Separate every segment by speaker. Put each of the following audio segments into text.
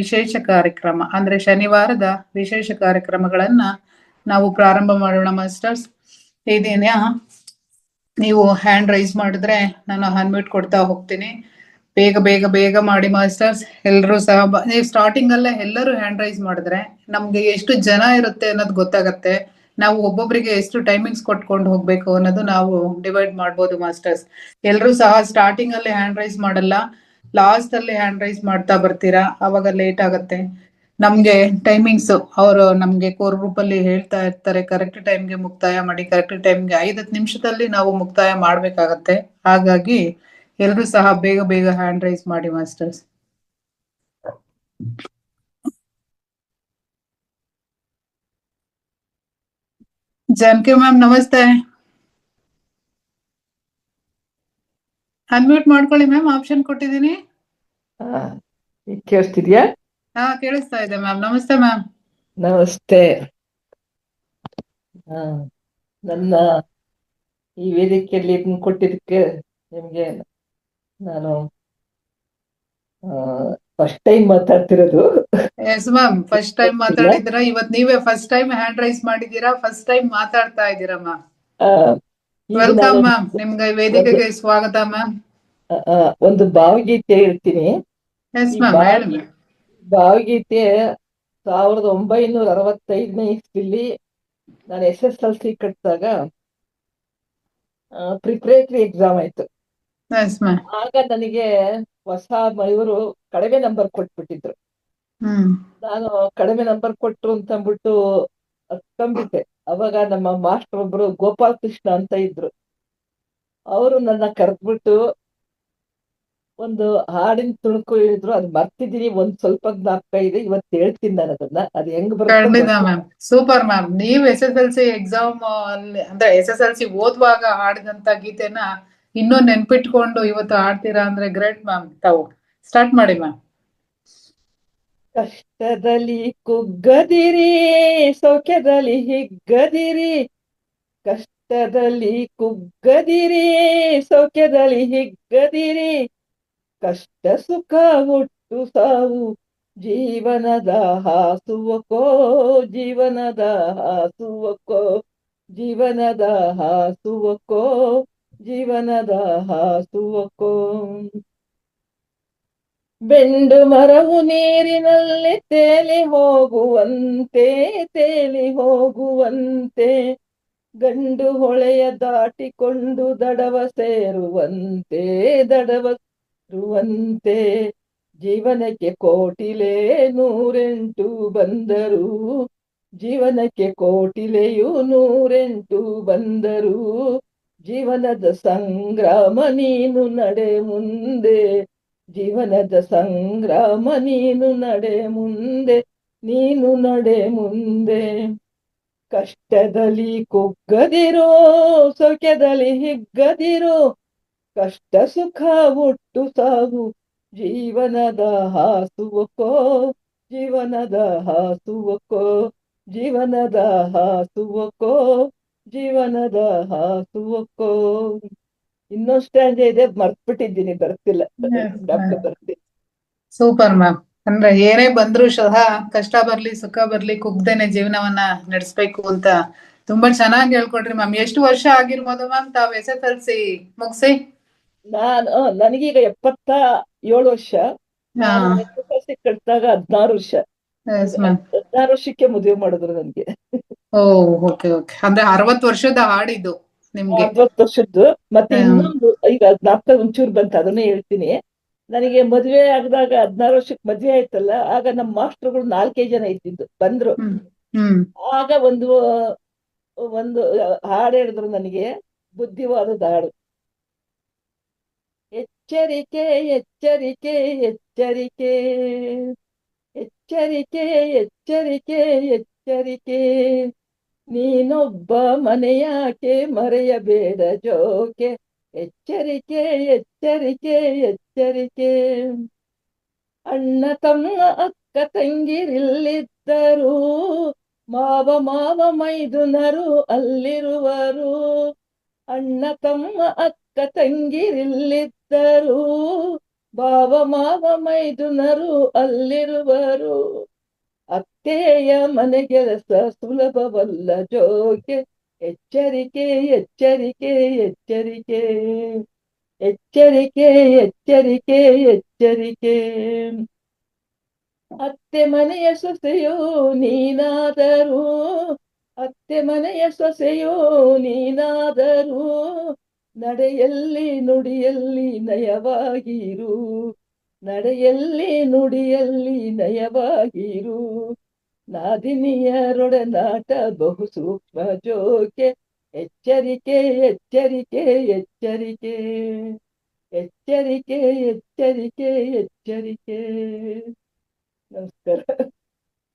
Speaker 1: ವಿಶೇಷ ಕಾರ್ಯಕ್ರಮ ಅಂದ್ರೆ ಶನಿವಾರದ ವಿಶೇಷ ಕಾರ್ಯಕ್ರಮಗಳನ್ನ ನಾವು ಪ್ರಾರಂಭ ಮಾಡೋಣ ಮಾಸ್ಟರ್ಸ್. ಈ ದಿನ ನೀವು ಹ್ಯಾಂಡ್ ರೈಸ್ ಮಾಡಿದ್ರೆ ನಾನು ಅನ್ಮ್ಯೂಟ್ ಕೊಡ್ತಾ ಹೋಗ್ತೀನಿ. ಬೇಗ ಬೇಗ ಬೇಗ ಮಾಡಿ ಮಾಸ್ಟರ್ಸ್. ಎಲ್ಲರೂ ಸಹ ನೀವು ಸ್ಟಾರ್ಟಿಂಗ್ ಅಲ್ಲೇ ಎಲ್ಲರೂ ಹ್ಯಾಂಡ್ ರೈಸ್ ಮಾಡಿದ್ರೆ ನಮ್ಗೆ ಎಷ್ಟು ಜನ ಇರುತ್ತೆ ಅನ್ನೋದು ಗೊತ್ತಾಗತ್ತೆ. ನಾವು ಒಬ್ಬೊಬ್ಬರಿಗೆ ಎಷ್ಟು ಟೈಮಿಂಗ್ಸ್ ಕೊಟ್ಕೊಂಡು ಹೋಗ್ಬೇಕು ಅನ್ನೋದು ನಾವು ಡಿವೈಡ್ ಮಾಡ್ಬೋದು ಮಾಸ್ಟರ್ಸ್. ಎಲ್ಲರೂ ಸಹ ಸ್ಟಾರ್ಟಿಂಗ್ ಅಲ್ಲಿ ಹ್ಯಾಂಡ್ ರೈಸ್ ಮಾಡಲ್ಲ, ಲಾಸ್ಟ್ ಅಲ್ಲಿ ಹ್ಯಾಂಡ್ ರೈಸ್ ಮಾಡ್ತಾ ಬರ್ತೀರಾ, ಅವಾಗ ಲೇಟ್ ಆಗತ್ತೆ. ನಮ್ಗೆ ಟೈಮಿಂಗ್ಸ್ ಅವರು ನಮ್ಗೆ ಕೋರ್ ಗ್ರೂಪ್ ಅಲ್ಲಿ ಹೇಳ್ತಾ ಇರ್ತಾರೆ, ಕರೆಕ್ಟ್ ಟೈಮ್ಗೆ ಮುಕ್ತಾಯ ಮಾಡಿ, ಕರೆಕ್ಟ್ ಟೈಮ್ಗೆ 5 ನಿಮಿಷದಲ್ಲಿ ನಾವು ಮುಕ್ತಾಯ ಮಾಡ್ಬೇಕಾಗತ್ತೆ. ಹಾಗಾಗಿ ಎಲ್ರೂ ಸಹ ಬೇಗ ಬೇಗ ಹ್ಯಾಂಡ್ ರೈಸ್ ಮಾಡಿ ಮಾಸ್ಟರ್ಸ್. ಜಾನಕಿ ಮ್ಯಾಮ್ ನಮಸ್ತೆ. ಅನ್ಮ್ಯೂಟ್ ಮಾಡ್ಕೊಳ್ಳಿ ಮ್ಯಾಮ್, ಆಪ್ಷನ್ ಕೊಟ್ಟಿದ್ದೀನಿ.
Speaker 2: ಕೇಳಿಸ್ತಿದ್ಯಾ?
Speaker 1: ಹಾ ಕೇಳಿಸ್ತಾ ಇದೆ ಮ್ಯಾಮ್. ನಮಸ್ತೆ ಮ್ಯಾಮ್.
Speaker 2: ನಮಸ್ತೆ. ನನ್ನ ಈ ವೇದಿಕೆಯಲ್ಲಿ ಕೊಟ್ಟಿದ್ದಕ್ಕೆ ನಿಮ್ಗೆ ನಾನು ಫಸ್ಟ್ ಟೈಮ್ ಮಾತಾಡ್ತಿರೋದು.
Speaker 1: ಎಸ್ ಮ್ಯಾಮ್, ಫಸ್ಟ್ ಟೈಮ್ ಮಾತಾಡಿದ್ದೀರಾ. ಇವತ್ ನೀವೇ ಫಸ್ಟ್ ಟೈಮ್ ಹ್ಯಾಂಡ್ ರೈಸ್ ಮಾಡಿದ್ದೀರಾ, ಫಸ್ಟ್ ಟೈಮ್ ಮಾತಾಡ್ತಾ ಇದ್ದೀರಾ ಮ್ಯಾಮ್. ವೆಲ್ಕಮ್ ಮ್ಯಾಮ್, ನಿಮ್ಗೆ ವೇದಿಕೆಗೆ ಸ್ವಾಗತ ಮ್ಯಾಮ್.
Speaker 2: ಒಂದು ಭಾವಗೀತೆ ಹೇಳ್ತೀನಿ.
Speaker 1: ಎಸ್
Speaker 2: ಈ
Speaker 1: ಮ್ಯಾಮ್, ಹೇಳಿ ಮ್ಯಾಮ್.
Speaker 2: ಭಾವಗೀತೆ 1965ನೇ ಇಸ್ವಿಲಿ ನಾನು SSLC ಕಟ್ಟಿದಾಗ ಪ್ರಿಪರೇಟರಿ ಎಕ್ಸಾಮ್ ಆಯ್ತು.
Speaker 1: Yes ma'am.
Speaker 2: ಆಗ ನನಗೆ ಹೊಸ ಇವರು ಕಡಿಮೆ ನಂಬರ್ ಕೊಟ್ಬಿಟ್ಟಿದ್ರು. ನಾನು ಕಡಿಮೆ ನಂಬರ್ ಕೊಟ್ರು ಅಂತ ಅಂದ್ಬಿಟ್ಟು ಹತ್ಕೊಂಡ್ಬಿಟ್ಟೆ. ಅವಾಗ ನಮ್ಮ ಮಾಸ್ಟರ್ ಒಬ್ರು ಗೋಪಾಲ್ ಕೃಷ್ಣ ಅಂತ ಇದ್ರು. ಅವರು ನನ್ನ ಕರೆದ್ಬಿಟ್ಟು ಒಂದು ಹಾಡಿನ ತುಣುಕು ಹೇಳಿದ್ರು. ಅದು ಮರ್ತಿದ್ದೀನಿ, ಒಂದ್ ಸ್ವಲ್ಪ ಜ್ಞಾಪಕ ಇದೆ. ಇವತ್ತು ಹೇಳ್ತೀನಿ ನಾನು ಅದನ್ನ. ಅದು ಹೆಂಗ್
Speaker 1: ಖಂಡಿತ
Speaker 2: ಬರುತ್ತೆ.
Speaker 1: Ma'am, super ma'am. ನೀವು SSLC ಎಕ್ಸಾಮ್ ಅಲ್ಲಿ ಅಂದ್ರೆ SSLC ಓದುವಾಗ ಹಾಡಿದಂತ ಗೀತೆನ ಇನ್ನೂ ನೆನ್ಪಿಟ್ಕೊಂಡು ಇವತ್ತು ಹಾಡ್ತೀರಾ ಅಂದ್ರೆ ಗ್ರೇಟ್ ಮ್ಯಾಮ್. ತಾವು ಸ್ಟಾರ್ಟ್ ಮಾಡಿ ಮ್ಯಾಮ್.
Speaker 2: ಕಷ್ಟದಲ್ಲಿ ಕುಗ್ಗದಿರಿ, ಸೌಖ್ಯದಲ್ಲಿ ಹಿಗ್ಗದಿರಿ. ಕಷ್ಟದಲ್ಲಿ ಕುಗ್ಗದಿರಿ, ಸೌಖ್ಯದಲ್ಲಿ ಹಿಗ್ಗದಿರಿ. ಕಷ್ಟ ಸುಖ ಹುಟ್ಟು ಸಾವು ಜೀವನದ ಹಾಸುವಕೋ, ಜೀವನದ ಹಾಸುವಕೋ, ಜೀವನದ ಹಾಸುವಕೋ, ಜೀವನದ ಹಾಸುವಕೋ. ಬೆಂಡು ಮರವು ನೀರಿನಲ್ಲಿ ತೇಲಿ ಹೋಗುವಂತೆ, ತೇಲಿ ಹೋಗುವಂತೆ. ಗಂಡು ಹೊಳೆಯ ದಾಟಿಕೊಂಡು ದಡವ ಸೇರುವಂತೆ, ದಡವ ಸೇರುವಂತೆ. ಜೀವನಕ್ಕೆ ಕೋಟಿಲೆ 108 ಬಂದರು, ಜೀವನಕ್ಕೆ ಕೋಟಿಲೆಯು 108 ಬಂದರು. ಜೀವನದ ಸಂಗ್ರಾಮ ನೀನು ನಡೆ ಮುಂದೆ, ಜೀವನದ ಸಂಗ್ರಾಮ ನೀನು ನಡೆ ಮುಂದೆ, ನೀನು ನಡೆ ಮುಂದೆ. ಕಷ್ಟದಲ್ಲಿ ಕುಗ್ಗದಿರೋ, ಸೌಖ್ಯದಲ್ಲಿ ಹಿಗ್ಗದಿರೋ. ಕಷ್ಟ ಸುಖ ಹುಟ್ಟು ಸಾವು ಜೀವನದ ಹಾಸುವಕೋ, ಜೀವನದ ಹಾಸುವಕೋ, ಜೀವನದ ಹಾಸುವಕೋ, ಜೀವನದ ಹಾಸುವಕೋ. ಇನ್ನೊಂದು ಸ್ಟ್ಯಾಂಡ್ ಇದೆ, ಮರ್ತ್ಬಿಟ್ಟಿದ್ದೀನಿ, ಬರ್ತಿಲ್ಲ, ಬರ್ತೀನಿ.
Speaker 1: Super ma'am. ಅಂದ್ರೆ ಏನೇ ಬಂದ್ರು ಸಹ ಕಷ್ಟ ಬರ್ಲಿ ಸುಖ ಬರ್ಲಿ ಕುಗ್ದೇನೆ ಜೀವನವನ್ನ ನಡೆಸ್ಬೇಕು ಅಂತ ತುಂಬಾ ಚೆನ್ನಾಗಿ ಹೇಳ್ಕೊಡ್ರಿ ಮ್ಯಾಮ್. ಎಷ್ಟು ವರ್ಷ ಆಗಿರ್ಬೋದು ಮ್ಯಾಮ್ ತಾವ್ SSLC ಮುಗಿಸಿ?
Speaker 2: ನನಗೀಗ 77 ವರ್ಷ. ನಾನು SSLC ಕಟ್ಟಿದಾಗ 16 ವರ್ಷ. 16 ವರ್ಷಕ್ಕೆ ಮದುವೆ ಮಾಡಿದ್ರು ನನ್ಗೆ.
Speaker 1: Okay okay. ಅಂದ್ರೆ 60 ವರ್ಷದ ಹಾಡಿದ್ದು ನಿಮ್ಗೆ.
Speaker 2: 60 ವರ್ಷದ್ದು. ಮತ್ತೆ ಇನ್ನೊಂದು ಈಗ ಜ್ಞಾಪಕ ಒಂಚೂರು ಬಂತು, ಅದನ್ನೇ ಹೇಳ್ತೀನಿ. ನನಗೆ ಮದುವೆ ಆಗದಾಗ 16 ವರ್ಷಕ್ಕೆ ಮದುವೆ ಆಯ್ತಲ್ಲ, ಆಗ ನಮ್ಮ ಮಾಸ್ಟರ್ಗಳು 4 ಜನ ಇದ್ದಿದ್ದು ಬಂದ್ರು. ಆಗ ಒಂದು ಹಾಡು ಹೇಳಿದ್ರು ನನಗೆ, ಬುದ್ಧಿವಾದದ ಹಾಡು. ಎಚ್ಚರಿಕೆ ಎಚ್ಚರಿಕೆ ಎಚ್ಚರಿಕೆ, ಎಚ್ಚರಿಕೆ ಎಚ್ಚರಿಕೆ ಎಚ್ಚರಿಕೆ. ನೀನೊಬ್ಬ ಮನೆಯಾಕೆ ಮರೆಯಬೇಡ ಜೋಕೆ. ಎಚ್ಚರಿಕೆ ಎಚ್ಚರಿಕೆ ಎಚ್ಚರಿಕೆ. ಅಣ್ಣ ತಮ್ಮ ಅಕ್ಕ ತಂಗಿರಿಲ್ಲಿದ್ದರು, ಮಾವ ಮೈದುನರು ಅಲ್ಲಿರುವರು. ಅಣ್ಣ ತಮ್ಮ ಅಕ್ಕ ತಂಗಿರಿಲ್ಲಿದ್ದರು, ಭಾವ ಮಾವ ಮೈದುನರು ಅಲ್ಲಿರುವರು, ಅತ್ತೆಯ ಮನೆಗೆಲಸ ಸುಲಭವಲ್ಲ ಜೋಕೆ, ಎಚ್ಚರಿಕೆ ಎಚ್ಚರಿಕೆ ಎಚ್ಚರಿಕೆ, ಎಚ್ಚರಿಕೆ ಎಚ್ಚರಿಕೆ ಎಚ್ಚರಿಕೆ. ಅತ್ತೆ ಮನೆಯ ಸೊಸೆಯೋ ನೀನಾದರೂ, ಅತ್ತೆ ಮನೆಯ ಸೊಸೆಯೋ ನೀನಾದರೂ, ನಡೆಯಲ್ಲಿ ನುಡಿಯಲ್ಲಿ ನಯವಾಗಿರು, ನಡೆಯಲ್ಲಿ ನುಡಿಯಲ್ಲಿ ನಯವಾಗಿರು, ನಾದಿನಿಯರೊಡನಾಟ ಬಹು ಸೂಕ್ಷ್ಮ ಜೋಕೆ, ಎಚ್ಚರಿಕೆ ಎಚ್ಚರಿಕೆ ಎಚ್ಚರಿಕೆ, ಎಚ್ಚರಿಕೆ ಎಚ್ಚರಿಕೆ ಎಚ್ಚರಿಕೆ. ನಮಸ್ಕಾರ.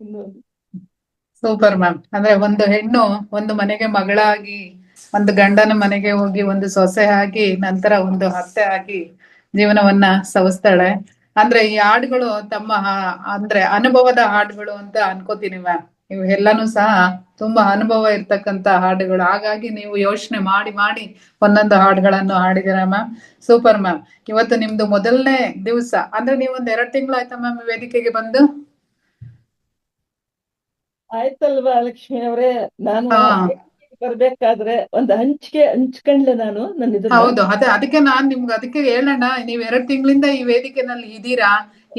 Speaker 2: ಇನ್ನೊಂದು
Speaker 1: ಸೂಪರ್ ಮ್ಯಾಮ್. ಅಂದ್ರೆ ಒಂದು ಹೆಣ್ಣು ಒಂದು ಮನೆಗೆ ಮಗಳಾಗಿ, ಒಂದು ಗಂಡನ ಮನೆಗೆ ಹೋಗಿ ಒಂದು ಸೊಸೆ ಆಗಿ, ನಂತರ ಒಂದು ಅತ್ತೆ ಆಗಿ ಜೀವನವನ್ನ ಸವಿಸ್ತಾಳೆ. ಅಂದ್ರೆ ಈ ಹಾಡುಗಳು ತಮ್ಮ ಅಂದ್ರೆ ಅನುಭವದ ಹಾಡುಗಳು ಅಂತ ಅನ್ಕೋತೀನಿ ಮ್ಯಾಮ್. ಇವು ಎಲ್ಲಾನು ಸಹ ತುಂಬಾ ಅನುಭವ ಇರ್ತಕ್ಕಂತ ಹಾಡುಗಳು. ಹಾಗಾಗಿ ನೀವು ಯೋಚನೆ ಮಾಡಿ ಮಾಡಿ ಒಂದೊಂದು ಹಾಡುಗಳನ್ನು ಹಾಡಿದಿರ ಮ್ಯಾಮ್. Super ma'am. ಇವತ್ತು ನಿಮ್ದು ಮೊದಲನೇ ದಿವಸ, ಅಂದ್ರೆ ನೀವು ಒಂದ್ 2 ತಿಂಗಳಾಯ್ತಾ ಮ್ಯಾಮ್ ವೇದಿಕೆಗೆ ಬಂದು?
Speaker 2: ಆಯ್ತಲ್ವಾ ಲಕ್ಷ್ಮಿ ಅವರೇ, ನಾನು
Speaker 1: ಹಾ,
Speaker 2: ಬರ್ಬೇಕಾದ್ರೆ ಒಂದು ಹಂಚ್ಕೊಂಡ್ಲೆ ನಾನು ನನ್ನ ಇದನ್ನ.
Speaker 1: ಹೌದು. ಅದಕ್ಕೆ ನಾನ್ ನಿಮ್ಗೆ ಅದಕ್ಕೆ ಹೇಳೋಣ, ನೀವ್ 2 ತಿಂಗಳಿಂದ ಈ ವೇದಿಕೆನಲ್ಲಿ ಇದೀರಾ,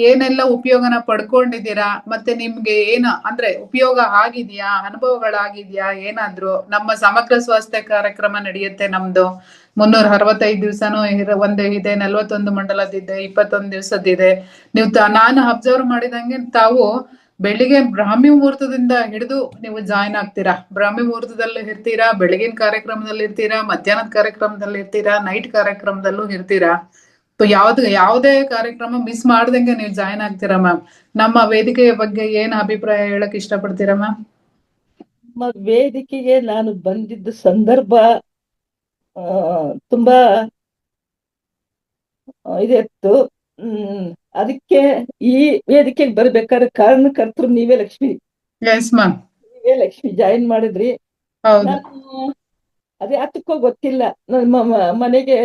Speaker 1: ಏನೆಲ್ಲ ಉಪಯೋಗನ ಪಡ್ಕೊಂಡಿದ್ದೀರಾ, ಮತ್ತೆ ನಿಮ್ಗೆ ಏನು ಅಂದ್ರೆ ಉಪಯೋಗ ಆಗಿದ್ಯಾ, ಅನುಭವಗಳಾಗಿದ್ಯಾ ಏನಾದ್ರು. ನಮ್ಮ ಸಮಗ್ರ ಸ್ವಾಸ್ಥ್ಯ ಕಾರ್ಯಕ್ರಮ ನಡೆಯುತ್ತೆ ನಮ್ದು. 365 ದಿವ್ಸನೂ ಒಂದು ಇದೆ, 41 ಮಂಡಲದಿದೆ, 21 ದಿವಸದಿದೆ. ನೀವು ನಾನು ಅಬ್ಸರ್ವ್ ಮಾಡಿದಂಗೆ ತಾವು ಬೆಳಿಗ್ಗೆ ಬ್ರಾಹ್ಮಿ ಮುಹೂರ್ತದಿಂದ ಹಿಡಿದು ನೀವು ಜಾಯ್ನ್ ಆಗ್ತೀರಾ. ಬ್ರಾಹ್ಮಿ ಮುಹೂರ್ತದಲ್ಲಿ ಇರ್ತೀರಾ, ಬೆಳಗಿನ ಕಾರ್ಯಕ್ರಮದಲ್ಲಿ ಇರ್ತೀರಾ, ಮಧ್ಯಾಹ್ನದ ಕಾರ್ಯಕ್ರಮದಲ್ಲಿ ಇರ್ತೀರಾ, ನೈಟ್ ಕಾರ್ಯಕ್ರಮದಲ್ಲೂ ಇರ್ತೀರಾ. ಯಾವುದೇ ಕಾರ್ಯಕ್ರಮ ಮಿಸ್ ಮಾಡ್ದಂಗೆ ನೀವು ಜಾಯ್ನ್ ಆಗ್ತೀರಾ ಮ್ಯಾಮ್. ನಮ್ಮ ವೇದಿಕೆಯ ಬಗ್ಗೆ ಏನ್ ಅಭಿಪ್ರಾಯ ಹೇಳಕ್ ಇಷ್ಟಪಡ್ತೀರಾ ಮ್ಯಾಮ್?
Speaker 2: ನಮ್ಮ ವೇದಿಕೆಗೆ ನಾನು ಬಂದಿದ್ದ ಸಂದರ್ಭ ತುಂಬಾ ಇದಿತ್ತು. ಅದಕ್ಕೆ ಈ ವೇದಿಕೆಗೆ ಬರ್ಬೇಕಾದ್ರೆ ಕಾರಣಕರ್ತರು ನೀವೇ ಲಕ್ಷ್ಮಿ.
Speaker 1: Yes ma'am.
Speaker 2: ನೀವೇ ಲಕ್ಷ್ಮಿ ಜಾಯಿನ್ ಮಾಡಿದ್ರಿ.
Speaker 1: ಹೌದು.
Speaker 2: ನಾನು ಅದೇ ಹತ್ತಕ್ಕೋ ಗೊತ್ತಿಲ್ಲ, ನಮ್ಮ ಮನೆಗೆ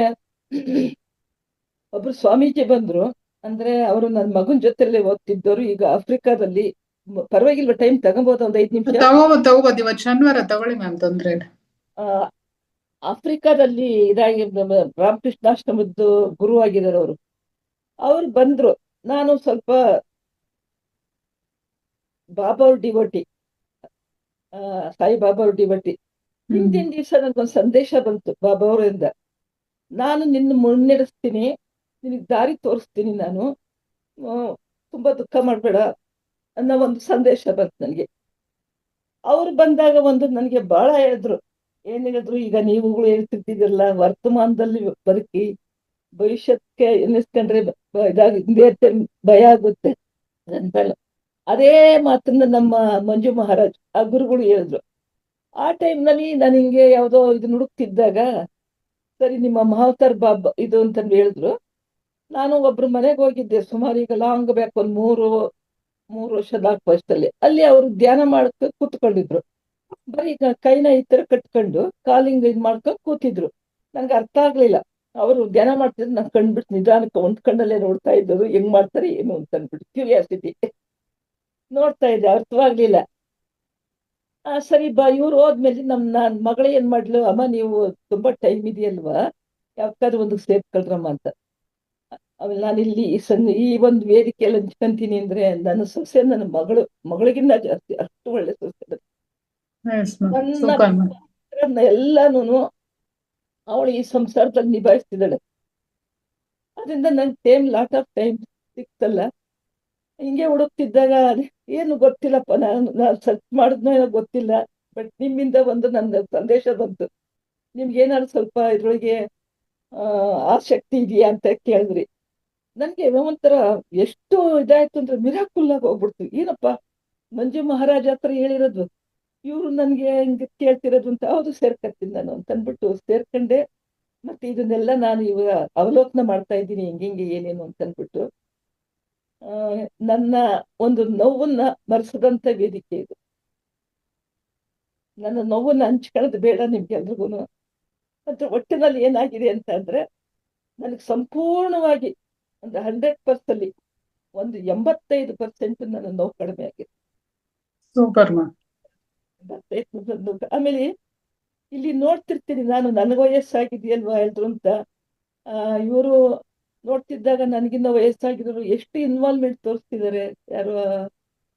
Speaker 2: ಒಬ್ರು ಸ್ವಾಮೀಜಿ ಬಂದ್ರು. ಅಂದ್ರೆ ಅವರು ನನ್ನ ಮಗನ ಜೊತೆಲೆ ಓದ್ತಿದ್ದವರು, ಈಗ ಆಫ್ರಿಕಾದಲ್ಲಿ. ಪರವಾಗಿಲ್ವಾ, ಟೈಮ್ ತಗೋಬಹುದು ಒಂದ್ 5 ನಿಮಿಷ?
Speaker 1: ತಗೋಬೋದು. ಇವತ್ತು ಶನಿವಾರ ತಗೊಳ್ಳಿ ಮ್ಯಾಮ್, ತೊಂದ್ರೆ ಇಲ್ಲ.
Speaker 2: ಆಫ್ರಿಕಾದಲ್ಲಿ ಇದಾಗಿ ರಾಮಕೃಷ್ಣಾಶ್ರಮದ್ದು ಗುರು ಆಗಿದ್ದಾರೆ ಅವರು. ಅವ್ರು ಬಂದ್ರು. ನಾನು ಸ್ವಲ್ಪ ಬಾಬಾ ಅವ್ರ ಡಿವೋಟಿ, ಸಾಯಿಬಾಬಾ ಅವ್ರ ಡಿವೋಟಿ. ಹಿಂದಿನ ದಿವಸ ನನಗೊಂದು ಸಂದೇಶ ಬಂತು ಬಾಬಾ ಅವರಿಂದ. ನಾನು ನಿನ್ನ ಮುನ್ನಡೆಸ್ತೀನಿ, ನಿನಗೆ ದಾರಿ ತೋರಿಸ್ತೀನಿ ನಾನು, ತುಂಬಾ ದುಃಖ ಮಾಡಬೇಡ ಅನ್ನೋ ಒಂದು ಸಂದೇಶ ಬಂತು ನನಗೆ. ಅವ್ರು ಬಂದಾಗ ಒಂದು ನನಗೆ ಬಹಳ ಹೇಳಿದ್ರು. ಏನ್ ಹೇಳಿದ್ರು, ಈಗ ನೀವುಗಳು ಹೇಳ್ತಿರ್ತಿದ್ರಲ್ಲ, ವರ್ತಮಾನದಲ್ಲಿ ಬದುಕಿ ಭವಿಷ್ಯಕ್ಕೆ ಎನ್ನಿಸ್ಕೊಂಡ್ರೆ ಇದಾಗಿ ಭಯ ಆಗುತ್ತೆ ಅಂತ. ಅದೇ ಮಾತನ್ನ ನಮ್ಮ ಮಂಜು ಮಹಾರಾಜ್ ಆ ಗುರುಗಳು ಹೇಳಿದ್ರು. ಆ ಟೈಮ್ನಲ್ಲಿ ನಾನು ಹಿಂಗೆ ಯಾವುದೋ ಇದನ್ನ ಹುಡುಕ್ತಿದ್ದಾಗ, ಸರಿ ನಿಮ್ಮ ಮಹಾವತಾರ್ ಬಾಬಾ ಇದು ಅಂತಂದು ಹೇಳಿದ್ರು. ನಾನು ಒಬ್ರು ಮನೆಗೆ ಹೋಗಿದ್ದೆ, ಸುಮಾರು ಈಗ ಲಾಂಗ್ ಬ್ಯಾಕ್ ಒಂದು 3 ವರ್ಷ 4 ವರ್ಷದಲ್ಲಿ. ಅಲ್ಲಿ ಅವರು ಧ್ಯಾನ ಮಾಡಕ್ಕೆ ಕೂತ್ಕೊಂಡಿದ್ರು. ಬರೀ ಕೈನ ಈ ತರ ಕಟ್ಕೊಂಡು ಕಾಲಿಂಗ್ ಇದ್ ಮಾಡ್ಕೊಂಡು ಕೂತಿದ್ರು. ನಂಗೆ ಅರ್ಥ ಆಗ್ಲಿಲ್ಲ. ಅವರು ಧ್ಯಾನ ಮಾಡ್ತಿದ್ರು, ನಾನು ಕಂಡ್ಬಿಟ್ಟು ನಿಧಾನಕ್ಕೆ ಒಂದ್ ಕಣ್ಣಲ್ಲೇ ನೋಡ್ತಾ ಇದ್ದದ್ದು, ಹೆಂಗ್ ಮಾಡ್ತಾರೆ ಏನು ಅಂತ ಅಂದ್ಬಿಟ್ಟು ಕ್ಯೂರಿಯಾಸಿಟಿ ನೋಡ್ತಾ ಇದ್ದೆ, ಅರ್ಥವಾಗ್ಲಿಲ್ಲ. ಸರಿ ಬಾ, ಇವ್ರು ಹೋದ್ಮೇಲೆ ನಾನ್ ಮಗಳೇ ಏನ್ ಮಾಡ್ಲು, ಅಮ್ಮ ನೀವು ತುಂಬಾ ಟೈಮ್ ಇದೆಯಲ್ವಾ, ಯಾವ್ದಾದ್ರು ಒಂದು ಸೇರ್ಕೊಳ್ರಮ್ಮ ಅಂತ. ಆಮೇಲೆ ನಾನಿಲ್ಲಿ ಈ ಒಂದು ವೇದಿಕೆಯಲ್ಲಿ ಹಂಚ್ಕೊಂತೀನಿ ಅಂದ್ರೆ, ನನ್ನ ಸೊಸೆ ನನ್ನ ಮಗಳಿಗಿನ್ನ ಜಾಸ್ತಿ, ಅಷ್ಟು ಒಳ್ಳೆ ಸೊಸೆ. ನನ್ನ ಎಲ್ಲಾನು ಅವಳು ಈ ಸಂಸಾರದಲ್ಲಿ ನಿಭಾಯಿಸ್ತಿದ್ದಾಳೆ. ಅದರಿಂದ ನಂಗೆ ಲಾಟ್ ಆಫ್ ಟೈಮ್ ಸಿಕ್ತಲ್ಲ. ಹಿಂಗೆ ಹುಡುಕ್ತಿದ್ದಾಗ ಏನು ಗೊತ್ತಿಲ್ಲಪ್ಪ, ನಾನು ಸರ್ಚ್ ಮಾಡಿದ್ನೋ ಏನೋ ಗೊತ್ತಿಲ್ಲ, ಬಟ್ ನಿಮ್ಮಿಂದ ಒಂದು ನನ್ನ ಸಂದೇಶ ಬಂತು. ನಿಮ್ಗೆ ಏನಾದ್ರು ಸ್ವಲ್ಪ ಇದ್ರೊಳಗೆ ಆಸಕ್ತಿ ಇದೆಯಾ ಅಂತ ಕೇಳಿದ್ರಿ. ನನ್ಗೆ ಒಂಥರ ಎಷ್ಟು ಇದಾಯ್ತು ಅಂದ್ರೆ, ಮಿರಾಕುಲ್ ಆಗಿ ಹೋಗ್ಬಿಡ್ತು. ಏನಪ್ಪ ಮಂಜು ಮಹಾರಾಜ ಹತ್ರ ಹೇಳಿರೋದು, ಇವ್ರು ನನ್ಗೆ ಹಿಂಗೆ ಕೇಳ್ತಿರೋದು ಅಂತ. ಹೌದು, ಸೇರ್ಕತ್ತೀನಿ ನಾನು ಅಂತ ಅಂದ್ಬಿಟ್ಟು ಸೇರ್ಕೊಂಡೆ. ಮತ್ತೆ ಇದನ್ನೆಲ್ಲ ನಾನು ಇವಾಗ ಅವಲೋಕನ ಮಾಡ್ತಾ ಇದ್ದೀನಿ, ಹಿಂಗೆ ಏನೇನು ಅಂತ ಅಂದ್ಬಿಟ್ಟು. ನನ್ನ ಒಂದು ನೋವನ್ನ ಮರೆಸದಂತ ವೇದಿಕೆ ಇದು. ನನ್ನ ನೋವನ್ನ ಹಂಚ್ಕೊಳ್ಳೋದು ಬೇಡ ನಿಮ್ಗೆಲ್ರಿಗೂ. ಮತ್ತೆ ಒಟ್ಟಿನಲ್ಲಿ ಏನಾಗಿದೆ ಅಂತ ಅಂದ್ರೆ, ನನಗೆ ಸಂಪೂರ್ಣವಾಗಿ ಅಂದ್ರೆ 100% ಒಂದು 85% ನನ್ನ ನೋವು ಕಡಿಮೆ ಆಗಿದೆ.
Speaker 1: Super ma'am.
Speaker 2: 85% ನೋವು. ಆಮೇಲೆ ಇಲ್ಲಿ ನೋಡ್ತಿರ್ತೀನಿ ನಾನು, ನನಗೆ ವಯಸ್ಸಾಗಿದೆಯಲ್ವಾ ಎಲ್ರು ಅಂತ. ಇವರು ನೋಡ್ತಿದ್ದಾಗ ನನಗಿನ್ನ ವಯಸ್ಸಾಗಿದ್ರು ಎಷ್ಟು ಇನ್ವಾಲ್ವ್ಮೆಂಟ್ ತೋರಿಸ್ತಿದ್ದಾರೆ. ಯಾರು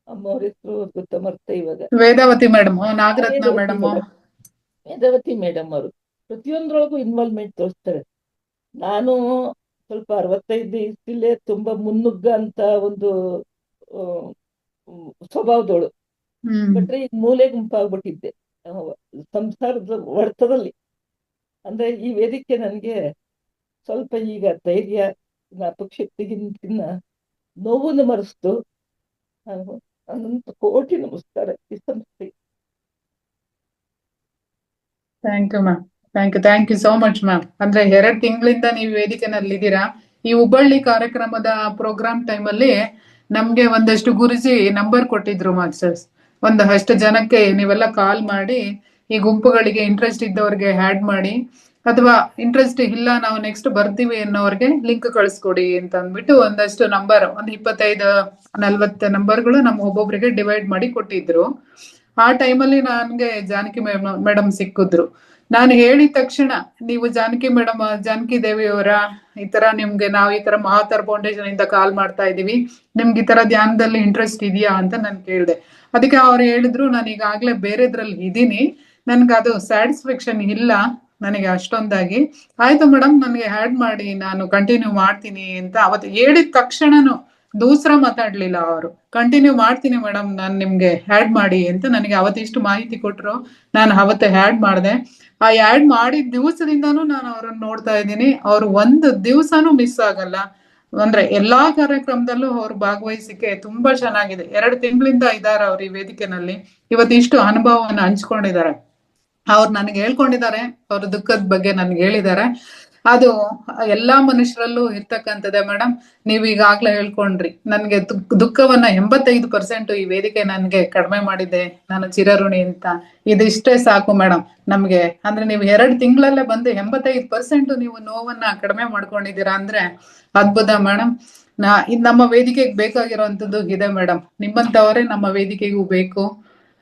Speaker 2: ಅಮ್ಮವ್ರ ಹೆಸರು ಗೊತ್ತಾ, ಮರ್ತೆ ಇವಾಗ.
Speaker 1: Vedavati madam, Nagaratna madam.
Speaker 2: Vedavati madam ಅವರು ಪ್ರತಿಯೊಂದ್ರೊಳಗೂ ಇನ್ವಾಲ್ವ್ಮೆಂಟ್ ತೋರಿಸ್ತಾರೆ. ನಾನು ಸ್ವಲ್ಪ 65 ಇಷ್ಟೇ ತುಂಬಾ ಮುನ್ನುಗ್ಗ ಅಂತ ಒಂದು ಸ್ವಭಾವದೋಳು. ಬಿಟ್ರೆ ಈಗ ಮೂಲೆ ಗುಂಪಾಗ್ಬಿಟ್ಟಿದ್ದೆ ಸಂಸಾರದ ಹೊಡೆತದಲ್ಲಿ. ಅಂದ್ರೆ ಈ ವೇದಿಕೆ ನನಗೆ ಸ್ವಲ್ಪ ಈಗ ಧೈರ್ಯ, ಜ್ಞಾಪಕ ಶಕ್ತಿಗಿಂತ ನೋವನ್ನು ಮರೆಸ್ತು. ಅನಂತ ಕೋಟಿ ನಮಸ್ಕಾರ ಈ ಸಂಸ್ಥೆ.
Speaker 1: Thank you ma'am. Thank you so much ma'am. ಅಂದ್ರೆ 2 ತಿಂಗಳಿಂದ ನೀವು ವೇದಿಕೆನಲ್ಲಿ ಇದ್ದೀರಾ. ಈ ಹುಬ್ಬಳ್ಳಿ ಕಾರ್ಯಕ್ರಮದ ಪ್ರೋಗ್ರಾಮ್ ಟೈಮಲ್ಲಿ ನಮ್ಗೆ ಒಂದಷ್ಟು ಗುರುಜಿ ನಂಬರ್ ಕೊಟ್ಟಿದ್ರು ಮಾಸ್ಟರ್ಸ್. ಒಂದಷ್ಟು ಜನಕ್ಕೆ ನೀವೆಲ್ಲ ಕಾಲ್ ಮಾಡಿ ಈ ಗುಂಪುಗಳಿಗೆ ಇಂಟ್ರೆಸ್ಟ್ ಇದ್ದವ್ರಿಗೆ ಆ್ಯಡ್ ಮಾಡಿ, ಅಥವಾ ಇಂಟ್ರೆಸ್ಟ್ ಇಲ್ಲ ನಾವು ನೆಕ್ಸ್ಟ್ ಬರ್ತೀವಿ ಅನ್ನೋರ್ಗೆ ಲಿಂಕ್ ಕಳಿಸ್ಕೊಡಿ ಅಂತ ಅಂದ್ಬಿಟ್ಟು ಒಂದಷ್ಟು ನಂಬರ್, ಒಂದು 25-40 ನಂಬರ್ಗಳು ನಮ್ಮ ಒಬ್ಬೊಬ್ರಿಗೆ ಡಿವೈಡ್ ಮಾಡಿ ಕೊಟ್ಟಿದ್ರು. ಆ ಟೈಮಲ್ಲಿ ನನ್ಗೆ ಜಾನಕಿ ಮೇಡಮ್ ಸಿಕ್ಕಿದ್ರು. ನಾನು ಹೇಳಿದ ತಕ್ಷಣ, ನೀವು ಜಾನಕಿ ದೇವಿ ಅವರ ಈ ತರ ನಿಮ್ಗೆ ನಾವು ಈ ತರ ಮಹಾತಾರ್ ಫೌಂಡೇಶನ್ ಇಂದ ಕಾಲ್ ಮಾಡ್ತಾ ಇದೀವಿ, ನಿಮ್ಗೆ ಈ ತರ ಧ್ಯಾನದಲ್ಲಿ ಇಂಟ್ರೆಸ್ಟ್ ಇದೆಯಾ ಅಂತ ನಾನು ಕೇಳಿದೆ. ಅದಕ್ಕೆ ಅವ್ರು ಹೇಳಿದ್ರು, ನಾನು ಈಗಾಗ್ಲೇ ಬೇರೆದ್ರಲ್ಲಿ ಇದೀನಿ, ನನ್ಗೆ ಅದು ಸ್ಯಾಟಿಸ್ಫ್ಯಾಕ್ಷನ್ ಇಲ್ಲ ನನಗೆ ಅಷ್ಟೊಂದಾಗಿ. ಆಯ್ತು ಮೇಡಮ್, ನನಗೆ ಆ್ಯಡ್ ಮಾಡಿ, ನಾನು ಕಂಟಿನ್ಯೂ ಮಾಡ್ತೀನಿ ಅಂತ ಅವತ್ತು ಹೇಳಿದ ತಕ್ಷಣನು ದೂಸರ ಮಾತಾಡ್ಲಿಲ್ಲ ಅವರು. ಕಂಟಿನ್ಯೂ ಮಾಡ್ತೀನಿ ಮೇಡಮ್, ನಾನು ನಿಮ್ಗೆ ಆ್ಯಡ್ ಮಾಡಿ ಅಂತ ನನಗೆ ಅವತ್ತಿಷ್ಟು ಮಾಹಿತಿ ಕೊಟ್ಟರು. ನಾನು ಅವತ್ತೆ ಆ್ಯಡ್ ಮಾಡಿದೆ. ಆ ಆ್ಯಡ್ ಮಾಡಿದ ದಿವಸದಿಂದಾನು ನಾನು ಅವ್ರನ್ನ ನೋಡ್ತಾ ಇದ್ದೀನಿ. ಅವ್ರು ಒಂದು ದಿವಸನೂ ಮಿಸ್ ಆಗಲ್ಲ. ಅಂದ್ರೆ ಎಲ್ಲಾ ಕಾರ್ಯಕ್ರಮದಲ್ಲೂ ಅವ್ರು ಭಾಗವಹಿಸಿಕೆ ತುಂಬಾ ಚೆನ್ನಾಗಿದೆ. 2 ತಿಂಗಳಿಂದ ಇದ್ದಾರೆ ಅವ್ರು ಈ ವೇದಿಕೆನಲ್ಲಿ. ಇವತ್ತಿಷ್ಟು ಅನುಭವವನ್ನ ಹಂಚ್ಕೊಂಡಿದ್ದಾರೆ. ಅವ್ರು ನನಗೆ ಹೇಳ್ಕೊಂಡಿದ್ದಾರೆ, ಅವ್ರ ದುಃಖದ ಬಗ್ಗೆ ನನ್ಗೆ ಹೇಳಿದ್ದಾರೆ. ಅದು ಎಲ್ಲಾ ಮನುಷ್ಯರಲ್ಲೂ ಇರ್ತಕ್ಕಂಥದ್ದೇ ಮೇಡಮ್. ನೀವ್ ಈಗಾಗ್ಲೇ ಹೇಳ್ಕೊಂಡ್ರಿ, ನನ್ಗೆ ದುಃಖವನ್ನ 85% ಈ ವೇದಿಕೆ ನನ್ಗೆ ಕಡಿಮೆ ಮಾಡಿದೆ, ನಾನು ಚಿರಋಣಿ ಅಂತ. ಇದಿಷ್ಟೇ ಸಾಕು ಮೇಡಮ್ ನಮ್ಗೆ. ಅಂದ್ರೆ ನೀವು 2 ತಿಂಗಳಲ್ಲೇ ಬಂದು 85% ನೀವು ನೋವನ್ನ ಕಡಿಮೆ ಮಾಡ್ಕೊಂಡಿದ್ದೀರಾ ಅಂದ್ರೆ ಅದ್ಭುತ ಮೇಡಮ್. ನಮ್ಮ ವೇದಿಕೆಗೆ ಬೇಕಾಗಿರೋಂಥದ್ದು ಇದೆ ಮೇಡಮ್. ನಿಮ್ಮಂತವರೇ ನಮ್ಮ ವೇದಿಕೆಗೂ ಬೇಕು.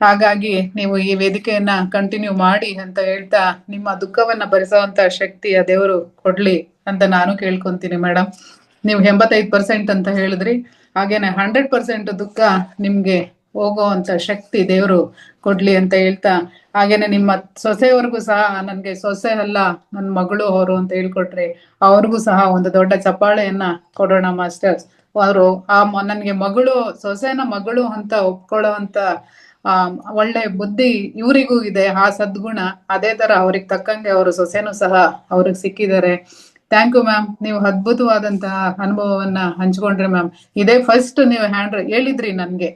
Speaker 1: ಹಾಗಾಗಿ ನೀವು ಈ ವೇದಿಕೆಯನ್ನ ಕಂಟಿನ್ಯೂ ಮಾಡಿ ಅಂತ ಹೇಳ್ತಾ, ನಿಮ್ಮ ದುಃಖವನ್ನ ಭರಿಸುವಂತ ಶಕ್ತಿ ಆ ದೇವರು ಕೊಡ್ಲಿ ಅಂತ ನಾನು ಕೇಳ್ಕೊಂತೀನಿ ಮೇಡಮ್. ನೀವು 85% ಅಂತ ಹೇಳಿದ್ರಿ, ಹಾಗೇನೆ 100% ದುಃಖ ನಿಮ್ಗೆ ಹೋಗೋವಂತ ಶಕ್ತಿ ದೇವರು ಕೊಡ್ಲಿ ಅಂತ ಹೇಳ್ತಾ, ಹಾಗೇನೆ ನಿಮ್ಮ ಸೊಸೆಯವ್ರಿಗೂ ಸಹ, ನನ್ಗೆ ಸೊಸೆ ಅಲ್ಲ ನನ್ನ ಮಗಳು ಅವರು ಅಂತ ಹೇಳ್ಕೊಟ್ರಿ, ಅವ್ರಿಗೂ ಸಹ ಒಂದು ದೊಡ್ಡ ಚಪ್ಪಾಳೆಯನ್ನ ಕೊಡೋಣ ಮಾಸ್ಟರ್ಸ್. ಅವರು ನನ್ಗೆ ಮಗಳು, ಸೊಸೆನ ಮಗಳು ಅಂತ ಒಪ್ಕೊಳ್ಳೋ ಅಂತ ಒಳ್ಳೆ ಬುದ್ಧಿ ಇವರಿಗೂ ಇದೆ, ಆ ಸದ್ಗುಣ. ಅದೇ ತರ ಅವ್ರಿಗೆ ತಕ್ಕಂಗೆ ಅವರು ಸೊಸೆನೂ ಸಹ ಅವ್ರಿಗೆ ಸಿಕ್ಕಿದ್ದಾರೆ. Thank you ma'am. ನೀವು ಅದ್ಭುತವಾದಂತಹ ಅನುಭವವನ್ನ ಹಂಚ್ಕೊಂಡ್ರಿ ಮ್ಯಾಮ್. ಇದೇ ಫಸ್ಟ್ ನೀವು ಹೇಳಿದ್ರಿ ನನ್ಗೆ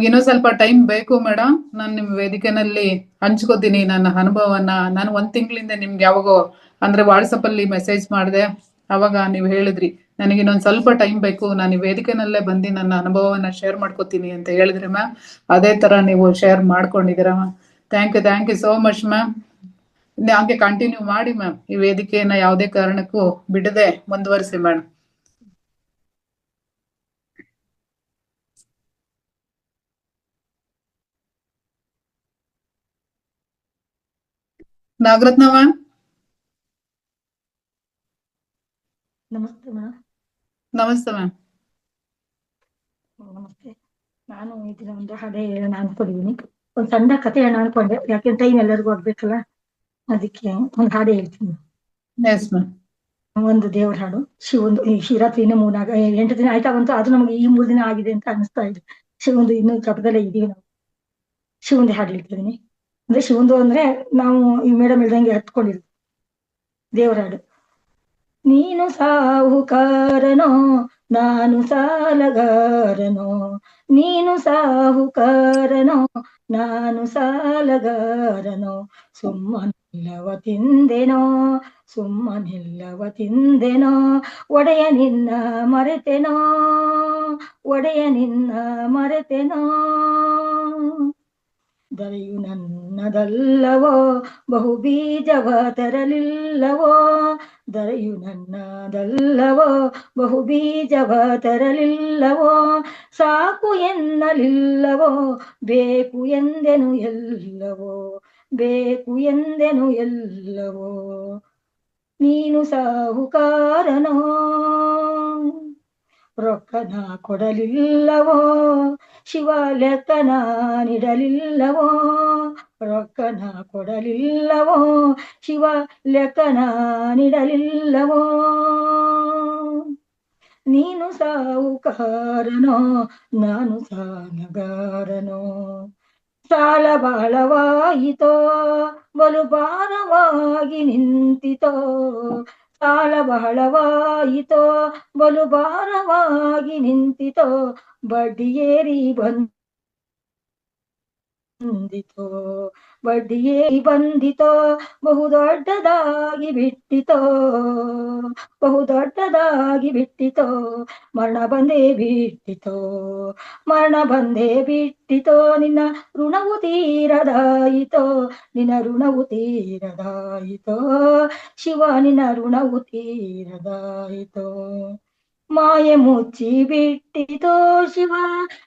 Speaker 1: ಇನ್ನೂ ಸ್ವಲ್ಪ ಟೈಮ್ ಬೇಕು ಮೇಡಮ್, ನಾನು ನಿಮ್ ವೇದಿಕೆನಲ್ಲಿ ಹಂಚ್ಕೋತೀನಿ ನನ್ನ ಅನುಭವನ. ನಾನು 1 ತಿಂಗಳಿಂದ ನಿಮ್ಗೆ ಯಾವಾಗೋ ಅಂದ್ರೆ ವಾಟ್ಸಪ್ ಅಲ್ಲಿ ಮೆಸೇಜ್ ಮಾಡಿದೆ, ಅವಾಗ ನೀವು ಹೇಳಿದ್ರಿ ನನಗೆ ಇನ್ನೊಂದು ಸ್ವಲ್ಪ ಟೈಮ್ ಬೇಕು, ನಾನು ಈ ವೇದಿಕೆನಲ್ಲೇ ಬಂದು ನನ್ನ ಅನುಭವವನ್ನ ಶೇರ್ ಮಾಡ್ಕೋತೀನಿ ಅಂತ ಹೇಳಿದ್ರಿ ಮ್ಯಾಮ್. ಅದೇ ತರ ನೀವು ಶೇರ್ ಮಾಡ್ಕೊಂಡಿದ್ದೀರಾ ma'am. Thank you so much ma'am. ಹಂಗೆ ಕಂಟಿನ್ಯೂ ಮಾಡಿ ಮ್ಯಾಮ್. ಈ ವೇದಿಕೆಯನ್ನ ಯಾವುದೇ ಕಾರಣಕ್ಕೂ ಬಿಡದೆ ಮುಂದುವರಿಸಿ ಮೇಡಮ್. ನಾಗರತ್ನ ಮ್ಯಾಮ್.
Speaker 3: ನಮಸ್ತೆ ಮೇಡಮ್.
Speaker 1: ನಮಸ್ತೆ ಮ್ಯಾಮ್.
Speaker 3: ನಮಸ್ತೆ. ನಾನು ಈ ದಿನ ಒಂದು ಹಾಡೆ ಹೇಳೋಣ ಅನ್ಕೊಂಡಿದ್ದೀನಿ. ಒಂದು ಸಣ್ಣ ಕಥೆ ಹೇಳೋಣ ಅನ್ಕೊಂಡೆ, ಯಾಕೆ ಟೈಮ್ ಎಲ್ಲರಿಗೂ ಆಗ್ಬೇಕಲ್ಲ, ಅದಕ್ಕೆ ಒಂದು ಹಾಡೆ ಹೇಳ್ತೀನಿ.
Speaker 1: Yes ma'am.
Speaker 3: ಒಂದು ದೇವ್ರ ಹಾಡು. ಈ ಶಿವರಾತ್ರಿ ಇನ್ನು 8 ದಿನ ಆಯ್ತಾ ಬಂತು, ಅದು ನಮಗೆ ಈ 3 ದಿನ ಆಗಿದೆ ಅಂತ ಅನಿಸ್ತಾ ಇದೆ. ಶಿವಂದು ಇನ್ನೂ ಜಪದಲ್ಲೇ ಇದೀವಿ ನಾವು. ಶಿವಂದು ಹಾಡು ಹೇಳ್ತಿದ್ದೀನಿ. ಅಂದ್ರೆ ಶಿವಂದು ಅಂದ್ರೆ ನಾವು ಈ ಮೇಡಮ್ ಹೇಳ್ದಂಗೆ ಹತ್ಕೊಂಡಿದ್ವಿ. ದೇವ್ರ ಹಾಡು. ನೀನು ಸಾಹುಕಾರನೋ ನಾನು ಸಾಲಗಾರನೋ, ನೀನು ಸಾಹುಕಾರನೋ ನಾನು ಸಾಲಗಾರನೋ, ಸುಮ್ಮನಿಲ್ಲವ ತಿಂದೆನೋ ಸುಮ್ಮನಿಲ್ಲವ ತಿಂದೆನೋ, ಒಡೆಯ ನಿನ್ನ ಮರೆತೆನೋ ಒಡೆಯ ನಿನ್ನ ಮರೆತೆನೋ, ದರೆಯು ನನ್ನದಲ್ಲವೋ ಬಹು ಬೀಜವ ತರಲಿಲ್ಲವೋ, ದರೆಯು ನನ್ನದಲ್ಲವೋ, ಬಹು ಬೀಜವ ತರಲಿಲ್ಲವೋ, ಸಾಕು ಎನ್ನಲಿಲ್ಲವೋ, ಬೇಕು ಎಂದೆನು ಎಲ್ಲವೋ, ಬೇಕು ಎಂದೆನು ಎಲ್ಲವೋ. ನೀನು ಸಾಹುಕಾರನೋ, ರೊಕ್ಕನ ಕೊಡಲಿಲ್ಲವೋ, ಶಿವ ಲೆಕ್ಕನ ನೀಡಲಿಲ್ಲವೋ, ರೊಕ್ಕನ ಕೊಡಲಿಲ್ಲವೋ, ಶಿವ ಲೆಕ್ಕನ ನೀಡಲಿಲ್ಲವೋ. ನೀನು ಸಾಹುಕಾರನೋ, ನಾನು ಸಾಲಗಾರನೋ, ಸಾಲ ಬಹಳವಾಯಿತೋ, ಬಲು ಭಾರವಾಗಿ ನಿಂತಿತೋ, ಸಾಲ ಬಹಳವಾಯಿತೋ, ಬಲು ಭಾರವಾಗಿ ನಿಂತಿತೋ, ಬಡ್ಡಿಯೇರಿ ಬಂದಿತೋ, ಬಡ್ಡಿಯೇರಿ ಬಂದಿತೋ, ಬಹು ದೊಡ್ಡದಾಗಿ ಬಿಟ್ಟಿತೋ, ಬಹು ದೊಡ್ಡದಾಗಿ ಬಿಟ್ಟಿತೋ, ಮರಣ ಬಂದೇ ಬಿಟ್ಟಿತೋ, ಮರಣ ಬಂದೇ ಬಿಟ್ಟಿತೋ, ನಿನ್ನ ಋಣವು ತೀರದಾಯಿತೋ, ನಿನ್ನ ಋಣವು ತೀರದಾಯಿತೋ, ಶಿವ ನಿನ್ನ ಋಣವು ತೀರದಾಯಿತೋ. ಮಾಯೆ ಮುಚ್ಚಿ ಬಿಟ್ಟಿತೋ, ಶಿವ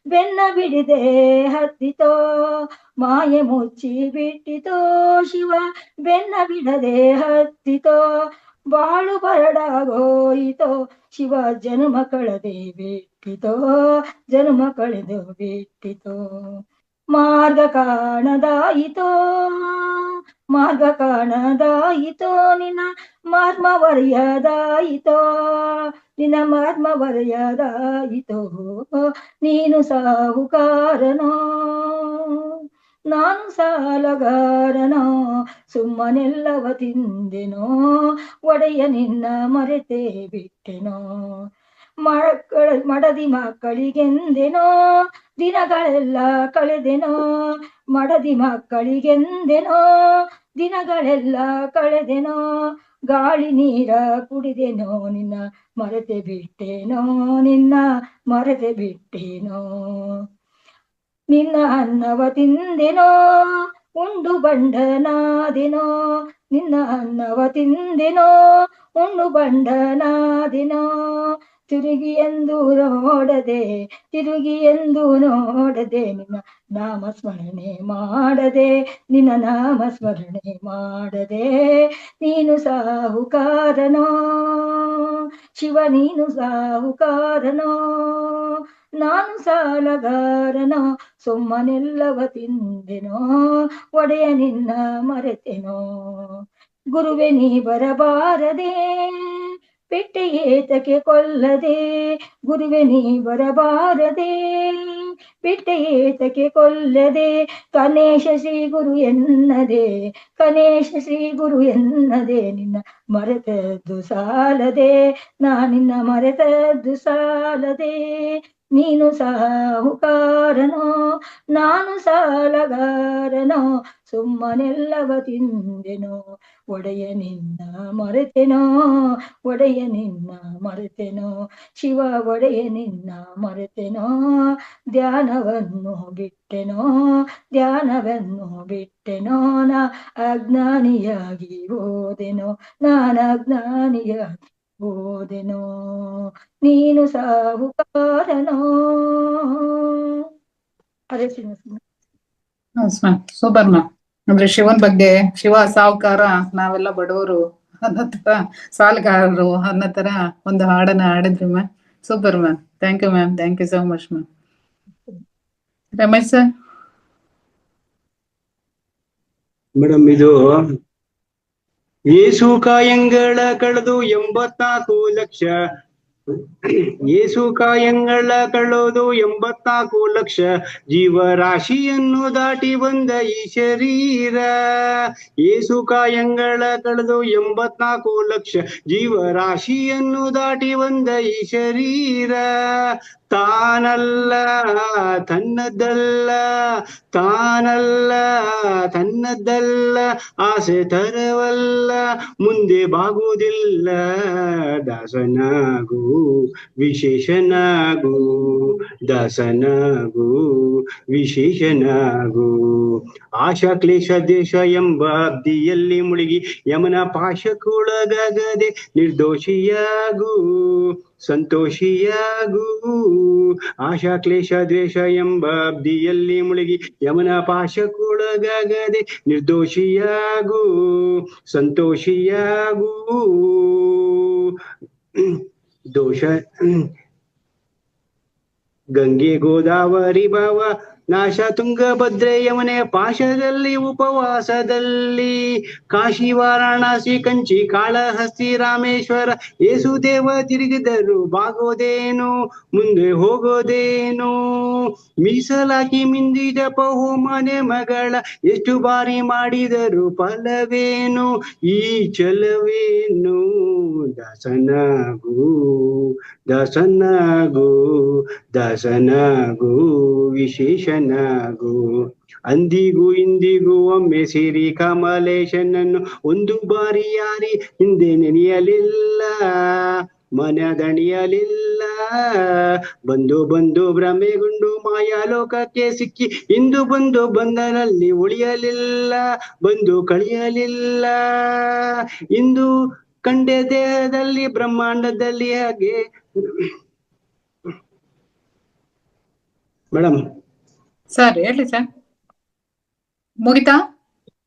Speaker 3: ಬೆನ್ನ ಬಿಡದೆ ಹತ್ತಿತೋ, ಮಾಯೆ ಮುಚ್ಚಿ ಬಿಟ್ಟಿತೋ, ಶಿವ ಬೆನ್ನ ಬಿಡದೆ ಹತ್ತಿತೋ, ಬಾಳು ಬರಡಾಗೋಯಿತೋ, ಶಿವ ಜನ್ಮ ಕಳೆದೆ ಬಿಟ್ಟಿತೋ, ಜನ್ಮ ಕಳೆದು ಬಿಟ್ಟಿತೋ. ಮಾರ್ಗ ಕಾಣದಾಯಿತೋ, ಮಾರ್ಗ ಕಾಣದಾಯಿತೋ, ನಿನ್ನ ಮರ್ಮ ಬರೆಯದಾಯಿತೋ, ನಿನ್ನ ಮರ್ಮ ಬರೆಯದಾಯಿತೋ. ನೀನು ಸಾಹುಕಾರನೋ, ನಾನು ಸಾಲಗಾರನೋ, ಸುಮ್ಮನೆಲ್ಲವ ತಿಂದೆನೋ, ಒಡೆಯ ನಿನ್ನ ಮರೆತೇ ಬಿಟ್ಟೆನೋ. ಮಡದಿ ಮಕ್ಕಳಿಗೆಂದೆನೋ, ದಿನಗಳೆಲ್ಲ ಕಳೆದೆನೋ, ಮಡದಿ ಮಕ್ಕಳಿಗೆಂದೆನೋ, ದಿನಗಳೆಲ್ಲ ಕಳೆದೆನೋ, ಗಾಳಿ ನೀರ ಕುಡಿದೆನೋ, ನಿನ್ನ ಮರೆತೆ ಬಿಟ್ಟೆನೋ, ನಿನ್ನ ಮರೆತೆ ಬಿಟ್ಟೆನೋ. ನಿನ್ನ ಅನ್ನವ ತಿಂದೆನೋ, ಉಂಡು ಬಂಡನಾದೆನೋ, ನಿನ್ನ ಅನ್ನವ ತಿಂದೆನೋ, ಉಂಡು ಬಂಡನಾದೆನೋ, ತಿರುಗಿ ಎಂದು ನೋಡದೆ, ತಿರುಗಿ ಎಂದು ನೋಡದೆ, ನಿನ್ನ ನಾಮ ಸ್ಮರಣೆ ಮಾಡದೆ, ನಿನ್ನ ನಾಮ ಸ್ಮರಣೆ ಮಾಡದೆ. ನೀನು ಸಾಹುಕಾರನೋ, ಶಿವ ನೀನು ಸಾಹುಕಾರನೋ, ನಾನು ಸಾಲಗಾರನೋ, ಸುಮ್ಮನೆಲ್ಲವ ತಿಂದೆನೋ, ಒಡೆಯ ನಿನ್ನ ಮರೆತೆನೋ. ಗುರುವೆ ನೀ ಬರಬಾರದೆ, ಪೆಟ್ಟೆ ಏತಕ್ಕೆ ಕೊಲ್ಲದೆ, ಗುರುವೆ ನೀ ಬರಬಾರದೆ, ಪೆಟ್ಟೆ ಏತಕ್ಕೆ ಕೊಲ್ಲದೆ, ಗಣೇಶ ಶ್ರೀ ಗುರು ಎನ್ನದೆ, ಗಣೇಶ ಶ್ರೀ ಗುರು ಎನ್ನದೆ, ನಿನ್ನ ಮರೆತದ್ದು ಸಾಲದೆ, ನಿನ್ನ ಮರೆತದ್ದು ಸಾಲದೆ. ನೀನು ಸಾಹುಕಾರನೋ, ನಾನು ಸಾಲಗಾರನೋ, ಸುಮ್ಮನೆಲ್ಲವ ತಿಂದೆನೋ, ಒಡೆಯ ನಿನ್ನ ಮರೆತೆನೋ, ಒಡೆಯ ನಿನ್ನ ಮರೆತೆನೋ, ಶಿವ ಒಡೆಯ ನಿನ್ನ ಮರೆತೆನೋ. ಧ್ಯಾನವನ್ನು ಬಿಟ್ಟೆನೋ, ಧ್ಯಾನವನ್ನು ಬಿಟ್ಟೆನೋ, ನಾ ಅಜ್ಞಾನಿಯಾಗಿ ಹೋದೆನೋ, ನಾನು ಅಜ್ಞಾನಿಯಾಗಿ ಹೋದೆನೋ. ನೀನು ಸಾಹುಕಾರನೋ. ಹರೇ ಶ್ರೀನಿವಾಸ.
Speaker 1: Super ma'am. ಅಂದ್ರೆ ಶಿವನ್ ಬಗ್ಗೆ, ಶಿವ ಸಾಹುಕಾರ, ನಾವೆಲ್ಲ ಬಡವರು ಅನ್ನೋ ತರ, ಸಾಲಗಾರರು ಅನ್ನೋ ತರ ಒಂದು ಹಾಡನ್ನ ಹಾಡಿದ್ರಿ ma'am. Super ma'am. Thank you ma'am. Thank you so much ma'am. Ramesh sir.
Speaker 4: Madam, ಇದು ಏಸು ಕಾಯಂಗಳ ಕಳೆದು 84 ಲಕ್ಷ, ಏಸು ಕಾಯಂಗಳ ಕಳೆದು 84 ಲಕ್ಷ, ಜೀವರಾಶಿಯನ್ನು ದಾಟಿ ಬಂದ ಈ ಶರೀರ. ಏಸು ಕಾಯಂಗಳ ಕಳೆದು 84 ಲಕ್ಷ, ಜೀವರಾಶಿಯನ್ನು ದಾಟಿ ಬಂದ ಈ ಶರೀರ. ತಾನಲ್ಲ ತನ್ನದಲ್ಲ, ತಾನಲ್ಲ ತನ್ನದಲ್ಲ, ಆಸೆ ತರವಲ್ಲ, ಮುಂದೆ ಬಾಗುವುದಿಲ್ಲ. ದಾಸನಾಗು ವಿಶೇಷನಾಗು, ದಾಸನಾಗು ವಿಶೇಷನಾಗು. ಆಶಾ ಕ್ಲೇಶ ದೇಶ ಎಂಬ ಅಬ್ದಿಯಲ್ಲಿ ಮುಳುಗಿ ಯಮನ ಪಾಶಕ್ಕೊಳಗಾಗದೆ ನಿರ್ದೋಷಿಯಾಗು, ಸಂತೋಷಿಯಾಗು. ಆಶಾ ಕ್ಲೇಶ ದ್ವೇಷ ಎಂಬ ಅಬ್ದಿಯಲ್ಲಿ ಮುಳುಗಿ ಯಮನ ಪಾಶಕ್ಕೊಳಗಾಗದೆ ನಿರ್ದೋಷಿಯಾಗು, ಸಂತೋಷಿಯಾಗು. ದೋಷ ಗಂಗೆ ಗೋದಾವರಿ ಭಾವ ನಾಶ ತುಂಗಭದ್ರೆ ಯಮನೆ ಪಾಶದಲ್ಲಿ ಉಪವಾಸದಲ್ಲಿ, ಕಾಶಿ ವಾರಾಣಸಿ ಕಂಚಿ ಕಾಳಹಸ್ತಿ ರಾಮೇಶ್ವರ ಯೇಸುದೇವ ತಿರುಗಿದರು ಬಾಗೋದೇನು, ಮುಂದೆ ಹೋಗೋದೇನು. ಮೀಸಲಾಕಿ ಮಿಂದಿ ಜಪ ಹೋಮನೆ ಮಗಳ ಎಷ್ಟು ಬಾರಿ ಮಾಡಿದರು ಫಲವೇನು, ಈ ಛಲವೇನು. ದಾಸನಾಗು ದಾಸನಾಗು, ದಾಸನಾಗು ವಿಶೇಷನಾಗು. ಅಂದಿಗೂ ಇಂದಿಗೂ ಒಮ್ಮೆ ಸಿರಿ ಕಮಲೇಶನನ್ನು ಒಂದು ಬಾರಿ ಯಾರಿ ಹಿಂದೆ ನೆನೆಯಲಿಲ್ಲ, ಮನದಣಿಯಲಿಲ್ಲ. ಬಂದು ಬಂದು ಭ್ರಮೆಗೊಂಡು ಮಾಯಾಲೋಕಕ್ಕೆ ಸಿಕ್ಕಿ ಇಂದು ಬಂದು ಬಂಧನಲ್ಲಿ ಉಳಿಯಲಿಲ್ಲ, ಬಂದು ಕಳಿಯಲಿಲ್ಲ. ಇಂದು ಕಂಡೆ ದೇಹದಲ್ಲಿ ಬ್ರಹ್ಮಾಂಡದಲ್ಲಿ ಹಾಗೆ. ಮೇಡಮ್
Speaker 1: ಸರ್ ಹೇಳಿ ಸರ್, ಮುಗಿತಾ?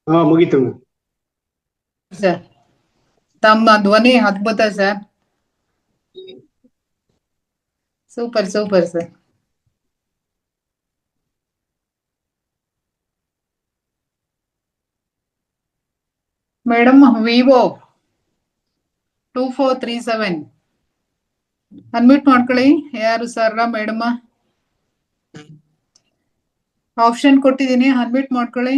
Speaker 4: ಹಾ ಮುಗೀತು.
Speaker 1: ಸರ್ ತಮ್ಮ ಧ್ವನಿ ಅದ್ಭುತ sir, super super sir. Madam Vivo 2437 unmute ಮಾಡ್ಕೊಳ್ಳಿ. ಯಾರು ಸರ್ ಮೇಡಮ್? ಆಪ್ಷನ್ ಕೊಟ್ಟಿದ್ದೀನಿ, ಅನ್ಮ್ಯೂಟ್ ಮಾಡ್ಕೊಳ್ಳಿ.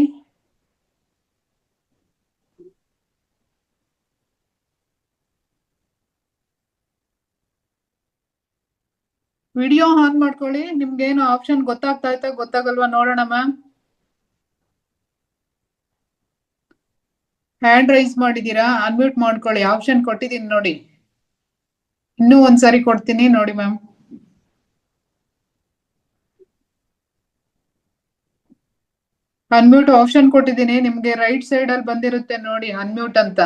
Speaker 1: ವಿಡಿಯೋ ಆನ್ ಮಾಡ್ಕೊಳ್ಳಿ. ನಿಮ್ಗೇನು ಆಪ್ಷನ್ ಗೊತ್ತಾಗ್ತಾ ಗೊತ್ತಾಗಲ್ವಾ ನೋಡೋಣ ಮ್ಯಾಮ್. ಹ್ಯಾಂಡ್ ರೈಸ್ ಮಾಡಿದೀರಾ, ಅನ್ಮ್ಯೂಟ್ ಮಾಡ್ಕೊಳ್ಳಿ. ಆಪ್ಷನ್ ಕೊಟ್ಟಿದ್ದೀನಿ ನೋಡಿ, ಇನ್ನೂ ಒಂದ್ಸರಿ ಕೊಡ್ತೀನಿ ನೋಡಿ ಮ್ಯಾಮ್. ಅನ್ಮ್ಯೂಟ್ ಆಪ್ಷನ್ ಕೊಟ್ಟಿದ್ದೀನಿ ನಿಮ್ಗೆ, ರೈಟ್ ಸೈಡ್ ಅಲ್ಲಿ ಬಂದಿರುತ್ತೆ ನೋಡಿ ಅನ್ಮ್ಯೂಟ್ ಅಂತ,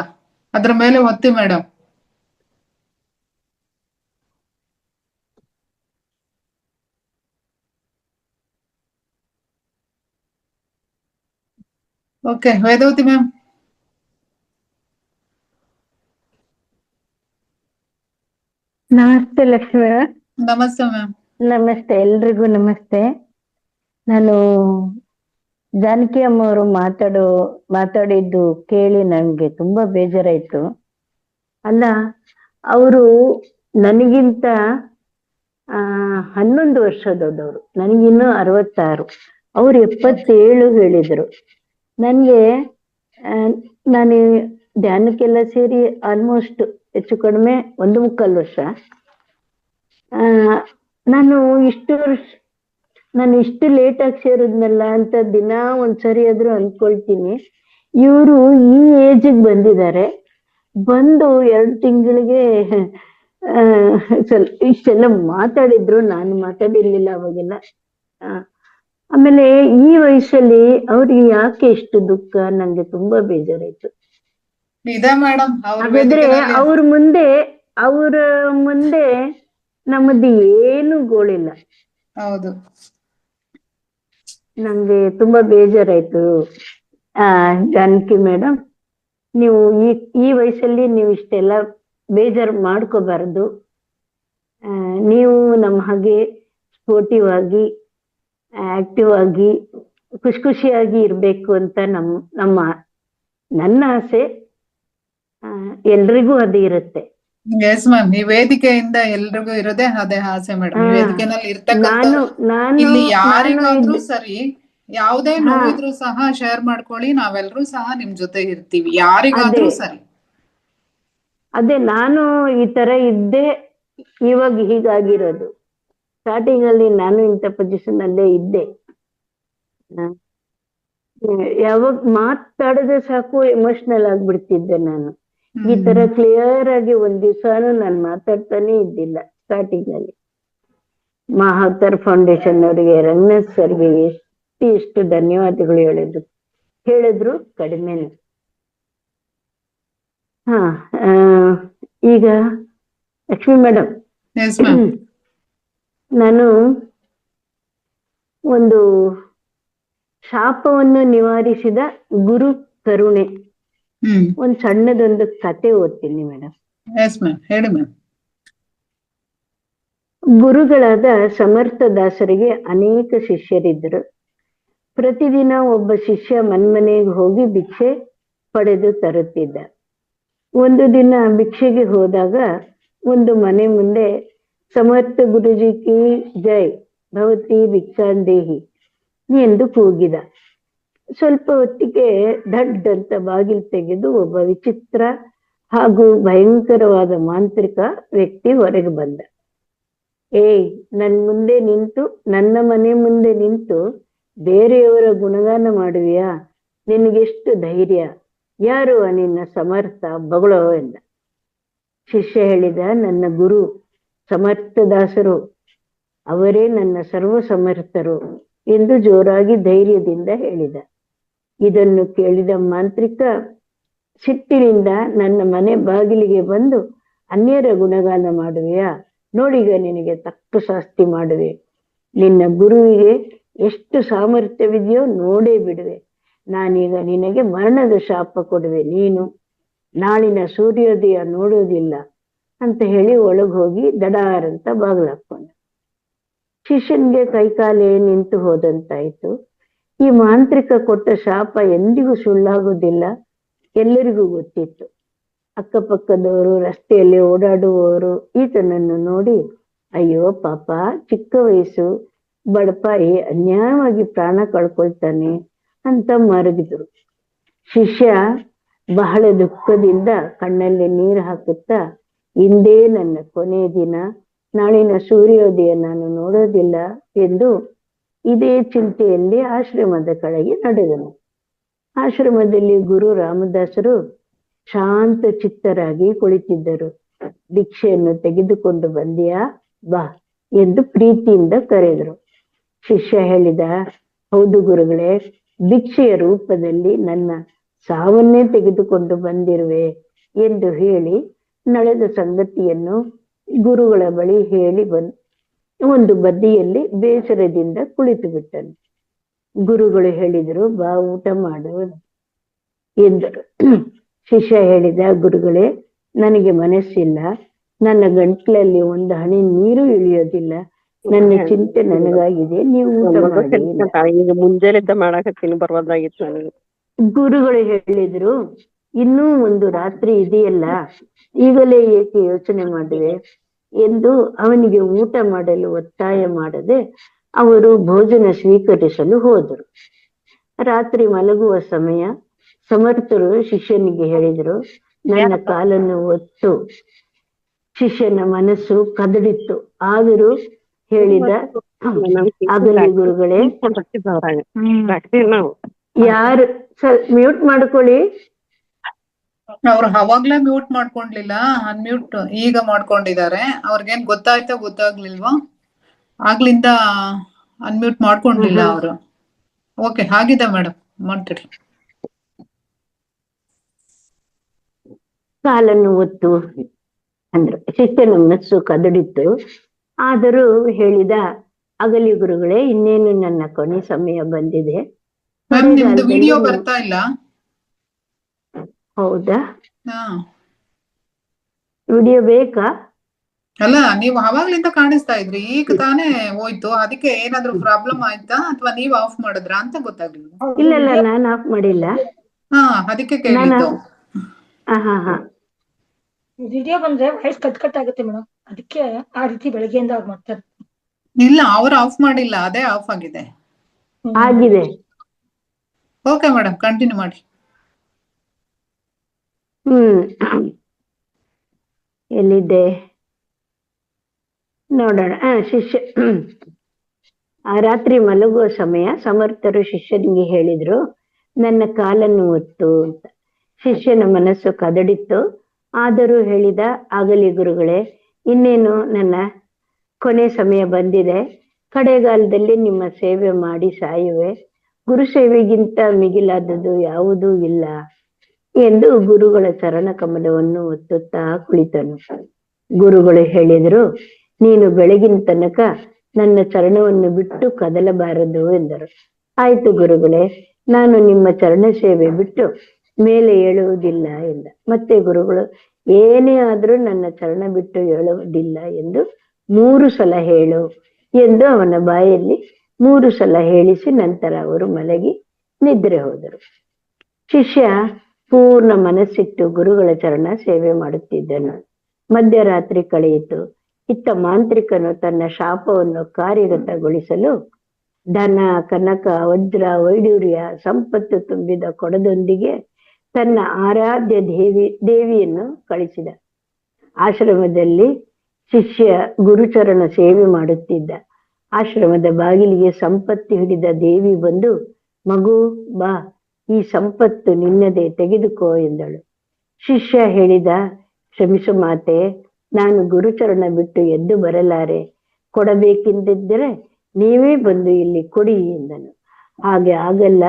Speaker 1: ಅದ್ರ ಮೇಲೆ ಒತ್ತಿ ಮೇಡಮ್. Okay, Vedavati ma'am.
Speaker 5: ನಮಸ್ತೆ ಲಕ್ಷ್ಮಿ.
Speaker 1: ನಮಸ್ತೆ ಮ್ಯಾಮ್.
Speaker 5: ನಮಸ್ತೆ, ಎಲ್ರಿಗೂ ನಮಸ್ತೆ. ನಾನು ಜಾನಕಿ ಅಮ್ಮ ಅವರು ಮಾತಾಡಿದ್ದು ಕೇಳಿ ನನ್ಗೆ ತುಂಬಾ ಬೇಜಾರಾಯ್ತು. ಅಲ್ಲ, ಅವರು ನನಗಿಂತ 11 ವರ್ಷದವರು, ನನಗಿನ್ನೂ 66, ಅವ್ರು 77 ಹೇಳಿದ್ರು. ನನ್ಗೆ ನಾನು ಧ್ಯಾನಕ್ಕೆಲ್ಲ ಸೇರಿ ಆಲ್ಮೋಸ್ಟ್ ಹೆಚ್ಚು ಕಡಿಮೆ 1.25 ವರ್ಷ. ನಾನು ಇಷ್ಟು ಲೇಟ್ ಆಗಿ ಸೇರಿದ್ನಲ್ಲ ಅಂತ ದಿನ ಒಂದ್ಸರಿ ಆದ್ರೂ ಅನ್ಕೊಳ್ತೀನಿ. ಇವರು ಈ ಏಜಿಗೆ ಬಂದಿದ್ದಾರೆ, ಬಂದು 2 ತಿಂಗಳಿಗೆ ಇಷ್ಟೆಲ್ಲ ಮಾತಾಡಿದ್ರು. ನಾನು ಮಾತಾಡಿರ್ಲಿಲ್ಲ ಅವಾಗೆಲ್ಲ. ಆಮೇಲೆ ಈ ವಯಸ್ಸಲ್ಲಿ ಅವ್ರಿಗೆ ಯಾಕೆ ಇಷ್ಟು ದುಃಖ, ನಂಗೆ ತುಂಬಾ ಬೇಜಾರಾಯ್ತು. ಹಾಗಾದ್ರೆ ಅವ್ರ ಮುಂದೆ ನಮ್ಮದು ಏನು ಗೋಳಿಲ್ಲ.
Speaker 1: ಹೌದು,
Speaker 5: ನಂಗೆ ತುಂಬಾ ಬೇಜಾರಾಯ್ತು. ಜಾನಕಿ ಮೇಡಮ್, ನೀವು ಈ ವಯಸ್ಸಲ್ಲಿ ನೀವು ಇಷ್ಟೆಲ್ಲ ಬೇಜಾರು ಮಾಡ್ಕೋಬಾರ್ದು. ನೀವು ನಮ್ಮ ಹಾಗೆ ಸ್ಪೋರ್ಟಿವ್ ಆಗಿ, ಆಕ್ಟಿವ್ ಆಗಿ, ಖುಷಿಯಾಗಿ ಇರ್ಬೇಕು ಅಂತ ನನ್ನ ಆಸೆ. ಎಲ್ರಿಗೂ ಅದೇ ಇರುತ್ತೆ.
Speaker 1: ಎಸ್ ಮ್ಯಾಮ್, ಈ ವೇದಿಕೆಯಿಂದ ಎಲ್ರಿಗೂ ಇರೋದೇ ಅದೇ ಆಸೆ ಮೇಡಮ್. ಈ ವೇದಿಕೆನಲ್ಲಿ ಇರ್ತಕ್ಕಂಥ ಇಲ್ಲಿ ಯಾರಿಗಾದ್ರೂ ಸರಿ, ಯಾವುದೇ ನೋವಿದ್ರು ಸಹ ಶೇರ್ ಮಾಡ್ಕೊಳ್ಳಿ, ನಾವೆಲ್ಲರೂ ಸಹ ನಿಮ್ ಜೊತೆ ಇರ್ತೀವಿ, ಯಾರಿಗಾದ್ರೂ ಸರಿ.
Speaker 5: ಅದೇ ನಾನು ಈ ತರ ಇದ್ದೆ, ಇವಾಗ ಹೀಗಾಗಿರೋದು. ಸ್ಟಾರ್ಟಿಂಗ್ ಅಲ್ಲಿ ನಾನು ಇಂಥ ಪೊಸಿಷನ್ ಅಲ್ಲೇ ಇದ್ದೆ. ಯಾವಾಗ ಮಾತಾಡಿದ್ರೆ ಸಾಕು ಎಮೋಷನಲ್ ಆಗ್ಬಿಡ್ತಿದ್ದೆ ನಾನು. ಈ ತರ ಕ್ಲಿಯರ್ ಆಗಿ ಒಂದ್ ದಿವಸನೂ ನಾನು ಮಾತಾಡ್ತಾನೆ ಇದ್ದಿಲ್ಲ ಸ್ಟಾರ್ಟಿಂಗ್ ಅಲ್ಲಿ. ಮಹಾವತಾರ್ ಫೌಂಡೇಶನ್ ಅವರಿಗೆ, ರಂಗನಾಥ್ ಸರ್ಗೆ ಎಷ್ಟು ಧನ್ಯವಾದಗಳು ಹೇಳಿದ್ರು ಕಡಿಮೆನೆ. ಹಾ ಈಗ ಲಕ್ಷ್ಮಿ ಮೇಡಮ್,
Speaker 1: ಎಸ್ ಮ್ಯಾಮ್.
Speaker 5: ನಾನು ಒಂದು ಶಾಪವನ್ನು ನಿವಾರಿಸಿದ ಗುರು ಕರುಣೆ ಒಂದ್ ಸಣ್ಣದೊಂದು ಕತೆ ಓದ್ತೀನಿ ಮೇಡಮ್.
Speaker 1: ಎಸ್ ಮ್ಯಾಮ್, ಹೇಳಿ ಮ್ಯಾಮ್.
Speaker 5: ಗುರುಗಳಾದ ಸಮರ್ಥ ದಾಸರಿಗೆ ಅನೇಕ ಶಿಷ್ಯರಿದ್ದರು. ಪ್ರತಿದಿನ ಒಬ್ಬ ಶಿಷ್ಯ ಮನ್ಮನೆಗೆ ಹೋಗಿ ಭಿಕ್ಷೆ ಪಡೆದು ತರುತ್ತಿದ್ದ. ಒಂದು ದಿನ ಭಿಕ್ಷೆಗೆ ಹೋದಾಗ ಒಂದು ಮನೆ ಮುಂದೆ ಸಮರ್ಥ ಗುರುಜಿ ಕಿ ಜೈ ಭವತಿ ಭಿಕ್ಷಾಂದೇಹಿ ಎಂದು ಕೂಗಿದ. ಸ್ವಲ್ಪ ಹೊತ್ತಿಗೆ ಧಡ್ ಅಂತ ಬಾಗಿಲು ತೆಗೆದು ಒಬ್ಬ ವಿಚಿತ್ರ ಹಾಗೂ ಭಯಂಕರವಾದ ಮಾಂತ್ರಿಕ ವ್ಯಕ್ತಿ ಹೊರಗೆ ಬಂದ. ನನ್ನ ಮನೆ ಮುಂದೆ ನಿಂತು ಬೇರೆಯವರ ಗುಣಗಾನ ಮಾಡುವಿಯಾ? ನಿನಗೆಷ್ಟು ಧೈರ್ಯ? ಯಾರು ನಿನ್ನ ಸಮರ್ಥ? ಬಗಳೋ ಎಂದ. ಶಿಷ್ಯ ಹೇಳಿದ, ನನ್ನ ಗುರು ಸಮರ್ಥದಾಸರು, ಅವರೇ ನನ್ನ ಸರ್ವ ಸಮರ್ಥರು ಎಂದು ಜೋರಾಗಿ ಧೈರ್ಯದಿಂದ ಹೇಳಿದ. ಇದನ್ನು ಕೇಳಿದ ಮಾಂತ್ರಿಕ ಸಿಟ್ಟಿನಿಂದ, ನನ್ನ ಮನೆ ಬಾಗಿಲಿಗೆ ಬಂದು ಅನ್ಯರ ಗುಣಗಾನ ಮಾಡುವೆಯಾ? ನೋಡಿಗ ನಿನಗೆ ತಕ್ಕ ಶಾಸ್ತಿ ಮಾಡುವೆ. ನಿನ್ನ ಗುರುವಿಗೆ ಎಷ್ಟು ಸಾಮರ್ಥ್ಯವಿದೆಯೋ ನೋಡೇ ಬಿಡುವೆ. ನಾನೀಗ ನಿನಗೆ ಮರಣದ ಶಾಪ ಕೊಡುವೆ. ನೀನು ನಾಳಿನ ಸೂರ್ಯೋದಯ ನೋಡೋದಿಲ್ಲ ಅಂತ ಹೇಳಿ ಒಳಗೆ ಹೋಗಿ ದಡಾರಂತ ಬಾಗಿಲು ಹಾಕೊಂಡ. ಶಿಷ್ಯನ್ಗೆ ಕೈಕಾಲೇ ನಿಂತು ಹೋದಂತಾಯ್ತು. ಈ ಮಾಂತ್ರಿಕ ಕೊಟ್ಟ ಶಾಪ ಎಂದಿಗೂ ಸುಳ್ಳಾಗೋದಿಲ್ಲ, ಎಲ್ಲರಿಗೂ ಗೊತ್ತಿತ್ತು. ಅಕ್ಕಪಕ್ಕದವರು, ರಸ್ತೆಯಲ್ಲಿ ಓಡಾಡುವವರು ಈತನನ್ನು ನೋಡಿ, ಅಯ್ಯೋ ಪಾಪ, ಚಿಕ್ಕ ವಯಸ್ಸು, ಬಡಪಾಯಿ, ಅನ್ಯಾಯವಾಗಿ ಪ್ರಾಣ ಕಳ್ಕೊಳ್ತಾನೆ ಅಂತ ಮರಗಿದ್ರು. ಶಿಷ್ಯ ಬಹಳ ದುಃಖದಿಂದ ಕಣ್ಣಲ್ಲಿ ನೀರು ಹಾಕುತ್ತಾ, ಇಂದೇ ನನ್ನ ಕೊನೆ ದಿನ, ನಾಳಿನ ಸೂರ್ಯೋದಯ ನಾನು ನೋಡೋದಿಲ್ಲ ಎಂದು ಇದೇ ಚಿಂತೆಯಲ್ಲಿ ಆಶ್ರಮದ ಕಡೆಗೆ ನಡೆದನು. ಆಶ್ರಮದಲ್ಲಿ ಗುರು ರಾಮದಾಸರು ಶಾಂತ ಚಿತ್ತರಾಗಿ ಕುಳಿತಿದ್ದರು. ಭಿಕ್ಷೆಯನ್ನು ತೆಗೆದುಕೊಂಡು ಬಂದಿಯಾ? ಬಾ ಎಂದು ಪ್ರೀತಿಯಿಂದ ಕರೆದರು. ಶಿಷ್ಯ ಹೇಳಿದ, ಹೌದು ಗುರುಗಳೇ, ಭಿಕ್ಷೆಯ ರೂಪದಲ್ಲಿ ನನ್ನ ಸಾವನ್ನೇ ತೆಗೆದುಕೊಂಡು ಬಂದಿರುವೆ ಎಂದು ಹೇಳಿ ನಡೆದ ಸಂಗತಿಯನ್ನು ಗುರುಗಳ ಬಳಿ ಹೇಳಿ ಒಂದು ಬದಿಯಲ್ಲಿ ಬೇಸರದಿಂದ ಕುಳಿತು ಬಿಟ್ಟನು. ಗುರುಗಳು ಹೇಳಿದರು, ಬಾ ಊಟ ಮಾಡು ಎಂದರು. ಶಿಷ್ಯ ಹೇಳಿದ, ಗುರುಗಳೇ, ನನಗೆ ಮನಸ್ಸಿಲ್ಲ, ನನ್ನ ಗಂಟ್ಲಲ್ಲಿ ಒಂದು ಹನಿ ನೀರು ಇಳಿಯೋದಿಲ್ಲ, ನನ್ನ ಚಿಂತೆ ನನಗಾಗಿದೆ, ನೀವು ಊಟ ಮಾಡಿ.
Speaker 6: ಮುಂಜಾನೆದ್ದ ಮಾಡಾಕತ್ತೀನಿ, ಬರ್ಬೋದಾಗಿತ್ತು ನನಗೆ.
Speaker 5: ಗುರುಗಳು ಹೇಳಿದ್ರು, ಇನ್ನೂ ಒಂದು ರಾತ್ರಿ ಇದೆಯಲ್ಲ, ಈಗಲೇ ಏಕೆ ಯೋಚನೆ ಮಾಡುವೆ ಎಂದು ಅವನಿಗೆ ಊಟ ಮಾಡಲು ಒತ್ತಾಯ ಮಾಡದೆ ಅವರು ಭೋಜನ ಸ್ವೀಕರಿಸಲು ಹೋದರು. ರಾತ್ರಿ ಮಲಗುವ ಸಮಯ. ಸಮರ್ಥರು ಶಿಷ್ಯನಿಗೆ ಹೇಳಿದರು, ನನ್ನ ಕಾಲನ್ನು ಒತ್ತು. ಶಿಷ್ಯನ ಮನಸ್ಸು ಕದಡಿತ್ತು. ಆದರೂ ಹೇಳಿದ, ಆಗಲಿ ಗುರುಗಳೇ. ಯಾರು ಮ್ಯೂಟ್ ಮಾಡ್ಕೊಳ್ಳಿ.
Speaker 1: ಅವ್ರು ಅವಾಗ್ಲೇ ಮ್ಯೂಟ್ ಮಾಡ್ಕೊಂಡ್ಲಿಲ್ಲ, ಅನ್ಮ್ಯೂಟ್ ಈಗ ಮಾಡ್ಕೊಂಡಿದ್ದಾರೆ. ಅವ್ರಿಗೇನ್ ಗೊತ್ತಾಯ್ತಾ ಗೊತ್ತಾಗ್ಲಿಲ್ವಾ? ಆಗ್ಲಿಂದ ಅನ್ಮ್ಯೂಟ್ ಮಾಡ್ಕೊಂಡಿಲ್ಲ ಅವರು. ಓಕೆ, ಆಗಿದೆ ಮೇಡಮ್, ಮಾಡ್ತೀರಿ.
Speaker 5: ಕಾಲನ್ನು ಒತ್ತು ಅಂದ್ರು. ಶಿಷ್ಯನ ಮನಸ್ಸು ಕದಡಿತ್ತು. ಆದರೂ ಹೇಳಿದ, ಆಗಲಿ ಗುರುಗಳೇ, ಇನ್ನೇನು ನನ್ನ ಕೊನೆ ಸಮಯ ಬಂದಿದೆ.
Speaker 1: ಮ್ಯಾಮ್, ನಿಮ್ದು ವಿಡಿಯೋ ಬರ್ತಾ ಇಲ್ಲ.
Speaker 5: ಹೌದಾ? ವಿಡಿಯೋ ಬೇಕಾ?
Speaker 1: ಅಲ್ಲ, ನೀವು ಅವಾಗ್ಲಿಂದ ಕಾಣಿಸ್ತಾ ಇದ್ರಿ, ಈಗ ತಾನೇ ಹೋಯ್ತು. ಅದಕ್ಕೆ ಏನಾದ್ರು ಪ್ರಾಬ್ಲಮ್ ಆಯ್ತಾ ಅಥವಾ ನೀವ್ ಆಫ್ ಮಾಡಿದ್ರಾ ಅಂತ ಗೊತ್ತಾಗ್ಲಿಲ್ಲ.
Speaker 5: ಇಲ್ಲ ಇಲ್ಲ, ನಾನು ಆಫ್ ಮಾಡಿಲ್ಲ.
Speaker 1: ಅದಕ್ಕೆ ಕೇಳಿದ್ದು.
Speaker 3: ವಿಡಿಯೋ ಬಂದ್ರೆ ವಾಯ್ಸ್ ಕಟ್ ಆಗುತ್ತೆ ಮೇಡಮ್, ಅದಕ್ಕೆ ಆ ರೀತಿ ಬೆಳಗ್ಗೆಯಿಂದ ಅವ್ರು ಮಾಡ್ತಾರೆ.
Speaker 1: ಇಲ್ಲ, ಅವ್ರು ಆಫ್ ಮಾಡಿಲ್ಲ, ಅದೇ ಆಫ್ ಆಗಿದೆ.
Speaker 5: ಆಗಿದೆ.
Speaker 1: ಓಕೆ ಮೇಡಮ್, ಕಂಟಿನ್ಯೂ ಮಾಡಿ.
Speaker 5: ಎಲ್ಲಿದ್ದೆ ನೋಡೋಣ. ಶಿಷ್ಯ ಆ ರಾತ್ರಿ ಮಲಗುವ ಸಮಯ ಸಮರ್ಥರು ಶಿಷ್ಯನಿಗೆ ಹೇಳಿದ್ರು, ನನ್ನ ಕಾಲನ್ನು ಒತ್ತು ಅಂತ. ಶಿಷ್ಯನ ಮನಸ್ಸು ಕದಡಿತ್ತು. ಆದರೂ ಹೇಳಿದ, ಆಗಲಿ ಗುರುಗಳೇ, ಇನ್ನೇನು ನನ್ನ ಕೊನೆ ಸಮಯ ಬಂದಿದೆ. ಕಡೆಗಾಲದಲ್ಲಿ ನಿಮ್ಮ ಸೇವೆ ಮಾಡಿ ಸಾಯುವೆ. ಗುರು ಸೇವೆಗಿಂತ ಮಿಗಿಲಾದದ್ದು ಯಾವುದೂ ಇಲ್ಲ ಎಂದು ಗುರುಗಳ ಚರಣ ಕಮಲವನ್ನು ಒತ್ತುತ್ತಾ ಕುಳಿತನು. ಗುರುಗಳು ಹೇಳಿದರು, ನೀನು ಬೆಳಗಿನ ತನಕ ನನ್ನ ಚರಣವನ್ನು ಬಿಟ್ಟು ಕದಲಬಾರದು ಎಂದರು. ಆಯ್ತು ಗುರುಗಳೇ, ನಾನು ನಿಮ್ಮ ಚರಣ ಸೇವೆ ಬಿಟ್ಟು ಮೇಲೆ ಏಳುವುದಿಲ್ಲ ಎಂದ. ಮತ್ತೆ ಗುರುಗಳು, ಏನೇ ಆದ್ರೂ ನನ್ನ ಚರಣ ಬಿಟ್ಟು ಏಳುವುದಿಲ್ಲ ಎಂದು 3 ಸಲ ಹೇಳು ಎಂದು ಅವನ ಬಾಯಲ್ಲಿ 3 ಸಲ ಹೇಳಿಸಿ ನಂತರ ಅವರು ಮಲಗಿ ನಿದ್ರೆ ಹೋದರು. ಶಿಷ್ಯ ಪೂರ್ಣ ಮನಸ್ಸಿಟ್ಟು ಗುರುಗಳ ಚರಣ ಸೇವೆ ಮಾಡುತ್ತಿದ್ದನು. ಮಧ್ಯರಾತ್ರಿ ಕಳೆಯಿತು. ಇತ್ತ ಮಾಂತ್ರಿಕನು ತನ್ನ ಶಾಪವನ್ನು ಕಾರ್ಯಗತಗೊಳಿಸಲು ಧನ, ಕನಕ, ವಜ್ರ, ವೈಡೂರ್ಯ, ಸಂಪತ್ತು ತುಂಬಿದ ಕೊಡದೊಂದಿಗೆ ತನ್ನ ಆರಾಧ್ಯ ದೇವಿಯನ್ನು ಕಳಿಸಿದ. ಆಶ್ರಮದಲ್ಲಿ ಶಿಷ್ಯ ಗುರುಚರಣ ಸೇವೆ ಮಾಡುತ್ತಿದ್ದ. ಆಶ್ರಮದ ಬಾಗಿಲಿಗೆ ಸಂಪತ್ತು ಹಿಡಿದ ದೇವಿ ಬಂದು, ಮಗು ಬಾ, ಈ ಸಂಪತ್ತು ನಿನ್ನದೇ, ತೆಗೆದುಕೋ ಎಂದಳು. ಶಿಷ್ಯ ಹೇಳಿದ, ಕ್ಷಮಿಸು ಮಾತೆ, ನಾನು ಗುರುಚರಣ ಬಿಟ್ಟು ಎದ್ದು ಬರಲಾರೆ. ಕೊಡಬೇಕೆಂದಿದ್ದರೆ ನೀವೇ ಬಂದು ಇಲ್ಲಿ ಕೊಡಿ ಎಂದನು. ಹಾಗೆ ಆಗಲ್ಲ,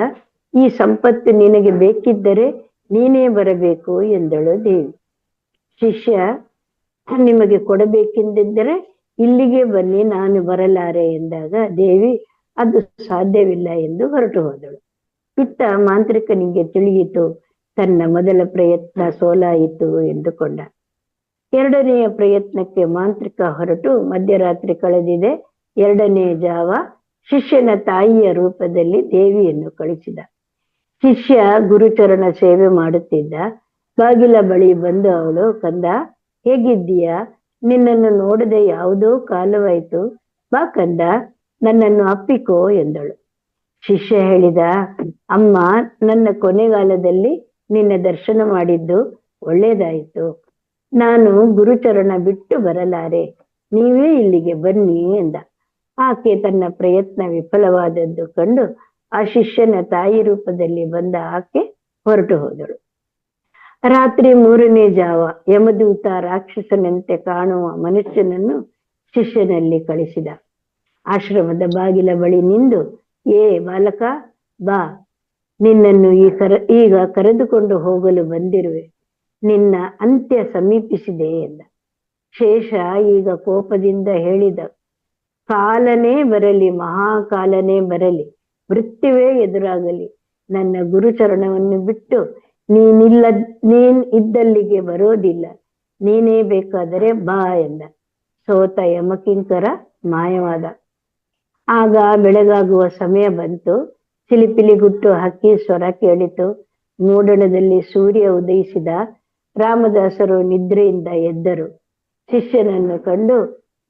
Speaker 5: ಈ ಸಂಪತ್ತು ನಿನಗೆ ಬೇಕಿದ್ದರೆ ನೀನೇ ಬರಬೇಕು ಎಂದಳು ದೇವಿ. ಶಿಷ್ಯ, ನಿಮಗೆ ಕೊಡಬೇಕೆಂದಿದ್ದರೆ ಇಲ್ಲಿಗೆ ಬನ್ನಿ, ನಾನು ಬರಲಾರೆ ಎಂದಾಗ ದೇವಿ ಅದು ಸಾಧ್ಯವಿಲ್ಲ ಎಂದು ಹೊರಟು ಹೋದಳು. ಇತ್ತ ಮಾಂತ್ರಿಕನಿಗೆ ತಿಳಿಯಿತು, ತನ್ನ ಮೊದಲ ಪ್ರಯತ್ನ ಸೋಲಾಯಿತು ಎಂದುಕೊಂಡ. ಎರಡನೆಯ ಪ್ರಯತ್ನಕ್ಕೆ ಮಾಂತ್ರಿಕ ಹೊರಟು ಮಧ್ಯರಾತ್ರಿ ಕಳೆದಿದೆ. 2ನೇ ಜಾವ ಶಿಷ್ಯನ ತಾಯಿಯ ರೂಪದಲ್ಲಿ ದೇವಿಯನ್ನು ಕಳಿಸಿದ. ಶಿಷ್ಯ ಗುರುಚರಣ ಸೇವೆ ಮಾಡುತ್ತಿದ್ದ. ಬಾಗಿಲ ಬಳಿ ಬಂದು ಅವಳು, ಕಂದ ಹೇಗಿದ್ದೀಯಾ? ನಿನ್ನನ್ನು ನೋಡದೆ ಯಾವುದೋ ಕಾಲವಾಯ್ತು, ಬಾ ಕಂದ, ನನ್ನನ್ನು ಅಪ್ಪಿಕೋ ಎಂದಳು. ಶಿಷ್ಯ ಹೇಳಿದ, ಅಮ್ಮ, ನನ್ನ ಕೊನೆಗಾಲದಲ್ಲಿ ನಿನ್ನ ದರ್ಶನ ಮಾಡಿದ್ದು ಒಳ್ಳೇದಾಯಿತು. ನಾನು ಗುರುಚರಣ ಬಿಟ್ಟು ಬರಲಾರೆ, ನೀವೇ ಇಲ್ಲಿಗೆ ಬನ್ನಿ ಎಂದ. ಆಕೆ ತನ್ನ ಪ್ರಯತ್ನ ವಿಫಲವಾದದ್ದು ಕಂಡು ಆ ಶಿಷ್ಯನ ತಾಯಿ ರೂಪದಲ್ಲಿ ಬಂದ ಆಕೆ ಹೊರಟು ಹೋದಳು. ರಾತ್ರಿ 3ನೇ ಜಾವ ಯಮದೂತ ರಾಕ್ಷಸನಂತೆ ಕಾಣುವ ಮನುಷ್ಯನನ್ನು ಶಿಷ್ಯನಲ್ಲಿ ಕಳಿಸಿದ. ಆಶ್ರಮದ ಬಾಗಿಲ ಬಳಿ ನಿಂದು, ಏ ಬಾಲಕ, ಬಾ, ನಿನ್ನನ್ನು ಈಗ ಕರೆದುಕೊಂಡು ಹೋಗಲು ಬಂದಿರುವೆ. ನಿನ್ನ ಅಂತ್ಯ ಸಮೀಪಿಸಿದೆ ಎಂದ. ಶೇಷ ಈಗ ಕೋಪದಿಂದ ಹೇಳಿದ, ಕಾಲನೇ ಬರಲಿ, ಮಹಾಕಾಲನೇ ಬರಲಿ, ಮೃತ್ಯುವೇ ಎದುರಾಗಲಿ, ನನ್ನ ಗುರುಚರಣವನ್ನು ಬಿಟ್ಟು ನೀನ್ ಇದ್ದಲ್ಲಿಗೆ ಬರೋದಿಲ್ಲ. ನೀನೇ ಬೇಕಾದರೆ ಬಾ ಎಂದ. ಸೋತ ಯಮಕಿಂಕರ ಮಾಯವಾದ. ಆಗ ಬೆಳಗಾಗುವ ಸಮಯ ಬಂತು. ಚಿಲಿಪಿಲಿಗುಟ್ಟು ಹಕ್ಕಿ ಸ್ವರ ಕೇಳಿತು. ಮೂಡಣದಲ್ಲಿ ಸೂರ್ಯ ಉದಯಿಸಿದ. ರಾಮದಾಸರು ನಿದ್ರೆಯಿಂದ ಎದ್ದರು. ಶಿಷ್ಯನನ್ನು ಕಂಡು,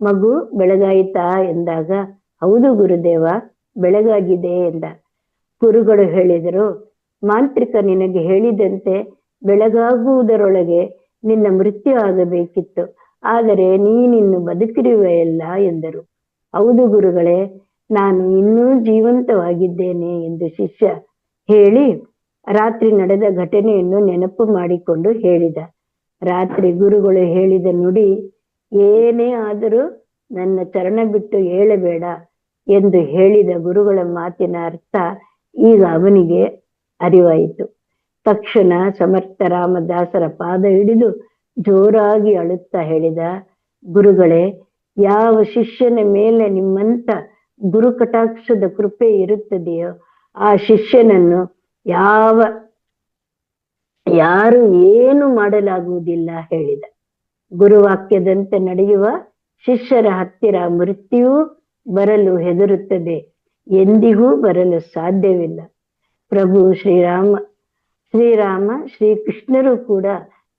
Speaker 5: ಮಗು ಬೆಳಗಾಯಿತಾ ಎಂದಾಗ, ಹೌದು ಗುರುದೇವ, ಬೆಳಗಾಗಿದೆ ಎಂದ. ಗುರುಗಳು ಹೇಳಿದರು, ಮಾಂತ್ರಿಕ ನಿನಗೆ ಹೇಳಿದಂತೆ ಬೆಳಗಾಗುವುದರೊಳಗೆ ನಿನ್ನ ಮೃತ್ಯು ಆಗಬೇಕಿತ್ತು, ಆದರೆ ನೀನಿನ್ನು ಬದುಕಿರುವೆಯಲ್ಲ ಎಂದರು. ಹೌದು ಗುರುಗಳೇ, ನಾನು ಇನ್ನೂ ಜೀವಂತವಾಗಿದ್ದೇನೆ ಎಂದು ಶಿಷ್ಯ ಹೇಳಿ ರಾತ್ರಿ ನಡೆದ ಘಟನೆಯನ್ನು ನೆನಪು ಮಾಡಿಕೊಂಡು ಹೇಳಿದ. ರಾತ್ರಿ ಗುರುಗಳು ಹೇಳಿದ ನುಡಿ, ಏನೇ ಆದರೂ ನನ್ನ ಚರಣ ಬಿಟ್ಟು ಏಳಬೇಡ ಎಂದು ಹೇಳಿದ ಗುರುಗಳ ಮಾತಿನ ಅರ್ಥ ಈಗ ಅವನಿಗೆ ಅರಿವಾಯಿತು. ತಕ್ಷಣ ಸಮರ್ಥ ರಾಮದಾಸರ ಪಾದ ಹಿಡಿದು ಜೋರಾಗಿ ಅಳುತ್ತಾ ಹೇಳಿದ, ಗುರುಗಳೇ, ಯಾವ ಶಿಷ್ಯನ ಮೇಲೆ ನಿಮ್ಮಂತ ಗುರು ಕಟಾಕ್ಷದ ಕೃಪೆ ಇರುತ್ತದೆಯೋ ಆ ಶಿಷ್ಯನನ್ನು ಯಾರು ಏನು ಮಾಡಲಾಗುವುದಿಲ್ಲ ಹೇಳಿದ. ಗುರುವಾಕ್ಯದಂತೆ ನಡೆಯುವ ಶಿಷ್ಯರ ಹತ್ತಿರ ಮೃತ್ಯು ಬರಲು ಹೆದರುತ್ತದೆ, ಎಂದಿಗೂ ಬರಲು ಸಾಧ್ಯವಿಲ್ಲ. ಪ್ರಭು ಶ್ರೀರಾಮ ಶ್ರೀಕೃಷ್ಣರು ಕೂಡ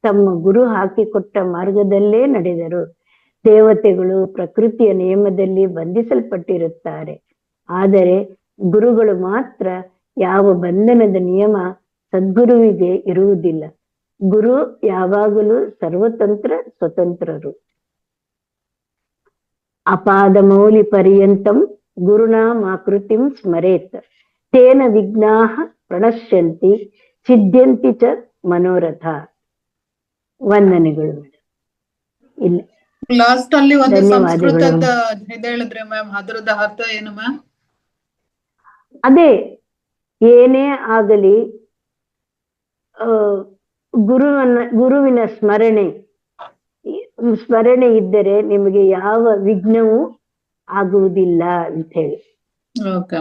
Speaker 5: ತಮ್ಮ ಗುರು ಹಾಕಿಕೊಟ್ಟ ಮಾರ್ಗದಲ್ಲೇ ನಡೆದರು. ದೇವತೆಗಳು ಪ್ರಕೃತಿಯ ನಿಯಮದಲ್ಲಿ ಬಂಧಿಸಲ್ಪಟ್ಟಿರುತ್ತಾರೆ, ಆದರೆ ಗುರುಗಳು ಮಾತ್ರ ಯಾವ ಬಂಧನದ ನಿಯಮ ಸದ್ಗುರುವಿಗೆ ಇರುವುದಿಲ್ಲ. ಗುರು ಯಾವಾಗಲೂ ಸರ್ವತಂತ್ರ ಸ್ವತಂತ್ರರು. ಅಪಾದ ಮೌಲಿ ಪರ್ಯಂತಂ ಗುರುನಾಮಾಕೃತಿಂ ಸ್ಮರೇತ್ ತೇನ ವಿಘ್ನಾಃ ಪ್ರಣಶ್ಯಂತಿ ಸಿದ್ಧ್ಯಂತಿ ಚ ಮನೋರಥ. ವಂದನೆಗಳು. ಇಲ್ಲ,
Speaker 1: ಲಾಸ್ಟ್ ಅಲ್ಲಿ ಒಂದು
Speaker 5: ಧನ್ಯವಾದಗಳು.
Speaker 1: ಸಂಸ್ಕೃತದ ಇದು ಹೇಳಿದ್ರೆ ಮ್ಯಾಮ್, ಅದ್ರದ ಅರ್ಥ ಏನು ಮ್ಯಾಮ್?
Speaker 5: ಅದೇ, ಏನೇ ಆಗಲಿ ಗುರುವಿನ ಸ್ಮರಣೆ ಇದ್ದರೆ ನಿಮಗೆ ಯಾವ ವಿಘ್ನವೂ ಆಗುವುದಿಲ್ಲ ಅಂತ ಹೇಳಿ.
Speaker 1: ಓಕೆ.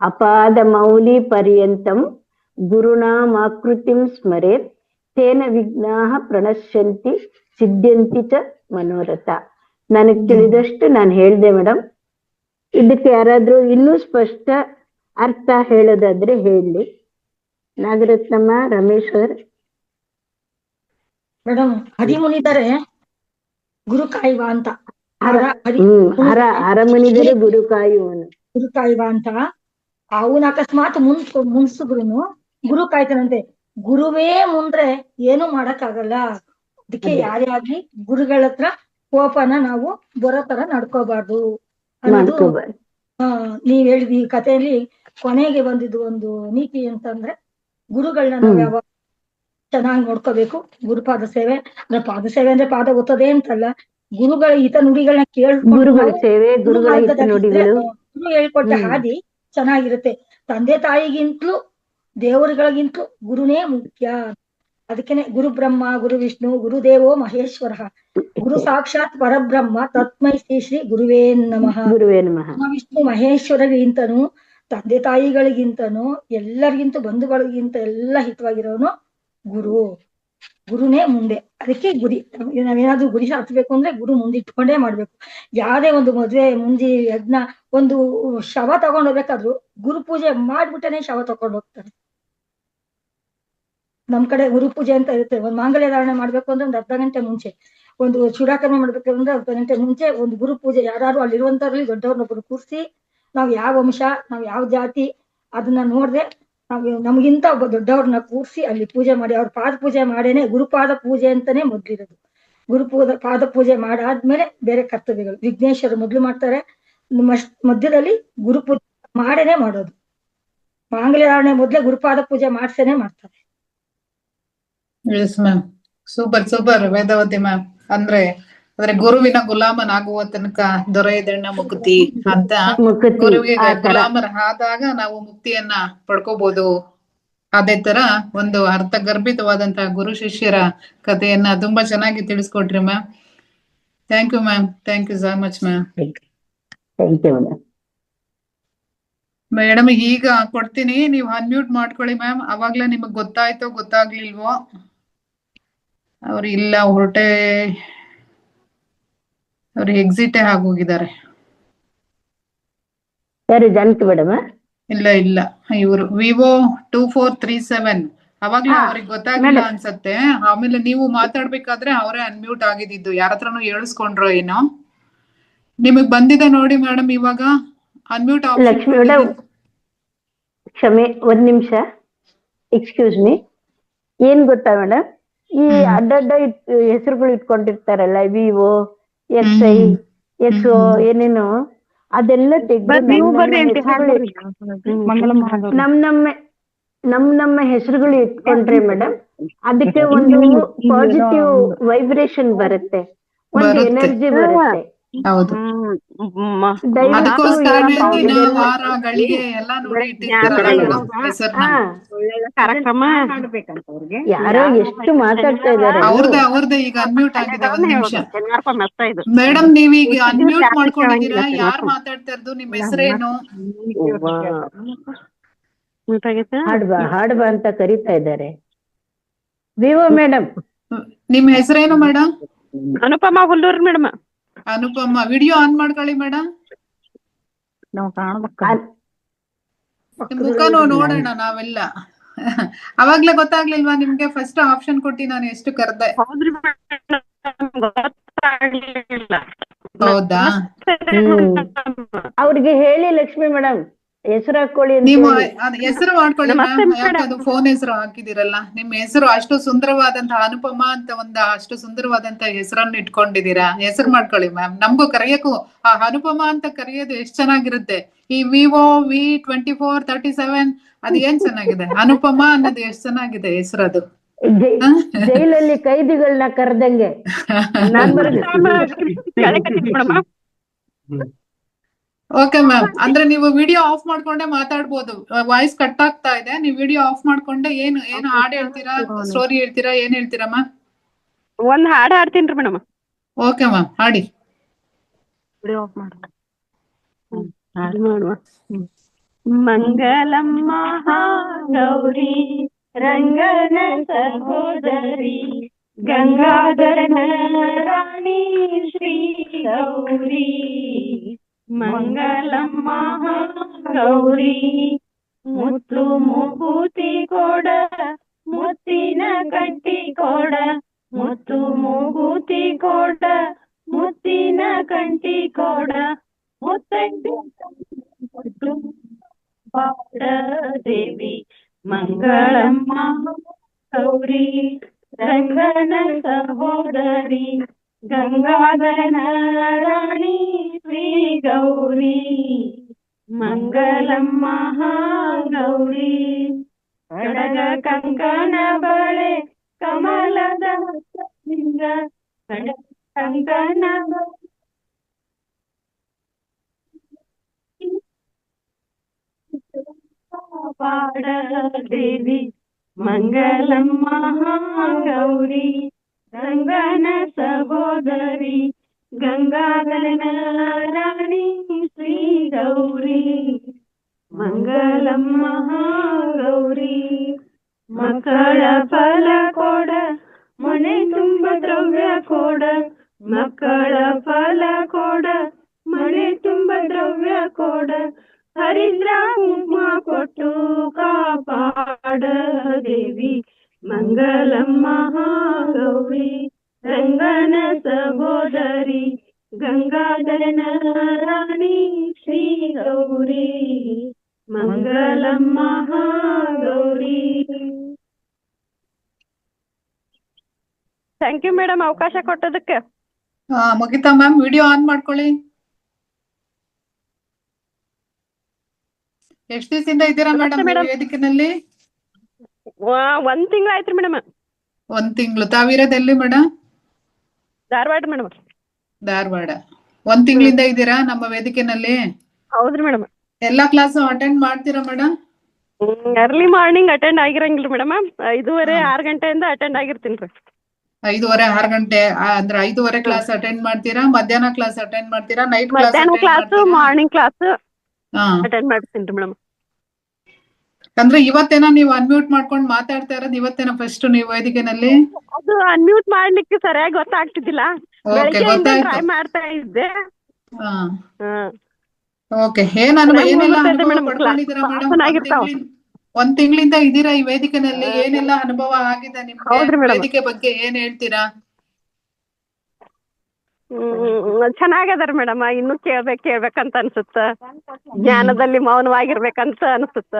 Speaker 5: ಅಪಾದ ಮೌಲಿ ಪರ್ಯಂತಂ ಗುರುನಾಮಾಕೃತಿಂ ಸ್ಮರೇತ್ ತೇನ ವಿಘ್ನಾಃ ಪ್ರಣಶ್ಯಂತಿ ಸಿದ್ಧ್ಯಂತಿ ಚ ಮನೋರಥ. ನನಗೆ ತಿಳಿದಷ್ಟು ನಾನು ಹೇಳ್ದೆ ಮೇಡಮ್. ಇದಕ್ಕೆ ಯಾರಾದ್ರೂ ಇನ್ನೂ ಸ್ಪಷ್ಟ ಅರ್ಥ ಹೇಳೋದಾದ್ರೆ ಹೇಳಿ. ನಾಗರತ್ನಮ್ಮ, ರಮೇಶ್ ಸರ್.
Speaker 3: ಮೇಡಮ್, ಹರಿಮುನಿದರೆ ಗುರು ಕಾಯುವ ಅಂತ.
Speaker 5: ಅರಮನಿದರೆ ಗುರು ಕಾಯುವನು.
Speaker 3: ಗುರು ಕಾಯುವ ಅಂತ ಅವನ ಅಕಸ್ಮಾತ್ ಮುನ್ಸಿದ್ರುನು ಗುರು ಕಾಯ್ತಾನಂತೆ. ಗುರುವೇ ಮುಂದ್ರೆ ಏನು ಮಾಡಕ್ಕಾಗಲ್ಲ. ಅದಕ್ಕೆ ಯಾರೇ ಆಗ್ಲಿ ಗುರುಗಳ ಹತ್ರ ಕೋಪನ ನಾವು ಬರೋ ತರ ನಡ್ಕೋಬಾರ್ದು ಅನ್ನೋದು ನೀವ್ ಹೇಳಿದ ಈ ಕಥೆಯಲ್ಲಿ ಕೊನೆಗೆ ಬಂದಿದ್ದು ಒಂದು ನೀತಿ ಅಂತಂದ್ರೆ, ಗುರುಗಳನ್ನ ನಾವ್ ಯಾವಾಗ ಚೆನ್ನಾಗಿ ನೋಡ್ಕೋಬೇಕು. ಗುರುಪಾದ ಸೇವೆ ಅಂದ್ರೆ ಪಾದ ಸೇವೆ ಅಂದ್ರೆ ಪಾದ ಗೊತ್ತದೆ ಅಂತಲ್ಲ, ಗುರುಗಳ ಹಿತ ನುಡಿಗಳನ್ನ
Speaker 5: ಗುರುಗಳ ಸೇವೆ, ಗುರುಗಳ ಹಿತ ನುಡಿಗಳು,
Speaker 3: ಗುರು ಹೇಳ್ಕೊಟ್ಟ ಹಾದಿ ಚೆನ್ನಾಗಿರುತ್ತೆ. ತಂದೆ ತಾಯಿಗಿಂತಲೂ ದೇವರುಗಳಿಗಿಂತಲೂ ಗುರುನೇ ಮುಖ್ಯ. ಅದಕ್ಕೇನೆ ಗುರು ಬ್ರಹ್ಮ ಗುರು ವಿಷ್ಣು ಗುರುದೇವೋ ಮಹೇಶ್ವರ ಗುರು ಸಾಕ್ಷಾತ್ ಪರಬ್ರಹ್ಮ ತಸ್ಮೈ ಶ್ರೀ ಗುರುವೇ ನಮಃ.
Speaker 5: ಗುರುವೇ ನಮಃ.
Speaker 3: ವಿಷ್ಣು ಮಹೇಶ್ವರಗಿಂತನೂ ತಂದೆ ತಾಯಿಗಳಿಗಿಂತನೂ ಎಲ್ಲರಿಗಿಂತ ಬಂಧುಗಳಿಗಿಂತ ಎಲ್ಲ ಹಿತವಾಗಿರೋನು ಗುರುನೇ ಮುಂದೆ. ಅದಕ್ಕೆ ಗುರಿ. ನಾವೇನಾದ್ರೂ ಗುರಿ ಹತ್ಬೇಕು ಅಂದ್ರೆ ಗುರು ಮುಂದೆ ಇಟ್ಕೊಂಡೇ ಮಾಡ್ಬೇಕು. ಯಾವ್ದೇ ಒಂದು ಮದ್ವೆ ಮುಂಜಿ ಯಜ್ಞ ಒಂದು ಶವ ತಗೊಂಡ್ ಹೋಗ್ಬೇಕಾದ್ರು ಗುರು ಪೂಜೆ ಮಾಡ್ಬಿಟ್ಟೇನೆ ಶವ ತಗೊಂಡ್ ಹೋಗ್ತಾರೆ. ನಮ್ ಕಡೆ ಗುರು ಪೂಜೆ ಅಂತ ಇರುತ್ತೆ. ಒಂದ್ ಮಾಂಗಲ್ಯ ಧಾರಣೆ ಮಾಡ್ಬೇಕು ಅಂದ್ರೆ ಒಂದು ಅರ್ಧ ಗಂಟೆ ಮುಂಚೆ, ಒಂದು ಚೂಡಾಕರ್ಮ ಮಾಡ್ಬೇಕಂದ್ರೆ ಅರ್ಧ ಗಂಟೆ ಮುಂಚೆ ಒಂದು ಗುರು ಪೂಜೆ. ಯಾರು ಅಲ್ಲಿರುವಂತವ್ರಲ್ಲಿ ದೊಡ್ಡವ್ರನ್ನೊಬ್ಬರು ಕೂರಿಸಿ, ನಾವ್ ಯಾವ ವಂಶ, ನಾವ್ ಯಾವ ಜಾತಿ ಅದನ್ನ ನೋಡ್ದೆ ನಮ್ಗಿಂತ ಒಬ್ಬ ದೊಡ್ಡವ್ರನ್ನ ಕೂರಿಸಿ ಅಲ್ಲಿ ಪೂಜೆ ಮಾಡಿ ಅವ್ರ ಪಾದ ಪೂಜೆ ಮಾಡೇನೆ ಗುರುಪಾದ ಪೂಜೆ ಅಂತಾನೆ ಮೊದ್ಲಿರೋದು. ಪಾದ ಪೂಜೆ ಮಾಡಾದ್ಮೇಲೆ ಬೇರೆ ಕರ್ತವ್ಯಗಳು. ವಿಘ್ನೇಶ್ವರ ಮೊದ್ಲು ಮಾಡ್ತಾರೆ, ಮಧ್ಯದಲ್ಲಿ ಗುರು ಪೂಜೆ ಮಾಡೇನೆ ಮಾಡೋದು. ಮಾಂಗಲ್ಯ ಧಾರಣೆ ಮೊದ್ಲೇ ಗುರುಪಾದ ಪೂಜೆ ಮಾಡ್ಸೇನೆ ಮಾಡ್ತಾರೆ.
Speaker 1: Yes ma'am, super Vedavati ma'am. ಅಂದ್ರೆ ಗುರುವಿನ ಗುಲಾಮನಾಗುವ ತನಕ ದೊರೆಯದಣ್ಣ ಮುಕ್ತಿ ಅಂತ. ಗುರುವಿಗೆ ಗುಲಾಮರಾದಾಗ ನಾವು ಮುಕ್ತಿಯನ್ನ ಪಡ್ಕೋಬಹುದು. ಅದೇ ತರ ಒಂದು ಅರ್ಥಗರ್ಭಿತವಾದಂತಹ ಗುರು ಶಿಷ್ಯರ ಕಥೆಯನ್ನ ತುಂಬಾ ಚೆನ್ನಾಗಿ ತಿಳಿಸ್ಕೊಟ್ರಿ ma'am. Thank you ma'am. Thank you so much ma'am. Madam ಈಗ ಕೊಡ್ತೀನಿ, ನೀವು ಅನ್ಮ್ಯೂಟ್ ಮಾಡ್ಕೊಳ್ಳಿ ಮ್ಯಾಮ್. ಅವಾಗ್ಲೇ ನಿಮಗ್ ಗೊತ್ತಾಯ್ತೋ ಗೊತ್ತಾಗ್ಲಿಲ್ವೋ? ಅವ್ರು ಇಲ್ಲ, ಅವ್ರು ಎಕ್ಸಿಟೇ ಆಗೋಗಿದ್ದಾರೆ.
Speaker 5: ಯಾರು ಜಾನಕಿ ಮೇಡಮ್?
Speaker 1: ಇಲ್ಲ, ಇವರು ವಿವೋ 2437. ಅವಾಗ್ಲೇ ಅವ್ರಿಗೆ ಗೊತ್ತಾಗ್ಲಿಲ್ಲ ಅನ್ಸತ್ತೆ. ಆಮೇಲೆ ನೀವು ಮಾತಾಡ್ಬೇಕಾದ್ರೆ ಅವರೇ ಅನ್ಮ್ಯೂಟ್ ಆಗಿದ್ದು. ಯಾರತ್ರನು ಹೇಳಿಸ್ಕೊಂಡ್ರೋ ಏನೋ. ನಿಮಗ್ ಬಂದಿದೆ ನೋಡಿ ಮೇಡಮ್ ಇವಾಗ ಅನ್ಮ್ಯೂಟ್
Speaker 5: ಲಕ್ಷ್ಮಿ ಮೇಡಮ್, ಕ್ಷಮೆ, ಒಂದ್ ನಿಮಿಷ, ಎಕ್ಸ್ಕ್ಯೂಸ್ ಮೀ. ಏನ್ ಗೊತ್ತಾ ಮೇಡಮ್, ಈ ಅಡ್ಡಡ್ಡ ಹೆಸರುಗಳು ಇಟ್ಕೊಂಡಿರ್ತಾರಲ್ಲ, ವಿವೋ, XI, XO ಏನೇನೋ, ಅದೆಲ್ಲ ತೆಗೆದು ನಮ್ಮ ಹೆಸರುಗಳು ಇಟ್ಕೊಂಡ್ರೆ ಮೇಡಮ್, ಅದಕ್ಕೆ ಒಂದು ಪಾಸಿಟಿವ್ ವೈಬ್ರೇಷನ್ ಬರುತ್ತೆ, ಒಂದು ಎನರ್ಜಿ ಬರುತ್ತೆ.
Speaker 1: ಹೌದು,
Speaker 5: ಯಾರೋ ಎಷ್ಟು ಮಾತಾಡ್ತಾ ಇದಾರೆ.
Speaker 1: ಅವ್ರದ್ದೇ ಈಗ ಅನ್ಮ್ಯೂಟ್ ಆಗಿದೆ. ಒಂದ್ ನಿಮಿಷ ಮೇಡಮ್, ನೀವೀಗ ಅನ್ಮ್ಯೂಟ್ ಮಾಡ್ಕೊಂಡಿದ್ದೀರಾ? ಯಾರು ಮಾತಾಡ್ತಾ ಇರೋದು? ನಿಮ್ಮ ಹೆಸರೇನು?
Speaker 5: ಹಾಡ್ಬಾ ಅಂತ ಕರೀತಾ ಇದ್ದಾರೆ. ವಿವೋ ಮೇಡಮ್,
Speaker 1: ನಿಮ್ ಹೆಸರೇನು madam?
Speaker 6: Anupama Hullur madam.
Speaker 1: Anupama, video on ಮಾಡ್ಕೊಳ್ಳಿ ಮೇಡಮ್. ಮುಖನೂ ನೋಡೋಣ ನಾವೆಲ್ಲ. ಅವಾಗ್ಲೇ ಗೊತ್ತಾಗ್ಲಿಲ್ವಾ ನಿಮ್ಗೆ? ಫಸ್ಟ್ ಆಪ್ಷನ್ ಕೊಟ್ಟಿ ನಾನು ಎಷ್ಟು ಕರ್ದೆ. ಹೌದಾ?
Speaker 5: ಅವ್ರಿಗೆ ಹೇಳಿ ಲಕ್ಷ್ಮಿ ಮೇಡಮ್, ಹೆಸರು ಹಾಕೊಳ್ಳಿ ಅಂತ
Speaker 1: ನೀವು
Speaker 5: ಹೇಳಿ.
Speaker 1: ಹೆಸರು ಮಾಡ್ಕೊಳ್ಳಿ
Speaker 6: ನಮಸ್ತೆ
Speaker 1: ಮ್ಯಾಮ್. ಯಾಕೆ
Speaker 6: ಮೇಡಮ್.
Speaker 1: ಅದು ಫೋನ್ ಹೆಸರು ಹಾಕಿದಿರಲ್ಲ? ನಿಮ್ಮ ಹೆಸರು ಅಷ್ಟು ಸುಂದರವಾದಂತಹ ಅನುಪಮ ಅಂತ ಅಷ್ಟು ಸುಂದರವಾದಂತಹ ಹೆಸರನ್ನು ಇಟ್ಕೊಂಡಿದೀರಾ. ಹೆಸರು ಮಾಡ್ಕೊಳ್ಳಿ ಮ್ಯಾಮ್. ನಮಗೂ ಕರೆಯಕ್ಕೂ ಆ ಅನುಪಮ ಅಂತ ಕರೆಯೋದು ಎಷ್ಟ್ ಚೆನ್ನಾಗಿರುತ್ತೆ. ಈ ವಿವೋ V2437 ಅದು ಏನ್ ಚೆನ್ನಾಗಿದೆ. ಅನುಪಮ ಅನ್ನೋದು ಎಷ್ಟ್ ಚೆನ್ನಾಗಿದೆ ಹೆಸರು ಅದು.
Speaker 5: ಜೈಲಲ್ಲಿ ಕೈದಿಗಳನ್ನ ಕರೆದಂಗೆ ನಾನ್
Speaker 6: ಮೇಡಮ್.
Speaker 1: Okay ma'am. ಅಂದ್ರೆ ನೀವು ವಿಡಿಯೋ ಆಫ್ ಮಾಡ್ಕೊಂಡೆ ಮಾತಾಡ್ಬೋದು. ವಾಯ್ಸ್ ಕಟ್ ಆಗ್ತಾ ಇದೆ. ನೀವು ವಿಡಿಯೋ ಆಫ್ ಮಾಡ್ಕೊಂಡೆ ಏನು ಹಾಡ್ ಹೇಳ್ತೀರಾ, ಸ್ಟೋರಿ ಹೇಳ್ತೀರಾ, ಏನ್ ಹೇಳ್ತೀರಾ ಮ್ಯಾಮ್?
Speaker 6: ಒಂದ್ ಹಾಡ್ ಹಾಡ್ತೀನ್ರಿ ಮೇಡಮ್.
Speaker 1: ಓಕೆ ಮ್ಯಾಮ್, ಹಾಡಿ.
Speaker 6: ಮಾಡುವ. ಮಂಗಲಂ ಮಹಾಗೌರಿ ರಂಗನ ಸಹೋದರಿ ಗಂಗಾಧರನ ರಾಣಿ ಶ್ರೀ ಗೌರಿ. ಮಂಗಲಂ ಮಹಾಗೌರಿ ಮುತ್ತು ಮೂಗುತಿ ಕೊಡ ಮುತ್ತಿನ ಕಟ್ಟಿ ಕೊಡ ಮುತ್ತು ಮೂಗುತಿ ಕೊಡ ಮುತ್ತಿನ ಕಂಟಿ ಕೊಡ ಮುತ್ತಂಟಿ ಪಾಡ ದೇವಿ. ಮಂಗಳಮ್ಮ ಗೌರಿ ರಂಗನ ಸಹೋದರಿ ಗಂಗಾಧರನ ರಾಣಿ ಶ್ರೀ ಗೌರಿ. ಮಂಗಳಮ್ಮ ಗೌರಿ ಕಡಗ ಕಂಕಣ ಬಳೆ ಕಮಲದ ಲಿಂಗ ಕಡಗ ಕಂಕಣ ಪಾಡ ದೇವಿ. ಮಂಗಲಂ ಮಹಾಗೌರಿ ರಂಗನ ಸಹೋದರಿ ಗಂಗಾಧರನ ರಾಣಿ ಶ್ರೀ ಗೌರಿ. ಮಂಗಲಂ ಮಹಾಗೌರಿ ಮಕ್ಕಳ ಫಲ ಕೊಡ ಮನೆ ತುಂಬ ದ್ರವ್ಯ ಕೊಡ ಮಕ್ಕಳ ಫಲ ಕೊಡ ಮನೆ ತುಂಬ ದ್ರವ್ಯ ಕೊಡ ಹರಿದ್ರ ಕುಂಕುಮ ಕೊಟ್ಟು ಕಾಪಾಡ ದೇವಿ. ಮಂಗಲಂ ಮಹಾಗೌರಿ ರಂಗನ ಸಹೋದರಿ ಗಂಗಾಧರನ ರಾಣಿ ಶ್ರೀ ಗೌರಿ. ಮಂಗಲಂ ಮಹಾಗೌರಿ. ಥ್ಯಾಂಕ್ ಯು ಮೇಡಮ್ ಅವಕಾಶ ಕೊಟ್ಟದಕ್ಕೆ.
Speaker 1: ಮುಗಿತಾ ಮ್ಯಾಮ್? ವಿಡಿಯೋ ಆನ್ ಮಾಡ್ಕೊಳ್ಳಿ. ಎಷ್ಟ್ ದಿವಸದಿಂದ ಇದ್ದೀರಾ ಮೇಡಮ್ ವೇದಿಕೆನಲ್ಲಿ?
Speaker 6: ಒಂದ್ ತಿಂಗಳ ಆಯ್ತ್ರಿ ಮೇಡಮ್.
Speaker 1: 1 ತಿಂಗಳು. ತಾವಿರೋದು ಎಲ್ಲಿ ಮೇಡಮ್?
Speaker 6: ಧಾರವಾಡ ಮೇಡಮ್.
Speaker 1: ಧಾರವಾಡ. 1 ತಿಂಗಳಿಂದ ಇದ್ದೀರಾ ನಮ್ಮ ವೇದಿಕೆನಲ್ಲಿ?
Speaker 6: ಹೌದ್ರಿ ಮೇಡಮ್.
Speaker 1: ಎಲ್ಲಾ ಕ್ಲಾಸ್ ಅಟೆಂಡ್ ಮಾಡ್ತೀರಾ ಮೇಡಮ್?
Speaker 6: ಅರ್ಲಿ ಮಾರ್ನಿಂಗ್ ಅಟೆಂಡ್ ಆಗಿರಂಗಿಲ್ರಿ ಮೇಡಮ್. 5:30 6 ಗಂಟೆಯಿಂದ ಅಟೆಂಡ್ ಆಗಿರ್ತೀನಿ ರೀ.
Speaker 1: 5:30 6 ಗಂಟೆ ಅಂದ್ರೆ 5:30 ಕ್ಲಾಸ್ ಅಟೆಂಡ್ ಮಾಡ್ತೀರಾ? ಮಧ್ಯಾಹ್ನ ಕ್ಲಾಸ್ ಅಟೆಂಡ್ ಮಾಡ್ತೀರಾ? ನೈಟ್ ಕ್ಲಾಸ್
Speaker 6: ಮಧ್ಯಾಹ್ನ ಕ್ಲಾಸ್ ಮಾರ್ನಿಂಗ್ ಕ್ಲಾಸ್
Speaker 1: ಹಾ
Speaker 6: ಅಟೆಂಡ್ ಮಾಡ್ತೀನಿ ಮೇಡಮ್.
Speaker 1: ಅಂದ್ರೆ ಇವತ್ತೇನ ನೀವು ಅನ್ಮ್ಯೂಟ್ ಮಾಡ್ಕೊಂಡು ಮಾತಾಡ್ತಾ ಇರೋದು ಇವತ್ತೇನ ಫಸ್ಟ್ ನೀವು ವೇದಿಕೆನಲ್ಲಿ?
Speaker 6: ಅದು ಅನ್ಮ್ಯೂಟ್ ಮಾಡ್ಲಿಕ್ಕೆ ಸರಿಯಾಗಿ ಗೊತ್ತಾಗ್ತಿದ್ದಿಲ್ಲ. ಬೆಳಗ್ಗೆಯಿಂದ ಟ್ರೈ ಮಾಡ್ತಾ ಇದ್ದೆ.
Speaker 1: ಓಕೆ. ಏನೆಲ್ಲ ಅನುಭವ ಪಡ್ಕೊಂಡಿದ್ದೀರಾ ಮೇಡಮ್? 1 ತಿಂಗಳಿಂದ ಇದ್ದೀರಾ ಈ ವೇದಿಕೆನಲ್ಲಿ. ಏನೆಲ್ಲ ಅನುಭವ ಆಗಿದೆ ನಿಮ್ಗೆ? ವೇದಿಕೆ ಬಗ್ಗೆ ಏನ್ ಹೇಳ್ತೀರಾ?
Speaker 6: ಚೆನ್ನಾಗದಾರ ಮೇಡಮ್. ಇನ್ನು ಕೇಳ್ಬೇಕಂತ ಅನ್ಸುತ್ತ. ಜ್ಞಾನದಲ್ಲಿ ಮೌನವಾಗಿರ್ಬೇಕಂತ ಅನ್ಸುತ್ತ.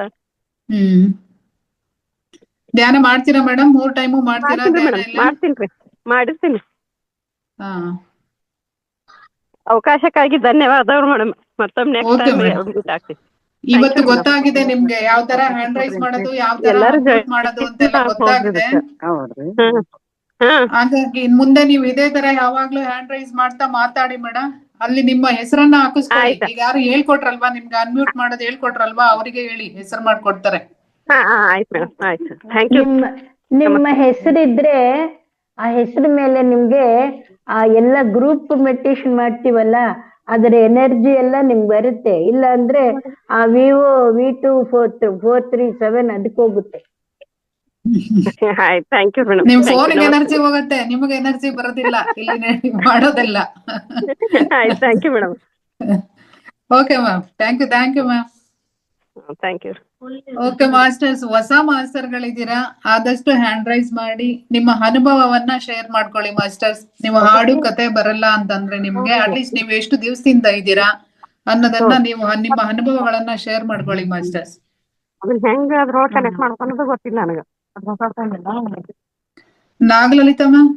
Speaker 1: ಧ್ಯಾನ ಮಾಡ್ತೀರಾ ಮೇಡಮ್? 3 ಟೈಮು ಮಾಡ್ತೀರಾ ಧ್ಯಾನ?
Speaker 6: ಮಾಡ್ತೀನಿ ಮಾಡಿಸ್ತೀನಿ. ಅವಕಾಶಕ್ಕಾಗಿ ಧನ್ಯವಾದಗಳು ಮೇಡಮ್. ಮತ್ತೊಮ್ಮೆ ನೆಕ್ಸ್ಟ್ ಟೈಮ್ ಮೀಟ್ ಆಗ್ತೀವಿ.
Speaker 1: ಇವತ್ತು ಗೊತ್ತಾಗಿದೆ ನಿಮ್ಗೆ ಯಾವ ತರ ಹ್ಯಾಂಡ್ ರೈಸ್ ಮಾಡೋದು, ಯಾವ ತರ ಮಾಡೋದು ಅಂತೆಲ್ಲ ಗೊತ್ತಾಗಿದೆ. ಹಾಗಾಗಿ ಇನ್ ಮುಂದೆ ನೀವು ಇದೇ ತರ ಯಾವಾಗ್ಲೂ ಹ್ಯಾಂಡ್ ರೈಸ್ ಮಾಡ್ತಾ ಮಾತಾಡಿ ಮೇಡಮ್. ಅಲ್ಲಿ ನಿಮ್ಮ ಹೆಸರನ್ನ ಹಾಕಿಸ್ಕೊಳ್ಳಿ. ಈಗ ಯಾರು ಹೇಳ್ಕೊಟ್ರಲ್ವಾ ನಿಮ್ಗೆ ಅನ್ಮ್ಯೂಟ್ ಮಾಡೋದು ಹೇಳ್ಕೊಟ್ರಲ್ವಾ, ಅವರಿಗೆ ಹೇಳಿ, ಹೆಸರು ಮಾಡ್ಕೊಡ್ತಾರೆ.
Speaker 6: ಆಯ್ತು ಮೇಡಮ್. ಆಯ್ತು, ಥ್ಯಾಂಕ್ ಯು.
Speaker 5: ನಿಮ್ಮ ಹೆಸರಿದ್ರೆ ಆ ಹೆಸರು ಮೇಲೆ ನಿಮ್ಗೆ ಆ ಎಲ್ಲ ಗ್ರೂಪ್ ಮೆಡಿಟೇಷನ್ ಮಾಡ್ತೀವಲ್ಲ ಅದರ ಎನರ್ಜಿ ಎಲ್ಲ ನಿಮ್ಗೆ ಬರುತ್ತೆ. ಇಲ್ಲ ಅಂದ್ರೆ ಆ ವಿವೋ V2437 ಅದಕ್ಕೆ ಹೋಗುತ್ತೆ.
Speaker 6: Thank you madam.
Speaker 1: ನಿಮ್ ಫೋನ್ಗೆ ಎನರ್ಜಿ ಹೋಗುತ್ತೆ, ನಿಮ್ಗೆ ಎನರ್ಜಿ ಬರೋದಿಲ್ಲ ಇಲ್ಲಿ ಮಾಡೋದೆಲ್ಲ.
Speaker 6: ಆಯ್ತು, thank you madam.
Speaker 1: Okay ma'am, thank you ma'am.
Speaker 6: Thank you.
Speaker 1: Okay masters, ಹೊಸ ಮಾಸ್ಟರ್ ಗಳಿದ್ದೀರಾ, ಆದಷ್ಟು ಹ್ಯಾಂಡ್ ರೈಸ್ ಮಾಡಿ ನಿಮ್ಮ ಅನುಭವವನ್ನ ಶೇರ್ ಮಾಡ್ಕೊಳ್ಳಿ ಮಾಸ್ಟರ್ಸ್. ನೀವು ಹಾಡು ಕತೆ ಬರಲ್ಲ ಅಂತಂದ್ರೆ ನಿಮ್ಗೆ ಅಟ್ಲೀಸ್ಟ್ ನೀವು ಎಷ್ಟು ದಿವಸದಿಂದ ಇದ್ದೀರಾ ಅನ್ನೋದನ್ನ ನೀವು ನಿಮ್ಮ ಅನುಭವಗಳನ್ನ ಶೇರ್ ಮಾಡ್ಕೊಳ್ಳಿ ಮಾಸ್ಟರ್ಸ್.
Speaker 6: ಅದನ್ನ ಹೆಂಗ ಅದ್ರೊಳಗೆ ಕನೆಕ್ಟ್ ಮಾಡ್ಕೊಳ್ಳೋದು ಗೊತ್ತಿಲ್ಲ ನನಗೆ.
Speaker 1: ನಾಗಲಲಿತಾ ಮ್ಯಾಮ್,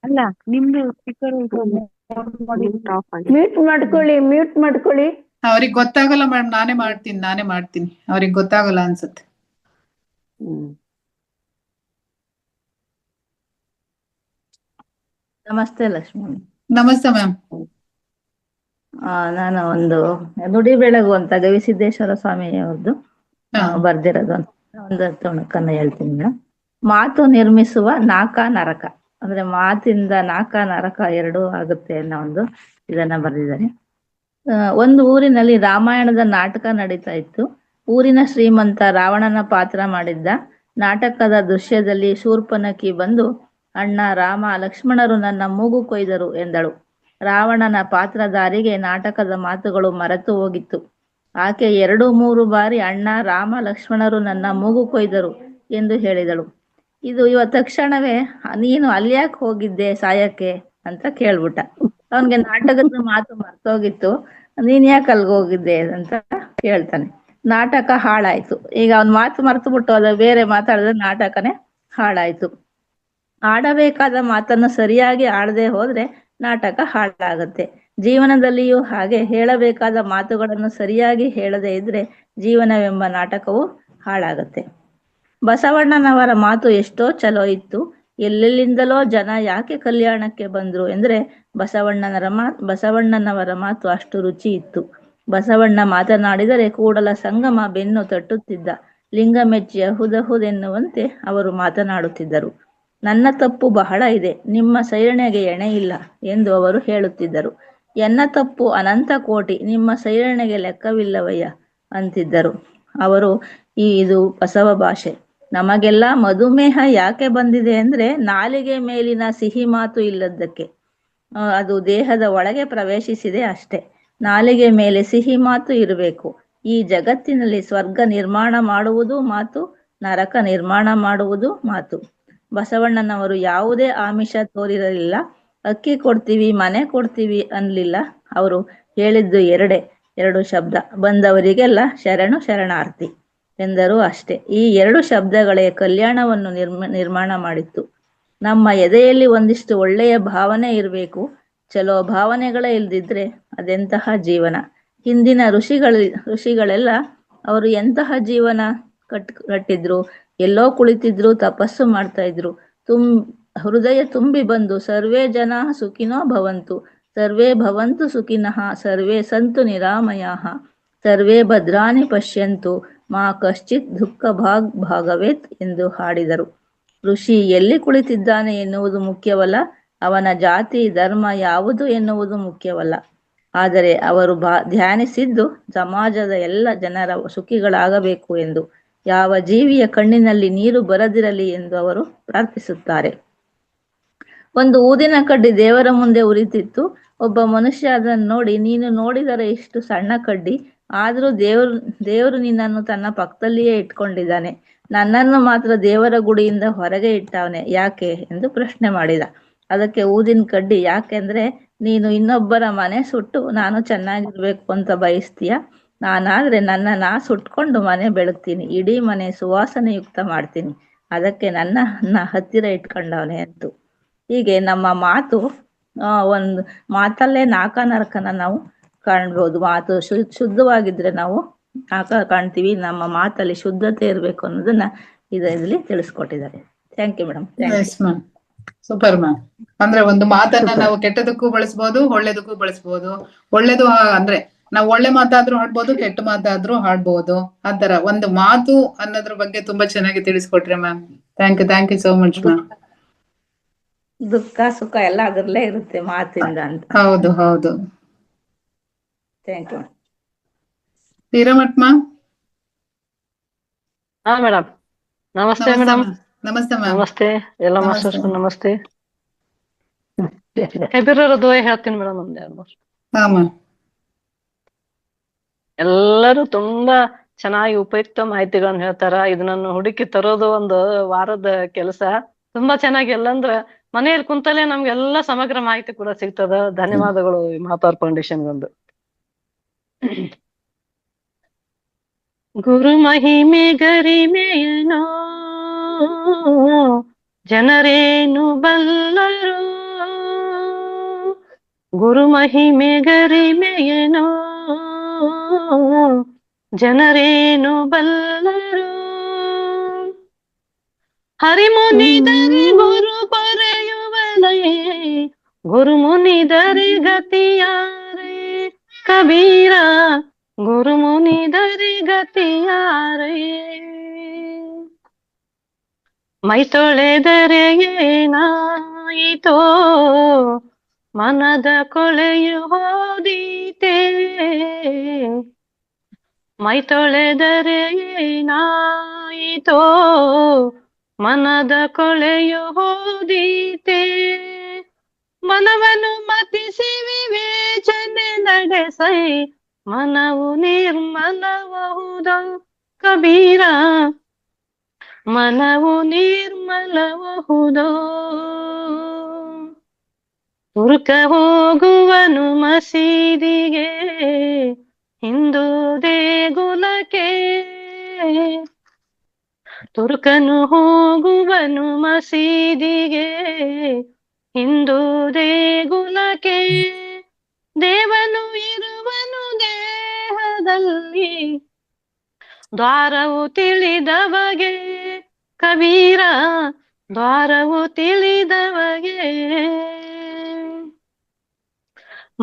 Speaker 6: ಅಲ್ಲ ನಿಮ್ದು
Speaker 5: ಮ್ಯೂಟ್ ಮಾಡ್ಕೊಳ್ಳಿ.
Speaker 1: ಅವ್ರಿಗೆ ಗೊತ್ತಾಗಲ್ಲ ಮೇಡಮ್, ನಾನೇ ಮಾಡ್ತೀನಿ. ಅವ್ರಿಗೆ ಗೊತ್ತಾಗಲ್ಲ ಅನ್ಸುತ್ತೆ.
Speaker 7: ನಮಸ್ತೆ ಲಕ್ಷ್ಮಣ್.
Speaker 1: ನಮಸ್ತೆ ಮ್ಯಾಮ್.
Speaker 7: ನಾನು ಒಂದು ನುಡಿ ಬೆಳಗು ಅಂತ ಗವಿಸಿದ್ದೇಶ್ವರ ಸ್ವಾಮಿ ಅವ್ರದ್ದು ಬರ್ದಿರೋದು ಒಂದು ತುಣುಕನ್ನ ಹೇಳ್ತೀನಿ ಮೇಡಮ್. ಮಾತು ನಿರ್ಮಿಸುವ ನಾಕ ನರಕ, ಅಂದ್ರೆ ಮಾತಿಂದ ನಾಕ ನರಕ ಎರಡೂ ಆಗುತ್ತೆ ಅನ್ನೋ ಒಂದು ಇದನ್ನ ಬರೆದಿದ್ದಾರೆ. ಒಂದು ಊರಿನಲ್ಲಿ ರಾಮಾಯಣದ ನಾಟಕ ನಡೀತಾ ಇತ್ತು. ಊರಿನ ಶ್ರೀಮಂತ ರಾವಣನ ಪಾತ್ರ ಮಾಡಿದ್ದ. ನಾಟಕದ ದೃಶ್ಯದಲ್ಲಿ ಶೂರ್ಪನಖಿ ಬಂದು, ಅಣ್ಣ ರಾಮ ಲಕ್ಷ್ಮಣರು ನನ್ನ ಮೂಗು ಕೊಯ್ದರು ಎಂದಳು. ರಾವಣನ ಪಾತ್ರಧಾರಿಗೆ ನಾಟಕದ ಮಾತುಗಳು ಮರೆತು ಹೋಗಿತ್ತು. ಆಕೆ 2-3 ಬಾರಿ ಅಣ್ಣ ರಾಮ ಲಕ್ಷ್ಮಣರು ನನ್ನ ಮೂಗು ಕೊಯ್ದರು ಎಂದು ಹೇಳಿದಳು. ಇದು ತಕ್ಷಣವೇ ನೀನು ಅಲ್ಯಾಕೆ ಹೋಗಿದ್ದೆ ಸಾಯಕ್ಕೆ ಅಂತ ಕೇಳ್ಬಿಟ್ಟ. ಅವನ್ಗೆ ನಾಟಕದ ಮಾತು ಮರ್ತೋಗಿತ್ತು. ನೀನ್ ಯಾಕೆ ಅಲ್ಗೆ ಹೋಗಿದ್ದೆ ಅಂತ ಕೇಳ್ತಾನೆ. ನಾಟಕ ಹಾಳಾಯ್ತು. ಈಗ ಅವ್ನ ಮಾತು ಮರ್ತು ಬಿಟ್ಟು ಅದ ಬೇರೆ ಮಾತಾಡಿದ್ರೆ ನಾಟಕನೇ ಹಾಳಾಯ್ತು. ಆಡಬೇಕಾದ ಮಾತನ್ನು ಸರಿಯಾಗಿ ಆಡದೆ ಹೋದ್ರೆ ನಾಟಕ ಹಾಳಾಗುತ್ತೆ. ಜೀವನದಲ್ಲಿಯೂ ಹಾಗೆ ಹೇಳಬೇಕಾದ ಮಾತುಗಳನ್ನು ಸರಿಯಾಗಿ ಹೇಳದೇ ಇದ್ರೆ ಜೀವನವೆಂಬ ನಾಟಕವು ಹಾಳಾಗುತ್ತೆ. ಬಸವಣ್ಣನವರ ಮಾತು ಎಷ್ಟೋ ಚಲೋ ಇತ್ತು. ಎಲ್ಲೆಲ್ಲಿಂದಲೋ ಜನ ಯಾಕೆ ಕಲ್ಯಾಣಕ್ಕೆ ಬಂದ್ರು ಎಂದ್ರೆ ಬಸವಣ್ಣನವರ ಮಾತು ಅಷ್ಟು ರುಚಿ ಇತ್ತು. ಬಸವಣ್ಣ ಮಾತನಾಡಿದರೆ ಕೂಡಲ ಸಂಗಮ ಬೆನ್ನು ತಟ್ಟುತ್ತಿದ್ದ. ಲಿಂಗ ಮೆಚ್ಚಿ ಅಹುದಹುದೆನ್ನುವಂತೆ ಅವರು ಮಾತನಾಡುತ್ತಿದ್ದರು. ನನ್ನ ತಪ್ಪು ಬಹಳ ಇದೆ, ನಿಮ್ಮ ಸೈರಣೆಗೆ ಎಣೆ ಇಲ್ಲ ಎಂದು ಅವರು ಹೇಳುತ್ತಿದ್ದರು. ಎನ್ನ ತಪ್ಪು ಅನಂತ ಕೋಟಿ, ನಿಮ್ಮ ಸೈರಣೆಗೆ ಲೆಕ್ಕವಿಲ್ಲವಯ್ಯ ಅಂತಿದ್ದರು ಅವರು. ಇದು ಬಸವ ಭಾಷೆ. ನಮಗೆಲ್ಲ ಮಧುಮೇಹ ಯಾಕೆ ಬಂದಿದೆ ಅಂದ್ರೆ ನಾಲಿಗೆ ಮೇಲಿನ ಸಿಹಿ ಮಾತು ಇಲ್ಲದಕ್ಕೆ. ಅದು ದೇಹದ ಒಳಗೆ ಪ್ರವೇಶಿಸಿದೆ ಅಷ್ಟೇ. ನಾಲಿಗೆ ಮೇಲೆ ಸಿಹಿ ಮಾತು ಇರಬೇಕು. ಈ ಜಗತ್ತಿನಲ್ಲಿ ಸ್ವರ್ಗ ನಿರ್ಮಾಣ ಮಾಡುವುದು ಮಾತು, ನರಕ ನಿರ್ಮಾಣ ಮಾಡುವುದು ಮಾತು. ಬಸವಣ್ಣನವರು ಯಾವುದೇ ಆಮಿಷ ತೋರಿರಲಿಲ್ಲ. ಅಕ್ಕಿ ಕೊಡ್ತೀವಿ, ಮನೆ ಕೊಡ್ತೀವಿ ಅನ್ಲಿಲ್ಲ. ಅವರು ಹೇಳಿದ್ದು ಎರಡು ಶಬ್ದ, ಬಂದವರಿಗೆಲ್ಲ ಶರಣು ಶರಣಾರ್ಥಿ ಎಂದರು ಅಷ್ಟೇ. ಈ 2 ಶಬ್ದಗಳೇ ಕಲ್ಯಾಣವನ್ನು ನಿರ್ಮಾಣ ಮಾಡಿತ್ತು. ನಮ್ಮ ಎದೆಯಲ್ಲಿ ಒಂದಿಷ್ಟು ಒಳ್ಳೆಯ ಭಾವನೆ ಇರಬೇಕು. ಚಲೋ ಭಾವನೆಗಳೇ ಇಲ್ದಿದ್ರೆ ಅದೆಂತಹ ಜೀವನ. ಹಿಂದಿನ ಋಷಿಗಳೆಲ್ಲ ಅವರು ಎಂತಹ ಜೀವನ ಕಟ್ಟಿದ್ರು, ಎಲ್ಲೋ ಕುಳಿತಿದ್ರು, ತಪಸ್ಸು ಮಾಡ್ತಾ ಇದ್ರು. ಹೃದಯ ತುಂಬಿ ಬಂದು ಸರ್ವೇ ಜನ ಸುಖಿನೋ ಭವಂತು, ಸರ್ವೇ ಭವಂತು ಸುಖಿನಃ, ಸರ್ವೇ ಸಂತು ನಿರಾಮಯಾಃ, ಸರ್ವೇ ಭದ್ರಾಣಿ ಪಶ್ಯಂತು, ಮಾ ಕಶ್ಚಿತ್ ದುಃಖ ಭಾಗವೇತ್ ಎಂದು ಹಾಡಿದರು. ಋಷಿ ಎಲ್ಲಿ ಕುಳಿತಿದ್ದಾನೆ ಎನ್ನುವುದು ಮುಖ್ಯವಲ್ಲ, ಅವನ ಜಾತಿ ಧರ್ಮ ಯಾವುದು ಎನ್ನುವುದು ಮುಖ್ಯವಲ್ಲ. ಆದರೆ ಅವರು ಧ್ಯಾನಿಸಿದ್ದು ಸಮಾಜದ ಎಲ್ಲ ಜನರ ಸುಖಿಗಳಾಗಬೇಕು ಎಂದು. ಯಾವ ಜೀವಿಯ ಕಣ್ಣಿನಲ್ಲಿ ನೀರು ಬರದಿರಲಿ ಎಂದು ಅವರು ಪ್ರಾರ್ಥಿಸುತ್ತಾರೆ. ಒಂದು ಊದಿನ ಕಡ್ಡಿ ದೇವರ ಮುಂದೆ ಉರಿತಿತ್ತು. ಒಬ್ಬ ಮನುಷ್ಯ ಅದನ್ನು ನೋಡಿ, ನೀನು ನೋಡಿದರೆ ಇಷ್ಟು ಸಣ್ಣ ಕಡ್ಡಿ, ಆದರೂ ದೇವರು ನಿನ್ನನ್ನು ತನ್ನ ಪಕ್ಕದಲ್ಲಿಯೇ ಇಟ್ಕೊಂಡಿದ್ದಾನೆ, ನನ್ನನ್ನು ಮಾತ್ರ ದೇವರ ಗುಡಿಯಿಂದ ಹೊರಗೆ ಇಟ್ಟವನೆ ಯಾಕೆ ಎಂದು ಪ್ರಶ್ನೆ ಮಾಡಿದ. ಅದಕ್ಕೆ ಊದಿನ ಕಡ್ಡಿ, ಯಾಕೆಂದ್ರೆ ನೀನು ಇನ್ನೊಬ್ಬರ ಮನೆ ಸುಟ್ಟು ನಾನು ಚೆನ್ನಾಗಿರ್ಬೇಕು ಅಂತ ಬಯಸ್ತೀಯ. ನಾನಾದ್ರೆ ನಾ ಸುಟ್ಕೊಂಡು ಮನೆ ಬೆಳಗ್ತೀನಿ, ಇಡೀ ಮನೆ ಸುವಾಸನೆಯುಕ್ತ ಮಾಡ್ತೀನಿ, ಅದಕ್ಕೆ ನನ್ನ ಹತ್ತಿರ ಇಟ್ಕೊಂಡವನೆ ಅಂತು. ಹೀಗೆ ನಮ್ಮ ಮಾತು, ಒಂದು ಮಾತಲ್ಲೇ ನಾಕ ನರಕನ ನಾವು ಕಾಣ್ಬೋದು. ಮಾತು ಶುದ್ಧವಾಗಿದ್ರೆ ನಾವು ನಾಕ ಕಾಣ್ತೀವಿ. ನಮ್ಮ ಮಾತಲ್ಲಿ ಶುದ್ಧತೆ ಇರಬೇಕು ಅನ್ನೋದನ್ನ ಇದರಲ್ಲಿ ತಿಳಿಸ್ಕೊಟ್ಟಿದ್ದಾರೆ. Thank you madam.
Speaker 1: Super ma'am. ಅಂದ್ರೆ ಒಂದು ಮಾತನ್ನ ನಾವು ಕೆಟ್ಟದಕ್ಕೂ ಬಳಸ್ಬೋದು, ಒಳ್ಳೇದಕ್ಕೂ ಬಳಸ್ಬೋದು. ಒಳ್ಳೇದು ಅಂದ್ರೆ ನಾವು ಒಳ್ಳೆ ಮಾತಾದ್ರೂ ಹಾಡ್ಬೋದು, ಕೆಟ್ಟ ಮಾತಾದ್ರೂ ಹಾಡ್ಬೋದು. ಆತರ ಒಂದು ಮಾತು ಅನ್ನೋದ್ರ ಬಗ್ಗೆ ತುಂಬಾ ಚೆನ್ನಾಗಿ ತಿಳಿಸ್ಕೊಟ್ರೆ ma'am. Thank you so much ma'am.
Speaker 7: ದುಃಖ ಸುಖ ಎಲ್ಲ ಅದರಲ್ಲೇ ಇರುತ್ತೆ ಮಾತಿಂದ ಅಂತ.
Speaker 1: ಹೌದು.
Speaker 7: Thank you.
Speaker 1: ಹಿರೇಮಠ್ ಮ್ಯಾಮ್.
Speaker 8: ಹಾ ಮೇಡಮ್, ನಮಸ್ತೆ ಮೇಡಮ್.
Speaker 1: ನಮಸ್ತೆ ಮ್ಯಾಮ್.
Speaker 8: ನಮಸ್ತೆ ಎಲ್ಲ ಮಾಸ್ಟರ್ಸ್, ನಮಸ್ತೆ. ಹೆಬಿರರ ದ್ವಯ ಹೇಳ್ತೀನಿ ಮೇಡಮ್, ಒಂದ್ 2-3.
Speaker 1: ಹಾ ಮ್ಯಾಮ್.
Speaker 8: ಎಲ್ಲರೂ ತುಂಬಾ ಚೆನ್ನಾಗಿ ಉಪಯುಕ್ತ ಮಾಹಿತಿಗಳನ್ನ ಹೇಳ್ತಾರ. ಇದನ್ನ ಹುಡುಕಿ ತರೋದು ಒಂದು ವಾರದ ಕೆಲಸ. ತುಂಬಾ ಚೆನ್ನಾಗಿ, ಎಲ್ಲಂದ್ರ ಮನೆಯಲ್ಲಿ ಕುಂತಲ್ಲೇ ನಮ್ಗೆಲ್ಲ ಸಮಗ್ರ ಮಾಹಿತಿ ಕೂಡ ಸಿಗ್ತದ. ಧನ್ಯವಾದಗಳು ಈ ಮಹಾಪೌರ್ ಫೌಂಡೇಶನ್ಗೊಂದು. ಗುರು ಮಹಿಮೆ ಗರಿಮೆಯನೋ ಜನರೇನು ಬಲ್ಲರು, ಗುರು ಮಹಿಮೆ ಗರಿಮೆಯನೋ ಜನರೇನು ಬಲ್ಲರು, ಹರಿಮುನಿದರೆ ಗುರು ಪೊರೆಯುವಲೇ, ಗುರು ಮುನಿದರೆ ಗತಿಯಾರೆ ಕಬೀರ, ಗುರು ಮುನಿದರೆ ಗತಿಯಾರೆ, ಮೈ ತೊಳೆದರೆ ಏನಾಯಿತೋ ಮನದ ಕೊಳೆಯು ಹೋದೀತೆ, ಮೈ ತೊಳೆದರೆ ಏನಾಯಿತೋ ಮನದ ಕೊಳೆಯು ಹೋದೀತೆ, ಮನವನ್ನು ಮತಿಸಿ ವಿವೇಚನೆ ನಡೆಸೈ, ಮನವು ನಿರ್ಮಲಬಹುದೋ ಕಬೀರ, ಮನವು ನಿರ್ಮಲಬಹುದೋ, ತುರುಕ ಹೋಗುವನು ಮಸೀದಿಗೆ ಹಿಂದೂ ದೇಗುಲಕ್ಕೆ, ತುರುಕನು ಹೋಗುವನು ಮಸೀದಿಗೆ ಹಿಂದೂ ದೇಗುಲಕ್ಕೆ, ದೇವನು ಇರುವನು ದೇಹದಲ್ಲಿ ದ್ವಾರವು ತಿಳಿದವಗೆ ಕಬೀರ, ದ್ವಾರವು ತಿಳಿದವಗೆ,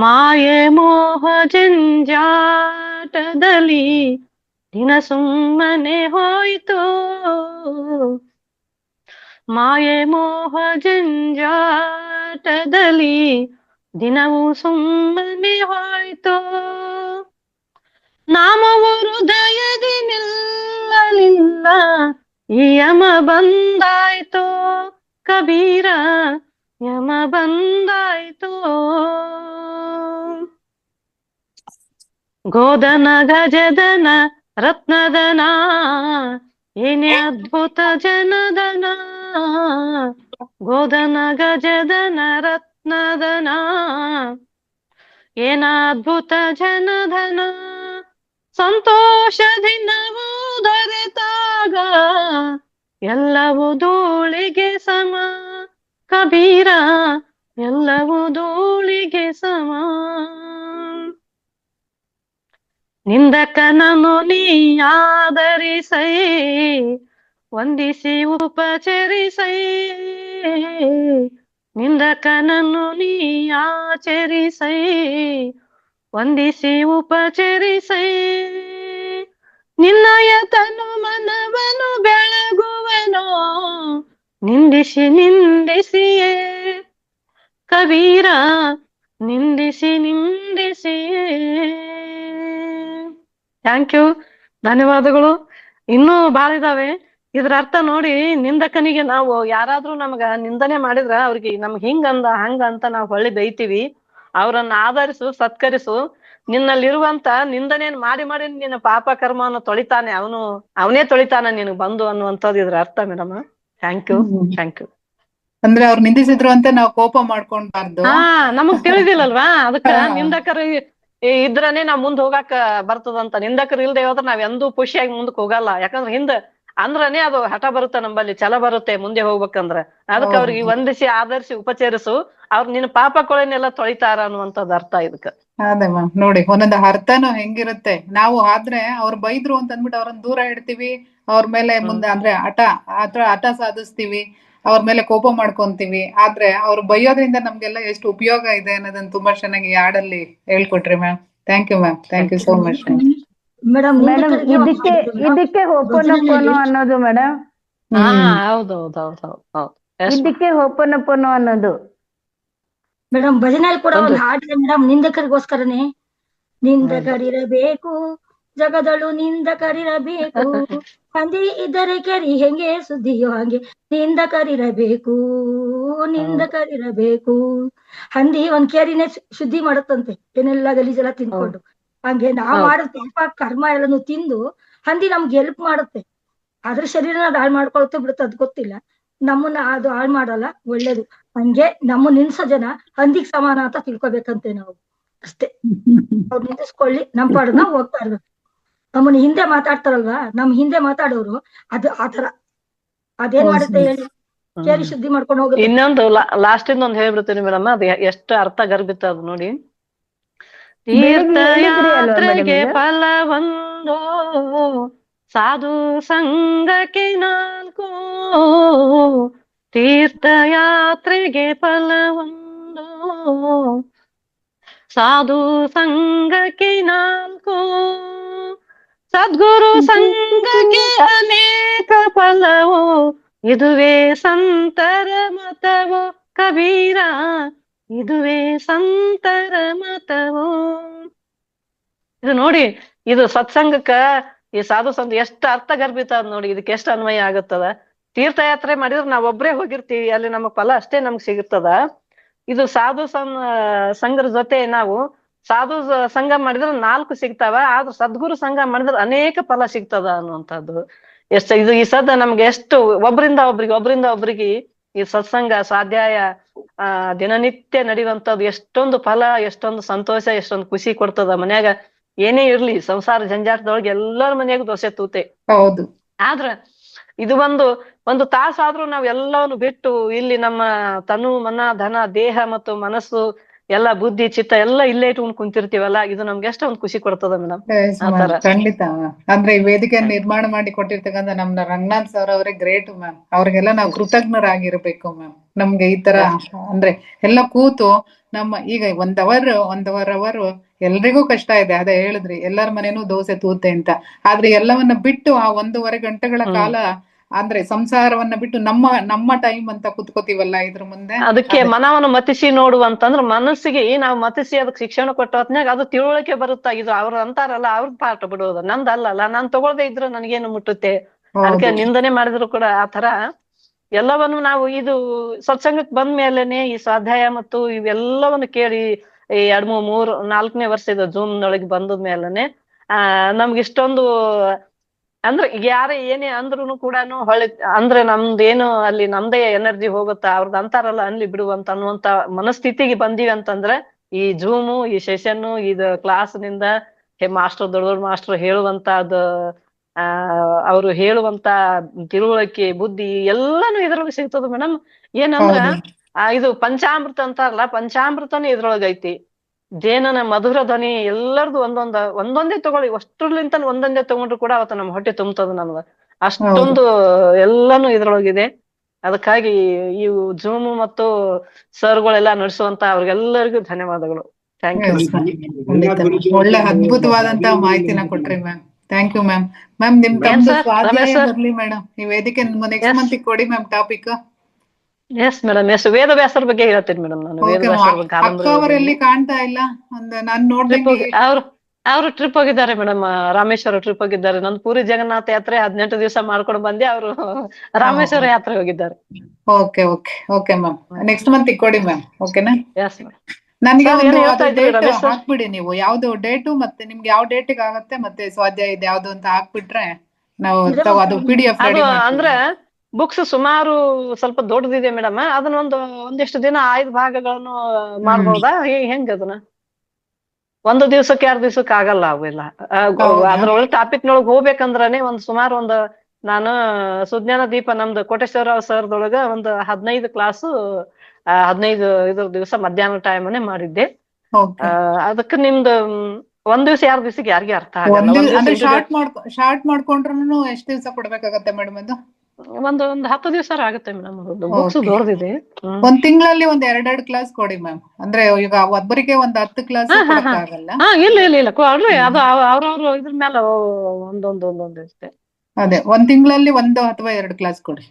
Speaker 8: ಮಾಯೆ ಮೋಹ ಜಂಜಾಟದಲ್ಲಿ ದಿನ ಸುಮ್ಮನೆ ಹೋಯ್ತು, ಮಾಯೆ ಮೋಹ ಜಂಜಾಟದಲ್ಲಿ ದಿನವೂ ಸುಮ್ಮನೆ ಹೋಯ್ತು, ನಾಮವು ಹೃದಯದಿ ನಿಲ್ಲಲಿಲ್ಲ ಈ ಯಮ ಬಂದಾಯ್ತು ಕಬೀರ, ಯಮ ಬಂದಾಯ್ತು, ಗೋದನ ಗಜದನ ರತ್ನದನ ಏನೇ ಅದ್ಭುತ ಜನದನ, ಗೋದನ ಗಜದನ ರತ್ನದನ ಏನ ಅದ್ಭುತ ಜನಧನ, ಸಂತೋಷದಿ ನಾವು ದೊರೆತಾಗ ಎಲ್ಲವೂ ಧೂಳಿಗೆ ಸಮ ಕಬೀರ, ಎಲ್ಲವೂ ಧೂಳಿಗೆ ಸಮ, ನಿಂದಕನನು ನೀ ಆದರಿಸೈ ವಂದಿಸಿ ಉಪಚರಿಸೈ, ನಿಂದಕನನ್ನು ನೀ ಆಚರಿಸೈ ವಂದಿಸಿ ಉಪಚರಿಸೈ, ನಿನ್ನಯ ತನು ಮನವನು ಬೆಳಗುವನೋ ನಿಂದಿಸಿ ನಿಂದಿಸಿಯೇ ಕಬೀರ, ನಿಂದಿಸಿ ನಿಂದಿಸಿಯೇ. ಥ್ಯಾಂಕ್ ಯು, ಧನ್ಯವಾದಗಳು. ಇನ್ನೂ ಬಾಳ ಇದಾವೆ. ಇದ್ರ ಅರ್ಥ ನೋಡಿ, ನಿಂದಕನಿಗೆ ನಾವು ಯಾರಾದ್ರೂ ನಮಗ ನಿಂದನೆ ಮಾಡಿದ್ರ ಅವ್ರಿಗೆ ನಮ್ಗೆ ಹಿಂಗಂದ ಹಂಗ ಅಂತ ನಾವು ಹೊಳ್ಳಿ ಬೈತೀವಿ. ಅವ್ರನ್ನ ಆಧರಿಸು, ಸತ್ಕರಿಸು. ನಿನ್ನಲ್ಲಿರುವಂತ ನಿಂದನೆಯನ್ನು ಮಾಡಿ ಮಾಡಿ ನಿನ್ನ ಪಾಪ ಕರ್ಮವನ್ನು ತೊಳಿತಾನೆ ಅವನು, ಅವನೇ ತೊಳಿತಾನ ನಿನಗ್ ಬಂದು ಅನ್ನುವಂಥದ್ದು ಇದ್ರ ಅರ್ಥ ಮೇಡಮ್. Thank you, thank you.
Speaker 1: ಅಂದ್ರೆ ಅವ್ರು ನಿಂದಿಸಿದ್ರು ಅಂತ ನಾವು ಕೋಪ ಮಾಡ್ಕೊಂಡ್ಬಾರ್ದು.
Speaker 8: ನಮಗ್ ತಿಳಿದಿಲ್ಲಲ್ವಾ, ಅದಕ್ಕ ನಿಂದಕರು ಇದ್ರನೇ ನಾವ್ ಮುಂದ್ ಹೋಗಾಕ ಬರ್ತದಂತ. ನಿಂದಕರು ಇಲ್ದೆ ಹೋದ್ರ ನಾವ್ ಎಂದೂ ಖುಷಿಯಾಗಿ ಮುಂದಕ್ಕೆ ಹೋಗಲ್ಲ. ಯಾಕಂದ್ರೆ ಹಿಂದ ಅಂದ್ರನೇ ಅದು ಹಠ ಬರುತ್ತೆ, ನಂಬಲ್ಲಿ ಛಲ ಬರುತ್ತೆ ಮುಂದೆ ಹೋಗ್ಬೇಕಂದ್ರ. ಅದಕ್ಕೆ ಅವ್ರಿಗೆ ವಂದಿಸಿ ಆಧರಿಸಿ ಉಪಚರಿಸು, ಅವ್ರು ನಿನ್ನ ಪಾಪ ಕೊಳೆನೆಲ್ಲ ತೊಳಿತಾರ ಅನ್ನುವಂಥದ್ದು ಅರ್ಥ ಇದಕ್ಕ.
Speaker 1: ಅದೇ ಮ್ಯಾಮ್, ನೋಡಿ ಒಂದೊಂದು ಅರ್ಥನೂ ಹೆಂಗಿರುತ್ತೆ. ನಾವು ಆದ್ರೆ ಅವ್ರು ಬೈದ್ರು ಅಂತ ಅಂದ್ಬಿಟ್ಟು ಅವ್ರನ್ನ ದೂರ ಇಡ್ತೀವಿ, ಅವ್ರ ಮೇಲೆ ಮುಂದೆ ಅಂದ್ರೆ ಹಠ ಸಾಧಿಸ್ತೀವಿ, ಅವ್ರ ಮೇಲೆ ಕೋಪ ಮಾಡ್ಕೊಂತೀವಿ. ಆದ್ರೆ ಅವ್ರು ಬೈಯೋದ್ರಿಂದ ನಮ್ಗೆಲ್ಲ ಎಷ್ಟು ಉಪಯೋಗ ಇದೆ ಅನ್ನೋದನ್ನ ತುಂಬಾ ಚೆನ್ನಾಗಿ ಹಾಡಲ್ಲಿ ಹೇಳ್ಕೊಟ್ರಿ ma'am. Thank you ma'am, thank you so much
Speaker 3: madam.
Speaker 5: ಇದಕ್ಕೆ ಹೋಪನೋಪನೋ ಅನ್ನೋದು ಮೇಡಮ್.
Speaker 8: ಹೌದೌದೌದೌದು,
Speaker 5: ಇದಕ್ಕೆ ಹೋಪನೋಪನೋ ಅನ್ನೋದು
Speaker 3: ಮೇಡಮ್. ಭಜನೆಯಲ್ಲಿ ಕೂಡ ಒಂದು ಹಾಡಿದೆ ಮೇಡಮ್, ನಿಂದಕರಿಗೋಸ್ಕರನೇ. ನಿಂದಕರಿರಬೇಕು ಜಗದಳು, ನಿಂದಕರಿರಬೇಕು, ಹಂದಿ ಇದ್ದರೆ ಕೆರಿ ಹೆಂಗೆ ಸುದ್ದಿಯೋ ಹಂಗೆ, ನಿಂದಕರಿರಬೇಕು ನಿಂದಕರಿರಬೇಕು. ಹಂದಿ ಒಂದ್ ಕೇರಿನೇ ಶುದ್ಧಿ ಮಾಡುತ್ತಂತೆ, ಏನೆಲ್ಲ ಗಲೀಜೆಲ್ಲ ತಿನ್ಕೊಂಡು. ಹಂಗೆ ನಾವ್ ಮಾಡಿದ ಪಾಪ ಕರ್ಮ ಎಲ್ಲಾನು ತಿಂದು ಹಂದಿ ನಮ್ಗೆ ಹೆಲ್ಪ್ ಮಾಡುತ್ತೆ. ಅದ್ರ ಶರೀರನ ಹಾಳು ಮಾಡ್ಕೊಳ್ತಾ ಬಿಡುತ್ತೆ, ಅದ್ ಗೊತ್ತಿಲ್ಲ. ನಮ್ಮನ್ನ ಅದು ಹಾಳು ಮಾಡಲ್ಲ, ಒಳ್ಳೇದು. ಹಂಗೆ ನಮ್ಮ ನಿಲ್ಸೋ ಜನ ಹಂದಿಗ್ ಸಮಾನ ಅಂತ ತಿಳ್ಕೊಬೇಕಂತೆ ನಾವು, ಅಷ್ಟೇ. ಅವ್ರು ನಿಲ್ಲಿಸ್ಕೊಳ್ಳಿ, ನಮ್ಮ ಪಾಡು ನಾವು ಹೋಗ್ತಾ ಇರ್ಬೇಕು. ನಮ್ಮನ್ನ ಹಿಂದೆ ಮಾತಾಡ್ತಾರಲ್ವಾ, ನಮ್ ಹಿಂದೆ ಮಾತಾಡೋರು ಅದು ಆತರ ಅದೇನ್ ಮಾಡುತ್ತೆ ಹೇಳಿ, ಕೇರಿ ಶುದ್ಧಿ ಮಾಡ್ಕೊಂಡು ಹೋಗುತ್ತೆ.
Speaker 8: ಇನ್ನೊಂದು ಲಾಸ್ಟ್ ಇಂದ ಹೇಳ್ಬಿಡ್ತೀನಿ ಮೇಡಮ್, ಅದು ಎಷ್ಟು ಅರ್ಥ ಗರ್ಭಿತ ಅದು ನೋಡಿ. ತೀರ್ಥಯಾತ್ರೆಗೆ ಫಲವೊಂದು, ಸಾಧು ಸಂಘಕ್ಕೆ 4. ತೀರ್ಥಯಾತ್ರೆಗೆ ಫಲವೊಂದು, ಸಾಧು ಸಂಘಕ್ಕೆ 4. ಸದ್ಗುರು ಸಂಘಕ್ಕೆ ಅನೇಕ ಫಲವು, ಇದುವೇ ಸಂತರ ಮತವು ಕಬೀರ, ಇದುವೇ ಸಂತರ ಮತವು. ಇದು ನೋಡಿ, ಇದು ಸತ್ಸಂಗಕ್ಕ ಈ ಸಾಧು ಸಂತ ಎಷ್ಟು ಅರ್ಥ ಗರ್ಭಿತ ಅದ್ ನೋಡಿ, ಇದಕ್ಕೆ ಎಷ್ಟು ಅನ್ವಯ ಆಗುತ್ತದ. ತೀರ್ಥಯಾತ್ರೆ ಮಾಡಿದ್ರೆ ನಾವ್ ಒಬ್ರೇ ಹೋಗಿರ್ತೀವಿ, ಅಲ್ಲಿ ನಮಗ್ ಫಲ ಅಷ್ಟೇ ನಮ್ಗ್ ಸಿಗುತ್ತದ. ಇದು ಸಾಧು ಸಂಘರ ಜೊತೆ ನಾವು ಸಾಧು ಸಂಘ ಮಾಡಿದ್ರೆ 4 ಸಿಗ್ತಾವ, ಆದ್ರೆ ಸದ್ಗುರು ಸಂಘ ಮಾಡಿದ್ರೆ ಅನೇಕ ಫಲ ಸಿಗ್ತದ ಅನ್ನುವಂಥದ್ದು. ಇದು ಈ ಸದ್ದ ನಮ್ಗೆ ಎಷ್ಟು ಒಬ್ರಿಂದ ಒಬ್ರಿಗೆ ಈ ಸತ್ಸಂಗ ಸ್ವಾಧ್ಯಾಯ ದಿನನಿತ್ಯ ನಡೆಯುವಂಥದ್ದು ಎಷ್ಟೊಂದು ಫಲ, ಎಷ್ಟೊಂದು ಸಂತೋಷ, ಎಷ್ಟೊಂದು ಖುಷಿ ಕೊಡ್ತದ. ಮನ್ಯಾಗ ಏನೇ ಇರ್ಲಿ, ಸಂಸಾರ ಜಂಜಾಟದೊಳಗೆ ಎಲ್ಲರ ಮನ್ಯಾಗ ದೋಸೆ ತೂತೆ.
Speaker 1: ಹೌದು.
Speaker 8: ಆದ್ರ ಇದು ಒಂದು ತಾಸಾದ್ರೂ ನಾವ್ ಎಲ್ಲವನ್ನು ಬಿಟ್ಟು ಇಲ್ಲಿ ನಮ್ಮ ತನು, ಮನ, ಧನ, ದೇಹ ಮತ್ತು ಮನಸ್ಸು ಎಲ್ಲ ಬುದ್ಧಿ ಚಿತ್ತ ಎಲ್ಲ ಇಲ್ಲೇ ಇಟ್ಕೊಂಡು ಕುಂತಿರ್ತೀವಲ್ಲ, ಇದು ನಮ್ಗೆ ಎಷ್ಟೊಂದು ಖುಷಿ ಕೊಡ್ತದ ಮೇಡಮ್.
Speaker 1: ಖಂಡಿತ. ಅಂದ್ರೆ ಈ ವೇದಿಕೆ ನಿರ್ಮಾಣ ಮಾಡಿ ಕೊಟ್ಟಿರ್ತಕ್ಕಂಥ ನಮ್ಮ ರಂಗನಾಥ್ ಸರ್ ಅವರೇ ಗ್ರೇಟ್ ಮ್ಯಾಮ್. ಅವ್ರಿಗೆಲ್ಲ ನಾವು ಕೃತಜ್ಞರಾಗಿರ್ಬೇಕು ಮ್ಯಾಮ್. ನಮ್ಗೆ ಈ ತರ ಅಂದ್ರೆ ಎಲ್ಲ ಕೂತು ನಮ್ಮ ಈಗ 1 ಅವರ್ ಎಲ್ರಿಗೂ ಕಷ್ಟ ಇದೆ, ಅದೇ ಹೇಳಿದ್ರಿ, ಎಲ್ಲರ ಮನೇನೂ ದೋಸೆ ತೂತೆ ಅಂತ. ಆದ್ರೆ ಎಲ್ಲವನ್ನ ಬಿಟ್ಟು ಆ 1.5 ಗಂಟೆಗಳ ಕಾಲ ಅಂದ್ರೆ ಸಂಸಾರವನ್ನ ಬಿಟ್ಟು ನಮ್ಮ ಟೈಮ್ ಅಂತ ಕುತ್ಕೋತೀವಲ್ಲ ಇದ್ರ ಮುಂದೆ.
Speaker 8: ಅದಕ್ಕೆ ಮನವನ್ನು ಮತಿಸಿ ನೋಡುವಂತಂದ್ರ ಮನಸ್ಸಿಗೆ ನಾವು ಮತಿಸಿ ಅದಕ್ಕೆ ಶಿಕ್ಷಣ ಕೊಟ್ಟ ಹೊತ್ನ್ಯಾಗ ಅದು ತಿಳುವಳಿಕೆ ಬರುತ್ತಾ. ಇದು ಅವ್ರು ಅಂತಾರಲ್ಲ, ಅವ್ರ ಪಾಠ ಬಿಡೋದು, ನಂದಲ್ಲ, ನಾನ್ ತಗೊಳ್ದೆ ಇದ್ರು ನನಗೇನು ಮುಟ್ಟುತ್ತೆ. ಅದಕ್ಕೆ ನಿಂದನೆ ಮಾಡಿದ್ರು ಕೂಡ ಆ ತರ ಎಲ್ಲವನ್ನು ನಾವು ಇದು ಸತ್ಸಂಗಕ್ಕೆ ಬಂದ ಮೇಲೆನೆ ಈ ಸ್ವಾಧ್ಯಾಯ ಮತ್ತು ಇವೆಲ್ಲವನ್ನು ಕೇಳಿ ಈ 4ನೇ ವರ್ಷದ ಜೂನ್ ಒಳಗೆ ಬಂದ ಮೇಲೆನೆ ನಮ್ಗೆ ಇಷ್ಟೊಂದು ಅಂದ್ರೆ ಯಾರೇ ಏನೇ ಅಂದ್ರುನು ಕೂಡ ಅಂದ್ರೆ ನಮ್ದೇನು ಅಲ್ಲಿ ನಮ್ದೇ ಎನರ್ಜಿ ಹೋಗುತ್ತಾ, ಅವ್ರದ್ದು ಅಂತಾರಲ್ಲ ಅನ್ಲಿ ಬಿಡುವಂತ ಅನ್ನುವಂತ ಮನಸ್ಥಿತಿಗೆ ಬಂದಿವಿ ಅಂತಂದ್ರೆ ಈ ಜೂಮು, ಈ ಸೆಷನ್ನು, ಇದು ಕ್ಲಾಸ್ನಿಂದ ದೊಡ್ಡ ಮಾಸ್ಟರ್ ಹೇಳುವಂತದ್ದು, ಅವರು ಹೇಳುವಂತ ತಿಳುವಳಿಕೆ, ಬುದ್ಧಿ ಎಲ್ಲಾನು ಇದ್ರೊಳಗೆ ಸಿಗ್ತದ ಮೇಡಮ್. ಏನಂದ್ರ ಇದು ಪಂಚಾಮೃತ ಅಂತಾರಲ್ಲ, ಪಂಚಾಮೃತನೇ ಇದ್ರೊಳಗೈತಿ. ಜೇನನ ಮಧುರ ಧ್ವನಿ ಎಲ್ಲರದು ಒಂದೊಂದೇ ತಗೊಳ್ಳಿ, ಅಷ್ಟ್ರಲಿಂತ ಒಂದೊಂದೇ ತಗೊಂಡ್ರು ಕೂಡ ಅವತ್ತು ನಮ್ಮ ಹೊಟ್ಟೆ ತುಂಬತದ ನಮ್ಗ. ಅಷ್ಟೊಂದು ಎಲ್ಲಾನು ಇದ್ರೊಳಗಿದೆ. ಅದಕ್ಕಾಗಿ ಇವು ಜೂಮ್ ಮತ್ತು ಸರ್ಗಳೆಲ್ಲ ನಡೆಸುವಂತ ಅವ್ರಿಗೆಲ್ಲರಿಗೂ ಧನ್ಯವಾದಗಳು. Thank you.
Speaker 1: ಒಳ್ಳೆ ಅದ್ಭುತವಾದಂತಹ ಮಾಹಿತಿನ ಕೊಟ್ರಿ ma'am. Thank you ma'am. Ma'am ನಿಮ್ ಸ್ವಾಧ್ಯಾಯ ಬರ್ಲಿ ಮೇಡಮ್. ಈ ವೇದಿಕೆ ನೆಕ್ಸ್ಟ್ ಮಂತ್ ಕೊಡಿ ma'am topic.
Speaker 8: Yes madam, yes ವೇದವ್ಯಾಸರ ಬಗ್ಗೆ ಹೇಳ್ತೀನಿ ಮೇಡಮ್ ನಾನು.
Speaker 1: ಅವರೆಲ್ಲಿ ಕಾಣ್ತಾ ಇಲ್ಲ, ನಾನ್ ನೋಡ್ದಂಗೆ
Speaker 8: ಅವ್ರು ಟ್ರಿಪ್ ಹೋಗಿದ್ದಾರೆ ಮೇಡಮ್, ರಾಮೇಶ್ವರ ಟ್ರಿಪ್ ಹೋಗಿದ್ದಾರೆ. ನಂದು ಪೂರಿ ಜಗನ್ನಾಥ ಯಾತ್ರೆ 18 ದಿವಸ ಮಾಡ್ಕೊಂಡು ಬಂದೆ, ಅವರು ರಾಮೇಶ್ವರ ಯಾತ್ರೆ ಹೋಗಿದ್ದಾರೆ.
Speaker 1: Okay okay okay ma'am, next month ಕೊಡಿ ಮ್ಯಾಮ್. ಓಕೆನಾ?
Speaker 8: Yes ma'am.
Speaker 1: ನನಗೆ ಒಂದು ಡೇಟ್ ಹಾಕ್ಬಿಡಿ ನೀವು, ಯಾವ್ದು ಡೇಟು ಮತ್ತೆ ನಿಮ್ಗೆ ಯಾವ ಡೇಟಿಗೆ ಆಗತ್ತೆ ಮತ್ತೆ ಸ್ವಾಧ್ಯಾಯ ಇದೆ ಯಾವ್ದು ಅಂತ ಹಾಕ್ಬಿಟ್ರೆ ನಾವು ಅದು PDF
Speaker 8: ಅಂದ್ರೆ ಬುಕ್ಸ್ ಸುಮಾರು ಸ್ವಲ್ಪ ದೊಡ್ಡದಿದೆ ಮೇಡಮ್. ಅದನ್ನ ಒಂದಿಷ್ಟು ದಿನ 5 ಭಾಗಗಳನ್ನು ಮಾಡ್ಬೋದಾ, ಹೆಂಗ ಅದನ್ನ? 1 ದಿವ್ಸಕ್ಕೆ 2 ದಿವ್ಸಕ್ಕೆ ಆಗಲ್ಲ ಅವೆಲ್ಲ. ಅದ್ರೊಳಗೆ ಟಾಪಿಕ್ ನೊಳಗೆ ಹೋಗ್ಬೇಕಂದ್ರನೆ ಸುಮಾರು ನಾನು ಸುಜ್ಞಾನ ದೀಪ ನಮ್ದು ಕೋಟೇಶ್ವರರಾವ್ ಸರ್ದೊಳಗ 15 ಕ್ಲಾಸು 15 ಇದ್ರ ದಿವಸ ಮಧ್ಯಾಹ್ನ ಟೈಮನ್ನೇ ಮಾಡಿದ್ದೆ. ಅದಕ್ಕೆ ನಿಮ್ದು 1 ದಿವ್ಸ 2 ದಿವ್ಸಕ್ಕೆ ಯಾರಿಗೆ ಅರ್ಥ ಆಗಲ್ಲ.
Speaker 1: ಶಾರ್ಟ್ ಮಾಡ್ಕೊಂಡ್ರು ಎಷ್ಟು ದಿವಸ ಕೊಡ್ಬೇಕಾಗತ್ತೆ ಮೇಡಮ್? ಅದು
Speaker 8: ಒಂದು 10 ದಿವಸ ಆಗುತ್ತೆ ಮೇಡಮ್. ಬುಕ್ಸ್ ದೊಡ್ಡದಿದೆ.
Speaker 1: 1 ತಿಂಗಳಲ್ಲಿ 2 ಕ್ಲಾಸ್ ಕೊಡಿ ಮ್ಯಾಮ್. ಅಂದ್ರೆ ಈಗ ಒಬ್ಬರಿಗೆ 10 ಕ್ಲಾಸ್ ಆಗಲ್ಲ.
Speaker 8: ಇಲ್ಲ ಕೊಡ್ರಿ, ಅದು ಅವ್ರವ್ರು ಇದ್ರ ಮೇಲೆ ಒಂದೊಂದು ಇಷ್ಟೇ.
Speaker 1: ಅದೇ 1 ತಿಂಗಳಲ್ಲಿ 1 ಅಥವಾ 2 ಕ್ಲಾಸ್ ಕೊಡಿ.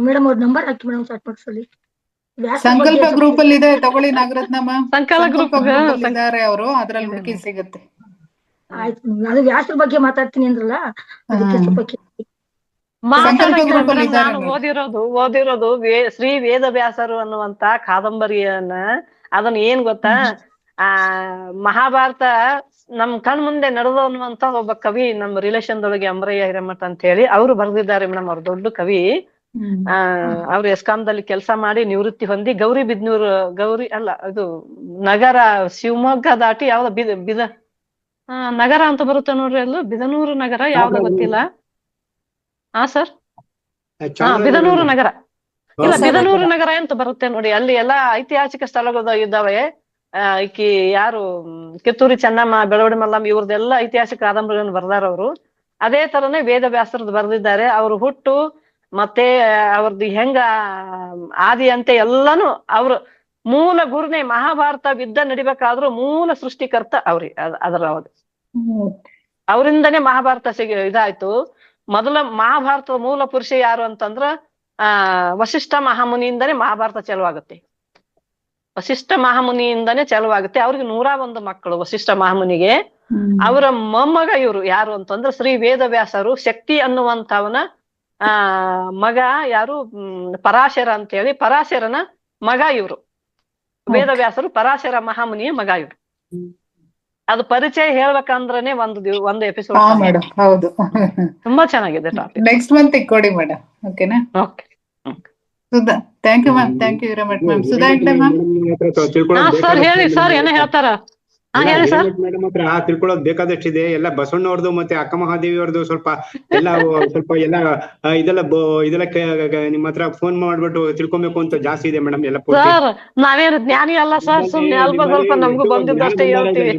Speaker 3: ಮೇಡಮ್ ಅವ್ರ ನಂಬರ್ ಹಾಕಿ ಮೇಡಮ್ ಚಾಟ್ ಬಾಕ್ಸ್ ಅಲ್ಲಿ.
Speaker 1: ಸಂಕಲ್ಪ ಗ್ರೂಪ್ ಅಲ್ಲಿ ಇದೆ, ತಗೊಳ್ಳಿ. ನಾಗರತ್ನ ಮ್ಯಾಮ್
Speaker 8: ಸಂಕಲ್ಪ ಗ್ರೂಪ್
Speaker 1: ಇದ್ದಾರೆ ಅವರು, ಅದ್ರಲ್ಲಿ ಹುಡುಕಿ ಸಿಗುತ್ತೆ.
Speaker 3: ಆಯ್ತು, ಅದು ವ್ಯಾಸರ ಬಗ್ಗೆ ಮಾತಾಡ್ತೀನಿ ಅಂದ್ರಲ್ಲ, ಅದಕ್ಕೆ ಸ್ವಲ್ಪ
Speaker 8: ನಾನು ಓದಿರೋದು ಶ್ರೀ ವೇದವ್ಯಾಸರು ಅನ್ನುವಂತ ಕಾದಂಬರಿಯನ್ನ. ಅದನ್ನ ಏನ್ ಗೊತ್ತಾ, ಮಹಾಭಾರತ ನಮ್ ಕಣ್ ಮುಂದೆ ನಡೆದು ಅನ್ನುವಂತ ಒಬ್ಬ ಕವಿ ನಮ್ಮ ರಿಲೇಷನ್ ದೊಳಗೆ ಅಂಬರಯ್ಯ ಹಿರೇಮಠ ಅಂತ ಹೇಳಿ ಅವ್ರು ಬರ್ದಿದ್ದಾರೆ ಮೇಡಮ್. ಅವ್ರ ದೊಡ್ಡ ಕವಿ. ಅವ್ರು ಎಸ್ಕಾಂದಲ್ಲಿ ಕೆಲಸ ಮಾಡಿ ನಿವೃತ್ತಿ ಹೊಂದಿ ಗೌರಿ ಅಲ್ಲ ಅದು ನಗರ ಶಿವಮೊಗ್ಗ ದಾಟಿ ಯಾವ್ದು ಬಿದ ನಗರ ಅಂತ ಬರುತ್ತೆ ನೋಡ್ರಿ ಅಲ್ಲೂ ಬಿದನೂರು ನಗರ ಯಾವ್ದು ಗೊತ್ತಿಲ್ಲ. ಹಾ ಸರ್, ಬಿದನೂರು ನಗರ ಇಲ್ಲ ಬಿದನೂರು ನಗರ ಅಂತ ಬರುತ್ತೆ ನೋಡಿ. ಅಲ್ಲಿ ಎಲ್ಲಾ ಐತಿಹಾಸಿಕ ಸ್ಥಳಗಳು ಇದ್ದಾವೆ. ಈಕಿ ಯಾರು ಕಿತ್ತೂರಿ ಚೆನ್ನಮ್ಮ, ಬೆಳವಡಿ ಮಲ್ಲಮ್ಮ ಇವ್ರದ್ದೆಲ್ಲ ಐತಿಹಾಸಿಕ ಕಾದಂಬರಿಗಳನ್ನು ಬರ್ದಾರ ಅವರು. ಅದೇ ತರನೇ ವೇದವ್ಯಾಸರದ್ದು ಬರೆದಿದ್ದಾರೆ. ಅವ್ರ ಹುಟ್ಟು ಮತ್ತೆ ಅವ್ರದ್ದು ಹೆಂಗ ಆದಿ ಅಂತೆ ಎಲ್ಲಾನು ಅವ್ರ ಮೂಲ ಗುರುನೇ. ಮಹಾಭಾರತ ಯುದ್ಧ ನಡಿಬೇಕಾದ್ರೂ ಮೂಲ ಸೃಷ್ಟಿಕರ್ತ ಅವ್ರಿ ಅದರ ಅವರಿಂದನೇ ಮಹಾಭಾರತ ಇದಾಯ್ತು. ಮೊದಲ ಮಹಾಭಾರತದ ಮೂಲ ಪುರುಷ ಯಾರು ಅಂತಂದ್ರ ವಸಿಷ್ಠ ಮಹಾಮುನಿಯಿಂದನೇ ಮಹಾಭಾರತ ಚಾಲುವಾಗುತ್ತೆ. ವಸಿಷ್ಠ ಮಹಾಮುನಿಯಿಂದನೇ ಚಾಲುವಾಗುತ್ತೆ. ಅವ್ರಿಗೆ 101 ಮಕ್ಕಳು ವಸಿಷ್ಠ ಮಹಾಮುನಿಗೆ. ಅವರ ಮೊಮ್ಮಗ ಇವ್ರು ಯಾರು ಅಂತಂದ್ರೆ ಶ್ರೀ ವೇದವ್ಯಾಸರು, ಶಕ್ತಿ ಅನ್ನುವಂಥವನ ಮಗ ಯಾರು ಪರಾಶರ ಅಂತ ಹೇಳಿ, ಪರಾಶರನ ಮಗ ಇವ್ರು. ವೇದವ್ಯಾಸರು ಪರಾಶರ ಮಹಾಮುನಿಯ ಮಗ ಇವ್ರು. ಅದು ಪರಿಚಯ ಹೇಳ್ಬೇಕಂದ್ರನೆ ಒಂದು ಎಪಿಸೋಡ್.
Speaker 1: ಹೌದು,
Speaker 8: ತುಂಬಾ ಚೆನ್ನಾಗಿದೆ ಟಾಪಿಕ್.
Speaker 1: ನೆಕ್ಸ್ಟ್ ಮಂತ್ ಕೊಡಿ ಮೇಡಮ್. ಓಕೆನಾ?
Speaker 8: Okay.
Speaker 1: Sudha, thank you ma'am. Thank you very much ma'am. Sudha Hegde ma'am.
Speaker 8: Sir ಹೇಳಿ ಸರ್, ಏನೋ ಹೇಳ್ತಾರ. ಹೇಳಿ ಸರ್.
Speaker 4: ಮೇಡಮ್ ಹತ್ರ ತಿಳ್ಕೊಳ್ಳೋದು ಬೇಕಾದಷ್ಟಿದೆ. ಎಲ್ಲ ಬಸವಣ್ಣವ್ರದ್ದು ಮತ್ತೆ ಅಕ್ಕ ಮಹಾದೇವಿ ಅವ್ರದ್ದು ಸ್ವಲ್ಪ ಎಲ್ಲ ಇದೆಲ್ಲ ನಿಮ್ಮ ಹತ್ರ ಫೋನ್ ಮಾಡ್ಬಿಟ್ಟು ತಿಳ್ಕೊಬೇಕು ಅಂತ ಜಾಸ್ತಿ ಇದೆ ಮೇಡಮ್. ಎಲ್ಲ
Speaker 8: ಸರ್ ನಾವೇನು ಜ್ಞಾನಿ ಅಲ್ಲ ಸರ್, ಸುಮ್ನೆ ಅಲ್ಪ ಸ್ವಲ್ಪ ನಮಗೂ ಬಂದಿದ್ದಷ್ಟೇ ಹೇಳ್ತೀವಿ.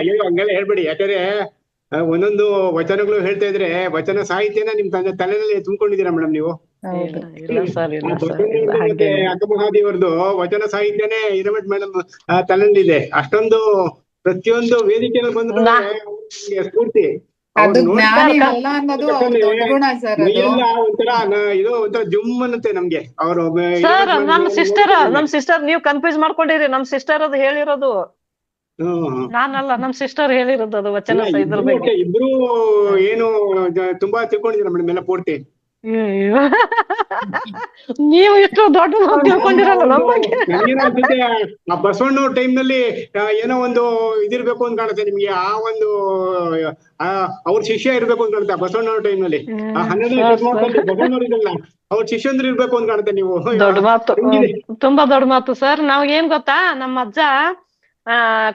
Speaker 4: ಅಯ್ಯೋ ಹಂಗೆಲ್ಲ ಹೇಳ್ಬೇಡಿ. ಯಾಕಂದ್ರೆ ಒಂದೊಂದು ವಚನಗಳು ಹೇಳ್ತಾ ಇದ್ರೆ ವಚನ ಸಾಹಿತ್ಯನ ನಿಮ್ ತಲೆನಲ್ಲಿ ತುಂಬಿಕೊಂಡಿದ್ದೀರಾ ಮೇಡಮ್ ನೀವು. ಮತ್ತೆ ಅಕ್ಕ ಮಹಾದೇವರದು ವಚನ ಸಾಹಿತ್ಯನೇ ಇರಬೇಕು ಮೇಡಮ್ ತಲೆನಲ್ಲಿದೆ. ಅಷ್ಟೊಂದು ಪ್ರತಿಯೊಂದು ವೇದಿಕೆಯಲ್ಲಿ ಬಂದ್ರು ಸ್ಫೂರ್ತಿ. ಒಂಥರ ಜುಮ್ ಅನ್ನತ್ತೆ ನಮ್ಗೆ. ಅವರು
Speaker 8: ನಮ್ ಸಿಸ್ಟರ್ ನೀವು ಕನ್ಫ್ಯೂಸ್ ಮಾಡ್ಕೊಂಡಿರಿ. ನಮ್ ಸಿಸ್ಟರ್ ಅದು ಹೇಳಿರೋದು, ನಾನಲ್ಲ. ನಮ್ ಸಿಸ್ಟರ್ ಹೇಳಿರೋದು ಅದು ವಚನ ಇದ್ರ ಬಗ್ಗೆ.
Speaker 4: ಇಬ್ರು ಏನು ತುಂಬಾ ತಿಳ್ಕೊಂಡಿದ್ದೀರಾ ಮೇಡಮ್ ಎಲ್ಲ ಪೂರ್ತಿ.
Speaker 8: ನೀವು ಇಷ್ಟು ದೊಡ್ಡ ತಿಳ್ಕೊಂಡಿರಲ್ಲ ನಮ್ಮ ಬಗ್ಗೆ.
Speaker 4: ಆ ಬಸವಣ್ಣವ್ರ ಟೈಮ್ ನಲ್ಲಿ ಏನೋ ಒಂದು ಇದಿರ್ಬೇಕು ಅಂತ ಕಾಣುತ್ತೆ ನಿಮ್ಗೆ. ಆ ಒಂದು ಅವ್ರ ಶಿಷ್ಯ ಇರ್ಬೇಕು ಅಂತ ಕಾಣುತ್ತೆ ಬಸವಣ್ಣವ್ರ ಟೈಮ್ ನಲ್ಲಿ. 12ನೇ ಬಸವಣ್ಣವ್ರ ಇದಲ್ಲ, ಅವ್ರ ಶಿಷ್ಯಂದ್ರು ಇರ್ಬೇಕು ಅಂತ ಕಾಣುತ್ತೆ ನೀವು.
Speaker 8: ದೊಡ್ಡ ಮಾತು, ತುಂಬಾ ದೊಡ್ಡ ಮಾತು ಸರ್. ನಾವ್ ಏನ್ ಗೊತ್ತಾ, ನಮ್ಮ ಅಜ್ಜ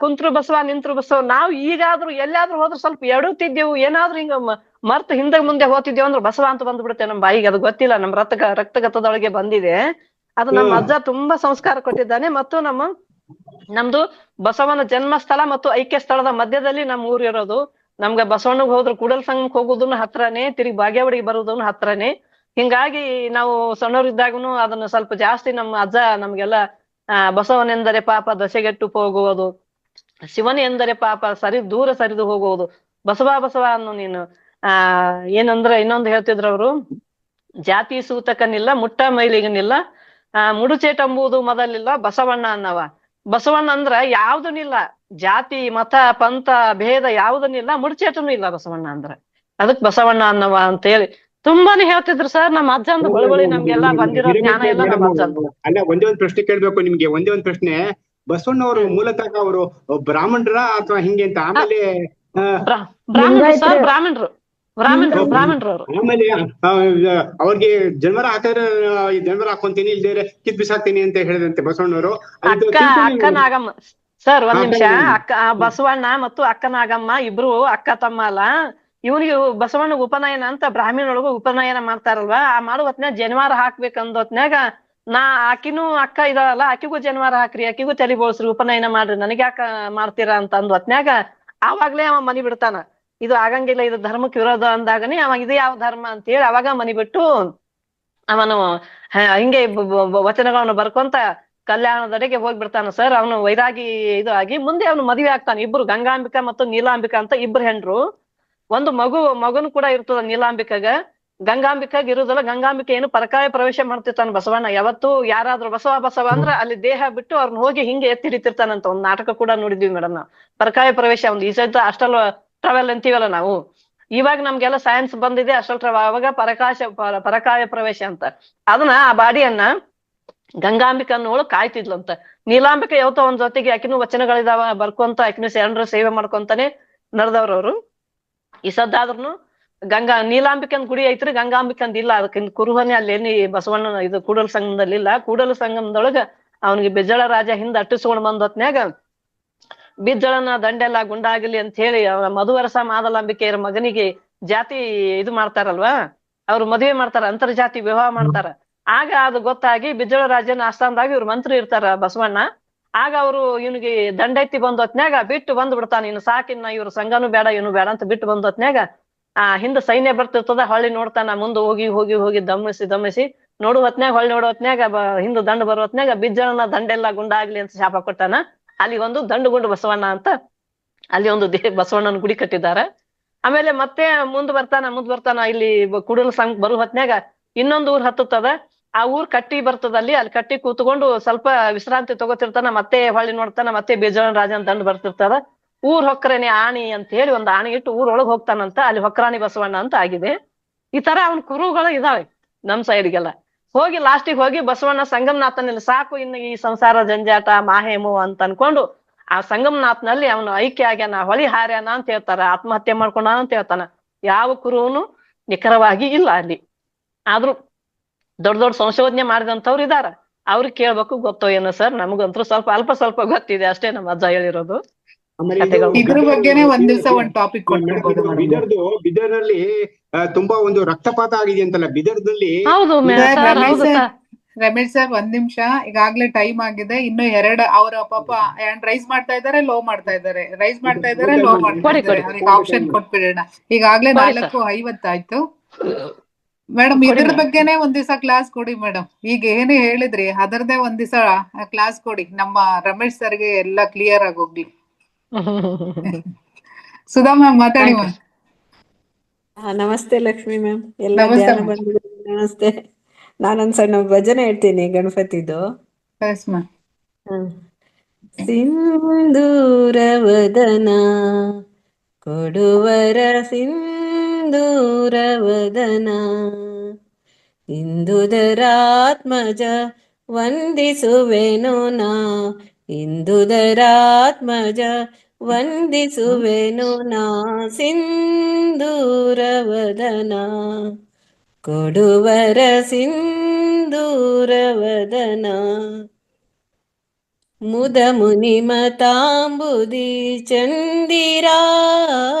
Speaker 8: ಕುಂತ್ರು ಬಸವ ನಿಂತ್ರು ಬಸವ. ನಾವು ಈಗಾದ್ರೂ ಎಲ್ಲಾದ್ರೂ ಹೋದ್ರು ಸ್ವಲ್ಪ ಎಡುತ್ತಿದ್ದೆವು, ಏನಾದ್ರೂ ಹಿಂಗ ಮರ್ತು ಹಿಂದೆ ಮುಂದೆ ಹೋಗ್ತಿದ್ದೇವು ಅಂದ್ರೆ ಬಸವ ಅಂತ ಬಂದ್ಬಿಡುತ್ತೆ ನಮ್ಮ ಬಾಯಿಗೆ. ಅದು ಗೊತ್ತಿಲ್ಲ, ನಮ್ ರಕ್ತಗತದೊಳಗೆ ಬಂದಿದೆ ಅದು. ನಮ್ಮ ಅಜ್ಜ ತುಂಬಾ ಸಂಸ್ಕಾರ ಕೊಟ್ಟಿದ್ದಾನೆ. ಮತ್ತು ನಮ್ದು ಬಸವನ ಜನ್ಮಸ್ಥಳ ಮತ್ತು ಐಕ್ಯ ಸ್ಥಳದ ಮಧ್ಯದಲ್ಲಿ ನಮ್ಮ ಊರು ಇರೋದು. ನಮ್ಗೆ ಬಸವಣ್ಣಗ್ ಹೋದ್ರು ಕೂಡಲ ಸಂಗಮಕ್ಕೆ ಹೋಗೋದನ್ನು ಹತ್ರನೇ, ತಿರುಗಿ ಬಾಗೇವಾಡಿಗೆ ಬರೋದನ್ನು ಹತ್ರನೇ. ಹಿಂಗಾಗಿ ನಾವು ಸಣ್ಣವರಿದ್ದಾಗನು ಅದನ್ನ ಸ್ವಲ್ಪ ಜಾಸ್ತಿ ನಮ್ಮ ಅಜ್ಜ ನಮ್ಗೆಲ್ಲ ಬಸವನೆಂದರೆ ಪಾಪ ದಶೆಗೆಟ್ಟು ಹೋಗುವುದು, ಶಿವನ ಎಂದರೆ ಪಾಪ ದೂರ ಸರಿದು ಹೋಗುವುದು, ಬಸವ ಬಸವ ಅನ್ನು ನೀನು ಏನಂದ್ರೆ ಇನ್ನೊಂದು ಹೇಳ್ತಿದ್ರು ಅವರು, ಜಾತಿ ಸೂತಕನಿಲ್ಲ ಮುಟ್ಟ ಮೈಲಿಗನಿಲ್ಲ, ಮುಡುಚೇಟಂಬುದು ಮೊದಲಿಲ್ಲ ಬಸವಣ್ಣ ಅನ್ನವ. ಬಸವಣ್ಣ ಅಂದ್ರ ಯಾವ್ದನಿಲ್ಲ, ಜಾತಿ ಮತ ಪಂಥ ಭೇದ ಯಾವ್ದನಿಲ್ಲ, ಮುಡುಚೇಟನು ಇಲ್ಲ ಬಸವಣ್ಣ ಅಂದ್ರ. ಅದಕ್ ಬಸವಣ್ಣ ಅನ್ನವ ಅಂತ ಹೇಳಿ ತುಂಬಾನೇ ಹೇಳ್ತಿದ್ರು ಸರ್. ನಮ್ಮ ಅಜ್ಜ ಅಂತ ಬಳಿ ನಮ್ಗೆಲ್ಲಾ ಬಂದಿರೋ ಜ್ಞಾನ ಎಲ್ಲ ನಮ್ಮ ಅಜ್ಜ.
Speaker 4: ಅಲ್ಲ, ಒಂದೇ ಒಂದ್ ಪ್ರಶ್ನೆ ಕೇಳ್ಬೇಕು ನಿಮ್ಗೆ. ಒಂದೇ ಒಂದ್ ಪ್ರಶ್ನೆ. ಬಸವಣ್ಣವರು ಮೂಲತಃ ಅವರು ಬ್ರಾಹ್ಮಣರ ಅಥವಾ ಹಿಂಗೆ ಅಂತ? ಆಮೇಲೆ
Speaker 8: ಬ್ರಾಹ್ಮಣರು ಸರ್, ಬ್ರಾಹ್ಮಣರು ಅವರು.
Speaker 4: ಆಮೇಲೆ ಅವ್ರಿಗೆ ಜನ್ಮರ ಹಾಕಿದ್ರೆ ಜನ್ಮರ ಹಾಕೊಂತೀನಿ, ಇಲ್ದೇ ಕಿತ್ ಬಿಸಾಕ್ತೀನಿ ಅಂತ ಹೇಳಿದಂತೆ ಬಸವಣ್ಣವರು.
Speaker 8: ಅಕ್ಕ ನಾಗಮ್ಮ ಸರ್, ಒಂದ್ ನಿಮಿಷ. ಬಸವಣ್ಣ ಮತ್ತು ಅಕ್ಕ ನಾಗಮ್ಮ ಇಬ್ರು ಅಕ್ಕ ತಮ್ಮ ಅಲ್ಲ. ಇವನಿಗೆ ಬಸವಣ್ಣ ಉಪನಯನ ಅಂತ ಬ್ರಾಹ್ಮಣೊಳಗು ಉಪನಯನ ಮಾಡ್ತಾರಲ್ವಾ, ಆ ಮಾಡೋ ಹೊತ್ನ್ಯಾಗ ಜನಿವಾರ ಹಾಕ್ಬೇಕಂದ ಹೊತ್ನ್ಯಾಗ ಆಕಿನೂ ಅಕ್ಕ ಇದಾಳಲ್ಲ, ಆಕಿಗೂ ಜನಿವಾರ ಹಾಕ್ರಿ, ಆಕಿಗೂ ತಲೆ ಬೋಳ್ಸ್ರಿ, ಉಪನಯನ ಮಾಡ್ರಿ, ನನಗ್ ಯಾಕ ಮಾಡ್ತೀರಾ ಅಂತ ಅಂದ್ ಹೊತ್ನ್ಯಾಗ ಆವಾಗ್ಲೇ ಅವ ಮನಿ ಬಿಡ್ತಾನ. ಇದು ಆಗಂಗಿಲ್ಲ, ಇದು ಧರ್ಮಕ್ಕೆ ವಿರೋಧ ಅಂದಾಗನೇ ಅವ ಇದು ಯಾವ ಧರ್ಮ ಅಂತ ಹೇಳಿ ಅವಾಗ ಮನಿ ಬಿಟ್ಟು ಅವನು ಹಿಂಗೆ ವಚನಗಳನ್ನು ಬರ್ಕೊಂತ ಕಲ್ಯಾಣದಡೆಗೆ ಹೋಗ್ಬಿಡ್ತಾನ ಸರ್. ಅವನು ವೈರಾಗಿ ಇದು ಆಗಿ ಮುಂದೆ ಅವನು ಮದುವೆ ಆಗ್ತಾನೆ. ಇಬ್ರು ಗಂಗಾಂಬಿಕಾ ಮತ್ತು ನೀಲಾಂಬಿಕಾ ಅಂತ ಇಬ್ರು ಹೆಂಡ್ರು. ಒಂದು ಮಗುನು ಕೂಡ ಇರ್ತದ ನೀಲಾಂಬಿಕಾಗ. ಗಂಗಾಂಬಿಕಾಗ ಇರುದಲ್ಲ. ಗಂಗಾಂಬಿಕೆ ಏನು ಪರಕಾಯ ಪ್ರವೇಶ ಮಾಡ್ತಿರ್ತಾನ ಬಸವಣ್ಣ. ಯಾವತ್ತು ಯಾರಾದ್ರೂ ಬಸವ ಬಸವ ಅಂದ್ರ ಅಲ್ಲಿ ದೇಹ ಬಿಟ್ಟು ಅವ್ರನ್ನ ಹೋಗಿ ಹಿಂಗೆ ಎತ್ತಿ ಹಿಡಿತಿರ್ತಾನಂತ. ಒಂದ್ ನಾಟಕ ಕೂಡ ನೋಡಿದ್ವಿ ಮೇಡಮ್ ನಾವು. ಪರಕಾಯ ಪ್ರವೇಶ ಒಂದು ಈ ಸಹಿತ ಅಷ್ಟಲ್ ಟ್ರಾವೆಲ್ ಅಂತೀವಲ್ಲ ನಾವು. ಇವಾಗ ನಮ್ಗೆಲ್ಲ ಸೈನ್ಸ್ ಬಂದಿದೆ ಅಷ್ಟಲ್ ಅವಾಗ ಪರಕಾಯ ಪ್ರವೇಶ ಅಂತ. ಅದನ್ನ ಆ ಬಾಡಿಯನ್ನ ಗಂಗಾಂಬಿಕಾ ಅನ್ನೋಳು ಕಾಯ್ತಿದ್ಲಂತ. ನೀಲಾಂಬಿಕೆ ಯಾವತ್ತೋ ಒಂದ್ ಜೊತೆಗೆ ಆಕಿನೂ ವಚನಗಳಿದಾವ ಬರ್ಕೊಂತ ಆಕಿನೂ ಶರಣರ ಸೇವೆ ಮಾಡ್ಕೊಂತಾನೆ ನಡೆದವ್ರವ್ರು. ಈ ಸದ್ದಾದ್ರೂ ನೀಲಾಂಬಿಕಂದ್ ಗುಡಿ ಐತ್ರಿ, ಗಂಗಾಂಬಿಕಂದ್ ಇಲ್ಲ. ಅದಕ್ಕೆ ಕುರುಹನೆ ಅಲ್ಲೇನಿ ಬಸವಣ್ಣ ಇದು ಕೂಡಲ ಸಂಗಮದಲ್ಲಿ ಇಲ್ಲ. ಕೂಡಲ ಸಂಗಮದೊಳಗ ಅವನಿಗೆ ಬಿಜ್ಜಳ ರಾಜ ಹಿಂದ ಅಟ್ಟಿಸ್ಕೊಂಡ್ ಬಂದ ಹೊತ್ನ್ಯಾಗ ಬಿಜ್ಜಳನ ದಂಡೆಲ್ಲ ಗುಂಡಾಗಲಿ ಅಂತ ಹೇಳಿ ಮಧುವರಸ ಮಾದಲಾಂಬಿಕೆಯರ ಮಗನಿಗೆ ಜಾತಿ ಇದು ಮಾಡ್ತಾರಲ್ವಾ, ಅವ್ರು ಮದುವೆ ಮಾಡ್ತಾರ, ಅಂತರ್ಜಾತಿ ವಿವಾಹ ಮಾಡ್ತಾರ. ಆಗ ಅದು ಗೊತ್ತಾಗಿ ಬಿಜ್ಜಳ ರಾಜನ ಆಸ್ಥಾನದಾಗ ಇವ್ರು ಮಂತ್ರಿ ಇರ್ತಾರ ಬಸವಣ್ಣ. ಆಗ ಅವರು ಇವನಿಗೆ ದಂಡೆತ್ತಿ ಬಂದ ಹೊತ್ನ್ಯಾಗ ಬಿಟ್ಟು ಬಂದ್ ಬಿಡ್ತಾನ. ಇನ್ನು ಸಾಕಿನ್ನ ಇವ್ರ ಸಂಘನೂ ಬೇಡ ಇವನು ಬೇಡ ಅಂತ ಬಿಟ್ಟು ಬಂದ ಹೊತ್ನ್ಯಾಗ ಹಿಂದ ಸೈನ್ಯ ಬರ್ತಿರ್ತದ. ಹೊಳ್ಳಿ ನೋಡ್ತಾನ, ಮುಂದೆ ಹೋಗಿ ಹೋಗಿ ಹೋಗಿ ದಮ್ಮಿಸಿ ನೋಡು ಹೊತ್ನ್ಯಾಗ ಹೊಳ್ಳಿ ನೋಡೋ ಹೊತ್ನ್ಯಾಗ ಹಿಂದ ದಂಡ ಬರೋ ಹೊತ್ನ್ಯಾಗ ಬಿಜ್ಜಳನ ದಂಡೆಲ್ಲ ಗುಂಡಾಗ್ಲಿ ಅಂತ ಶಾಪ ಕೊಟ್ಟಾನ. ಅಲ್ಲಿ ಒಂದು ದಂಡುಗುಂಡು ಬಸವಣ್ಣ ಅಂತ ಅಲ್ಲಿ ಒಂದು ಬಸವಣ್ಣನ ಗುಡಿ ಕಟ್ಟಿದ್ದಾರೆ. ಆಮೇಲೆ ಮತ್ತೆ ಮುಂದ್ ಬರ್ತಾನ ಇಲ್ಲಿ ಕೂಡಲ ಸಂಘ ಬರೋ ಹೊತ್ನ್ಯಾಗ ಇನ್ನೊಂದು ಊರ್ ಹತ್ತದ. ಆ ಊರ್ ಕಟ್ಟಿ ಬರ್ತದಲ್ಲಿ, ಅಲ್ಲಿ ಕಟ್ಟಿ ಕೂತ್ಕೊಂಡು ಸ್ವಲ್ಪ ವಿಶ್ರಾಂತಿ ತಗೋತಿರ್ತಾನ. ಮತ್ತೆ ಹೊಳ್ಳಿ ನೋಡ್ತಾನ, ಮತ್ತೆ ಬಿಜ್ಜಳನ ರಾಜನ ದಂಡ ಬರ್ತಿರ್ತಾರ. ಊರ್ ಹೊಕ್ರನೆ ಆಣಿ ಅಂತ ಹೇಳಿ ಒಂದು ಆಣಿ ಇಟ್ಟು ಊರೊಳಗ್ ಹೋಗ್ತಾನಂತ. ಅಲ್ಲಿ ಹೊಕ್ರಾಣಿ ಬಸವಣ್ಣ ಅಂತ ಆಗಿದೆ. ಈ ತರ ಅವನ್ ಕುರುಗಳು ಇದಾವೆ ನಮ್ ಸೈಡ್ಗೆಲ್ಲ. ಹೋಗಿ ಲಾಸ್ಟಿಗೆ ಹೋಗಿ ಬಸವಣ್ಣ ಸಂಗಮನಾಥನಲ್ಲಿ ಸಾಕು ಇನ್ನು ಈ ಸಂಸಾರ ಜಂಜಾಟ ಮಾಹೇಮು ಅಂತ ಅನ್ಕೊಂಡು ಆ ಸಂಗಮನಾಥನಲ್ಲಿ ಅವನು ಐಕ್ಯ ಆಗ್ಯಾನ, ಹೊಳಿ ಹಾರ್ಯಾನ ಅಂತ ಹೇಳ್ತಾರ, ಆತ್ಮಹತ್ಯೆ ಮಾಡ್ಕೊಂಡ ಅಂತ ಹೇಳ್ತಾನ. ಯಾವ ಕುರುನು ನಿಖರವಾಗಿ ಇಲ್ಲ ಅಲ್ಲಿ. ಆದ್ರೂ ದೊಡ್ಡ ದೊಡ್ಡ ಸಂಶೋಧನೆ ಮಾಡಿದಂಥವ್ರು ಇದಾರ, ಅವ್ರಿಗೆ ಕೇಳ್ಬೇಕು, ಗೊತ್ತೋ ಏನೋ ಸರ್. ನಮಗಂತೂ ಸ್ವಲ್ಪ ಗೊತ್ತಿದೆ ಅಷ್ಟೇ, ನಮ್ಮ ಅಜ್ಜ ಹೇಳಿರೋದು.
Speaker 4: ಆಮೇಲೆ
Speaker 1: ಇದ್ರ ಬಗ್ಗೆನೇ ಒಂದ್ ದಿವಸ ಒಂದ್ ಟಾಪಿಕ್ ಕೊಟ್ಬಿಡ್ಬೋದು.
Speaker 4: ಬಿದರ್ನಲ್ಲಿ ತುಂಬಾ ಒಂದು ರಕ್ತಪಾತ ಆಗಿದೆ ಅಂತಲ್ಲ ಬಿದರ್ದಲ್ಲಿ.
Speaker 8: ಹೌದು
Speaker 1: ರಮೇಶ್ ಸರ್ ಒಂದ್ ನಿಮಿಷ, ಈಗಾಗ್ಲೇ ಟೈಮ್ ಆಗಿದೆ. ಇನ್ನು ಅವ್ರ ಪಾಪ ಹ್ಯಾಂಡ್ ರೈಸ್ ಮಾಡ್ತಾ ಇದಾರೆ, ಲೋ ಮಾಡ್ತಾ ಇದಾರೆ, ರೈಸ್ ಮಾಡ್ತಾ ಇದಾರೆ, ಲೋ ಮಾಡ್ತಾ ಇದಾರೆ. ಅವ್ರಿಗೆ ಆಪ್ಷನ್ ಕೊಟ್ಬಿಡೋಣ. ಈಗಾಗ್ಲೇ 4:50 ಆಯ್ತು. ಮೇಡಮ್ ಇದ್ರ ಬಗ್ಗೆನೆ ಒಂದ್ ದಿವಸ ಕ್ಲಾಸ್ ಕೊಡಿ ಮೇಡಮ್. ಈಗ ಏನು ಹೇಳಿದ್ರಿ ಅದರದೇ ಒಂದ್ ದಿವಸ ಕ್ಲಾಸ್ ಕೊಡಿ, ನಮ್ಮ ರಮೇಶ್ ಸರ್ಗೆ ಎಲ್ಲ ಕ್ಲಿಯರ್ ಆಗಿ ಹೋಗ್ಲಿ. ಸುಧಾ ಮ್ಯಾಮ್ ಮಾತಾಡಿ ಮ್ಯಾಮ್.
Speaker 9: ನಮಸ್ತೆ ಲಕ್ಷ್ಮಿ ಮ್ಯಾಮ್, ಎಲ್ಲ ಧ್ಯಾನ ಬಂದಿದೆ. ನಮಸ್ತೆ. ನಾನೊಂದ್ ಸಣ್ಣ ಭಜನೆ ಹೇಳ್ತೀನಿ ಗಣಪತಿದು. ಸಿಂಧೂರವದನ ಕೊಡುವರ ಸಿಂಧೂರವದನ ಇಂದುದರಾತ್ಮಜ ವಂದಿಸುವೆನು ನಾ, ಇಂದುದರಾತ್ಮಜ ವಂದಿಸುವೆನು ನಾ, ಸಿಂಧೂರವದನ ಕೊಡುವರ ಸಿಂಧೂರವದನ. ಮುದ ಮುನಿ ಮತಾಂಬುದಿ ಚಂದಿರಾ,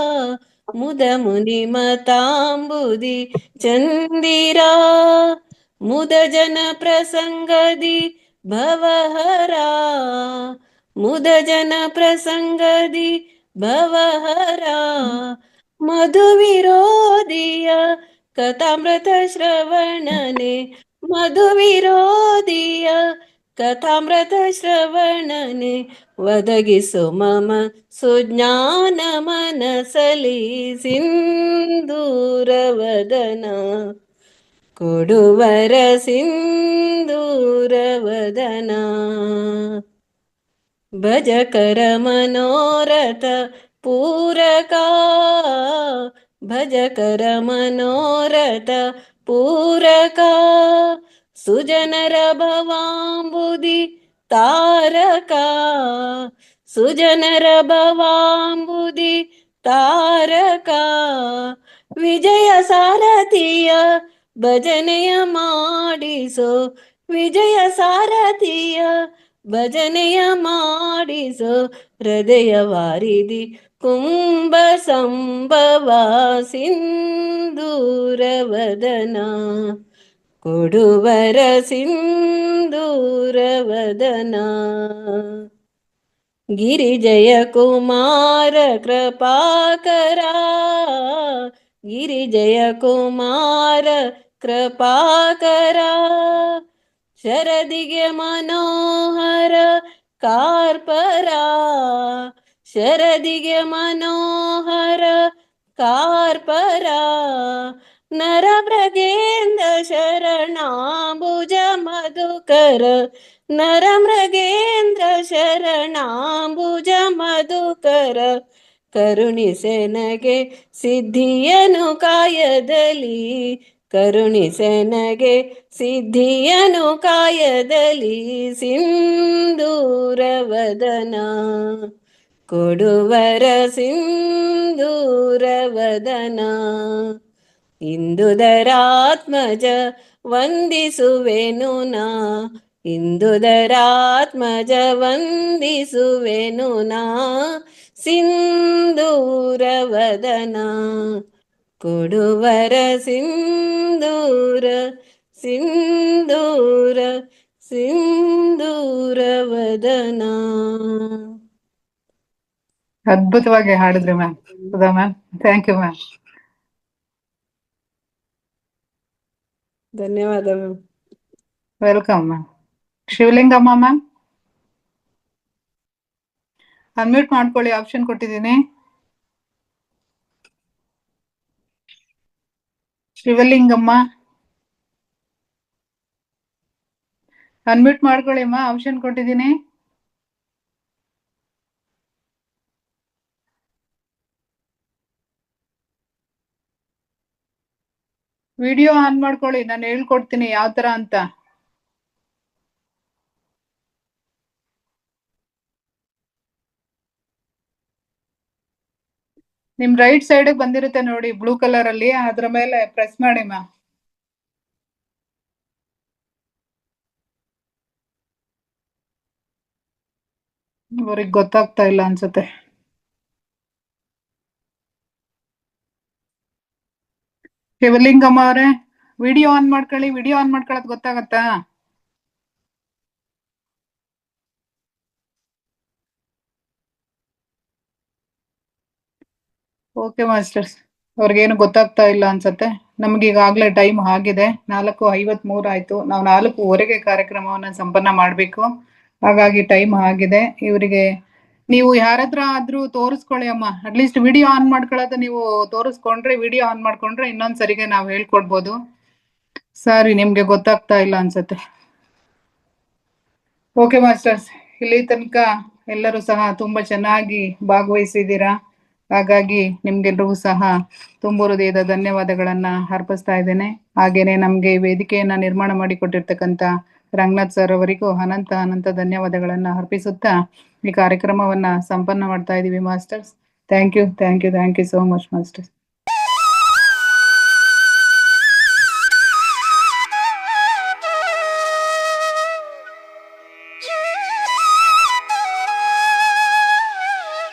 Speaker 9: ಮುದ ಮುನಿ ಮತಾಂಬುದಿ ಚಂದಿರಾ, ಮುದ ಜನ ಪ್ರಸಂಗದಿ ಭವಹರಾ, ಮುದ ಜನ ಪ್ರಸಂಗದಿ ಭವಹರಾ, ಮಧು ವಿರೋಧಿಯ ಕಥಾಮೃತ ಶ್ರವಣನೆ, ಮಧು ವಿರೋಧಿಯ ಕಥಾಮೃತ ಶ್ರವಣನೆ, ಒದಗಿಸು ಮಮ ಸುಜ್ಞಾನ ಮನಸಲಿ, ಸಿಂಧೂರವದನ ಕೊಡುವರ ಸಿಂಧೂರವದನ. ಭಜಕರ ಮನೋರಥ ಪೂರಕ, ಭಜಕರ ಮನೋರಥ ಪೂರಕ, ಸುಜನರ ಭವಾಂಬುದಿ ತಾರಕ, ಸುಜನರ ಭವಾಂಬುದಿ ತಾರಕ, ವಿಜಯ ಸಾರಥಿಯ ಭಜನೆಯ ಮಾಡಿಸೋ, ವಿಜಯ ಸಾರಥಿಯ ಭಜನೆಯ ಮಾಡಿಸೋ, ಹೃದಯ ವಾರಿದಿ ಕುಂಭ ಸಂಭವ, ಸಿಂಧೂರವದನ ಕೊಡುವರ ಸಿಂಧೂರವದನ. ಗಿರಿಜಯ ಕುಮಾರ ಕೃಪಾಕರ, ಗಿರಿಜಯ ಕುಮಾರ ಕೃಪಾಕರ, ಶರದಿಗೆ ಮನೋಹರ ಕಾರ್ಪರ, ಶರದಿಗೆ ಮನೋಹರ ಕಾರ್ಪರ, ನರಮೃಗೇಂದ್ರ ಶರಣಾಂಬುಜ ಮಧುಕರ, ನರಮೃಗೇಂದ್ರ ಶರಣಾಂಬುಜ ಮಧುಕರ, ಕರುಣಿಸೆನಗೆ ಸಿದ್ಧಿಯನು ಕಾಯದಲ್ಲಿ, ಕರುಣಿಸೆನಗೆ ಸಿದ್ಧಿಯನು ಕಾಯದಲ್ಲಿ, ಸಿಂಧೂರವದನ ಕೊಡುವರ ಸಿಂಧೂರವದನ. ಇಂದುದರಾತ್ಮಜ ವಂದಿಸುವೆನು ನಾ, ಇಂದುದರಾತ್ಮಜ ವಂದಿಸುವೆನು ನಾ, ಸಿಂಧೂರವದನ ಕೊಡುವರ ಸಿಂಧೂರ ಸಿಂಧೂರ ಸಿಂಧೂರವದನ.
Speaker 1: ಅದ್ಭುತವಾಗಿ ಹಾಡಿದ್ರಿ ma'am. Sudha ma'am, thank you ma'am.
Speaker 9: ಧನ್ಯವಾದ ma'am.
Speaker 1: Welcome ma'am. Shivalingamma ma'am, unmute ಮಾಡ್ಕೊಳ್ಳಿ, ಆಪ್ಷನ್ ಕೊಟ್ಟಿದ್ದೀನಿ. ಶಿವಲಿಂಗಮ್ಮ, ಅನ್ಮ್ಯೂಟ್ ಮಾಡ್ಕೊಳ್ಳಿ ಅಮ್ಮ, ಆಪ್ಷನ್ ಕೊಟ್ಟಿದ್ದೀನಿ. ವಿಡಿಯೋ ಆನ್ ಮಾಡ್ಕೊಳ್ಳಿ, ನಾನು ಹೇಳ್ಕೊಡ್ತೀನಿ ಯಾವ ತರ ಅಂತ. ನಿಮ್ ರೈಟ್ ಸೈಡ್ ಬಂದಿರುತ್ತೆ ನೋಡಿ ಬ್ಲೂ ಕಲರ್ ಅಲ್ಲಿ, ಅದ್ರ ಮೇಲೆ ಪ್ರೆಸ್ ಮಾಡಿ ಮ್ಯಾಮ್. ಅವ್ರಿಗೆ ಗೊತ್ತಾಗ್ತಾ ಇಲ್ಲ ಅನ್ಸುತ್ತೆ. ಶಿವಲಿಂಗಮ್ಮ ಅವರೇ, ವಿಡಿಯೋ ಆನ್ ಮಾಡ್ಕೊಳ್ಳಿ, ವಿಡಿಯೋ ಆನ್ ಮಾಡ್ಕೊಳ್ಳೋದು ಗೊತ್ತಾಗತ್ತಾ? ಓಕೆ ಮಾಸ್ಟರ್ಸ್, ಅವ್ರಿಗೇನು ಗೊತ್ತಾಗ್ತಾ ಇಲ್ಲ ಅನ್ಸತ್ತೆ. ನಮ್ಗೆ ಈಗಾಗ್ಲೇ ಟೈಮ್ ಆಗಿದೆ, 4:53 ಆಯ್ತು. ನಾವು 4:15 ಕಾರ್ಯಕ್ರಮವನ್ನ ಸಂಪನ್ನ ಮಾಡ್ಬೇಕು. ಹಾಗಾಗಿ ಟೈಮ್ ಆಗಿದೆ. ಇವರಿಗೆ ನೀವು ಯಾರತ್ರ ಆದ್ರೂ ತೋರಿಸ್ಕೊಳ್ಳಿ ಅಮ್ಮ, ಅಟ್ಲೀಸ್ಟ್ ವಿಡಿಯೋ ಆನ್ ಮಾಡ್ಕೊಳ್ಳೋದು ನೀವು ತೋರಿಸ್ಕೊಂಡ್ರೆ, ವಿಡಿಯೋ ಆನ್ ಮಾಡ್ಕೊಂಡ್ರೆ ಇನ್ನೊಂದ್ಸರಿಗೆ ನಾವು ಹೇಳ್ಕೊಡ್ಬೋದು. ಸರಿ, ನಿಮ್ಗೆ ಗೊತ್ತಾಗ್ತಾ ಇಲ್ಲ ಅನ್ಸತ್ತೆ. ಓಕೆ ಮಾಸ್ಟರ್ಸ್, ಇಲ್ಲಿ ತನಕ ಎಲ್ಲರೂ ಸಹ ತುಂಬಾ ಚೆನ್ನಾಗಿ ಭಾಗವಹಿಸಿದ್ದೀರಾ. ಹಾಗಾಗಿ ನಿಮ್ಗೆಲ್ರಿಗೂ ಸಹ ತುಂಬ ಹೃದಯದ ಧನ್ಯವಾದಗಳನ್ನ ಅರ್ಪಿಸ್ತಾ ಇದ್ದೇನೆ. ಹಾಗೇನೆ ನಮ್ಗೆ ವೇದಿಕೆಯನ್ನ ನಿರ್ಮಾಣ ಮಾಡಿಕೊಟ್ಟಿರ್ತಕ್ಕಂಥ ರಂಗನಾಥ್ ಸರ್ ಅವರಿಗೂ ಅನಂತ ಅನಂತ ಧನ್ಯವಾದಗಳನ್ನ ಅರ್ಪಿಸುತ್ತಾ ಈ ಕಾರ್ಯಕ್ರಮವನ್ನ ಸಂಪನ್ನ ಮಾಡ್ತಾ ಇದೀವಿ masters. Thank you so much masters.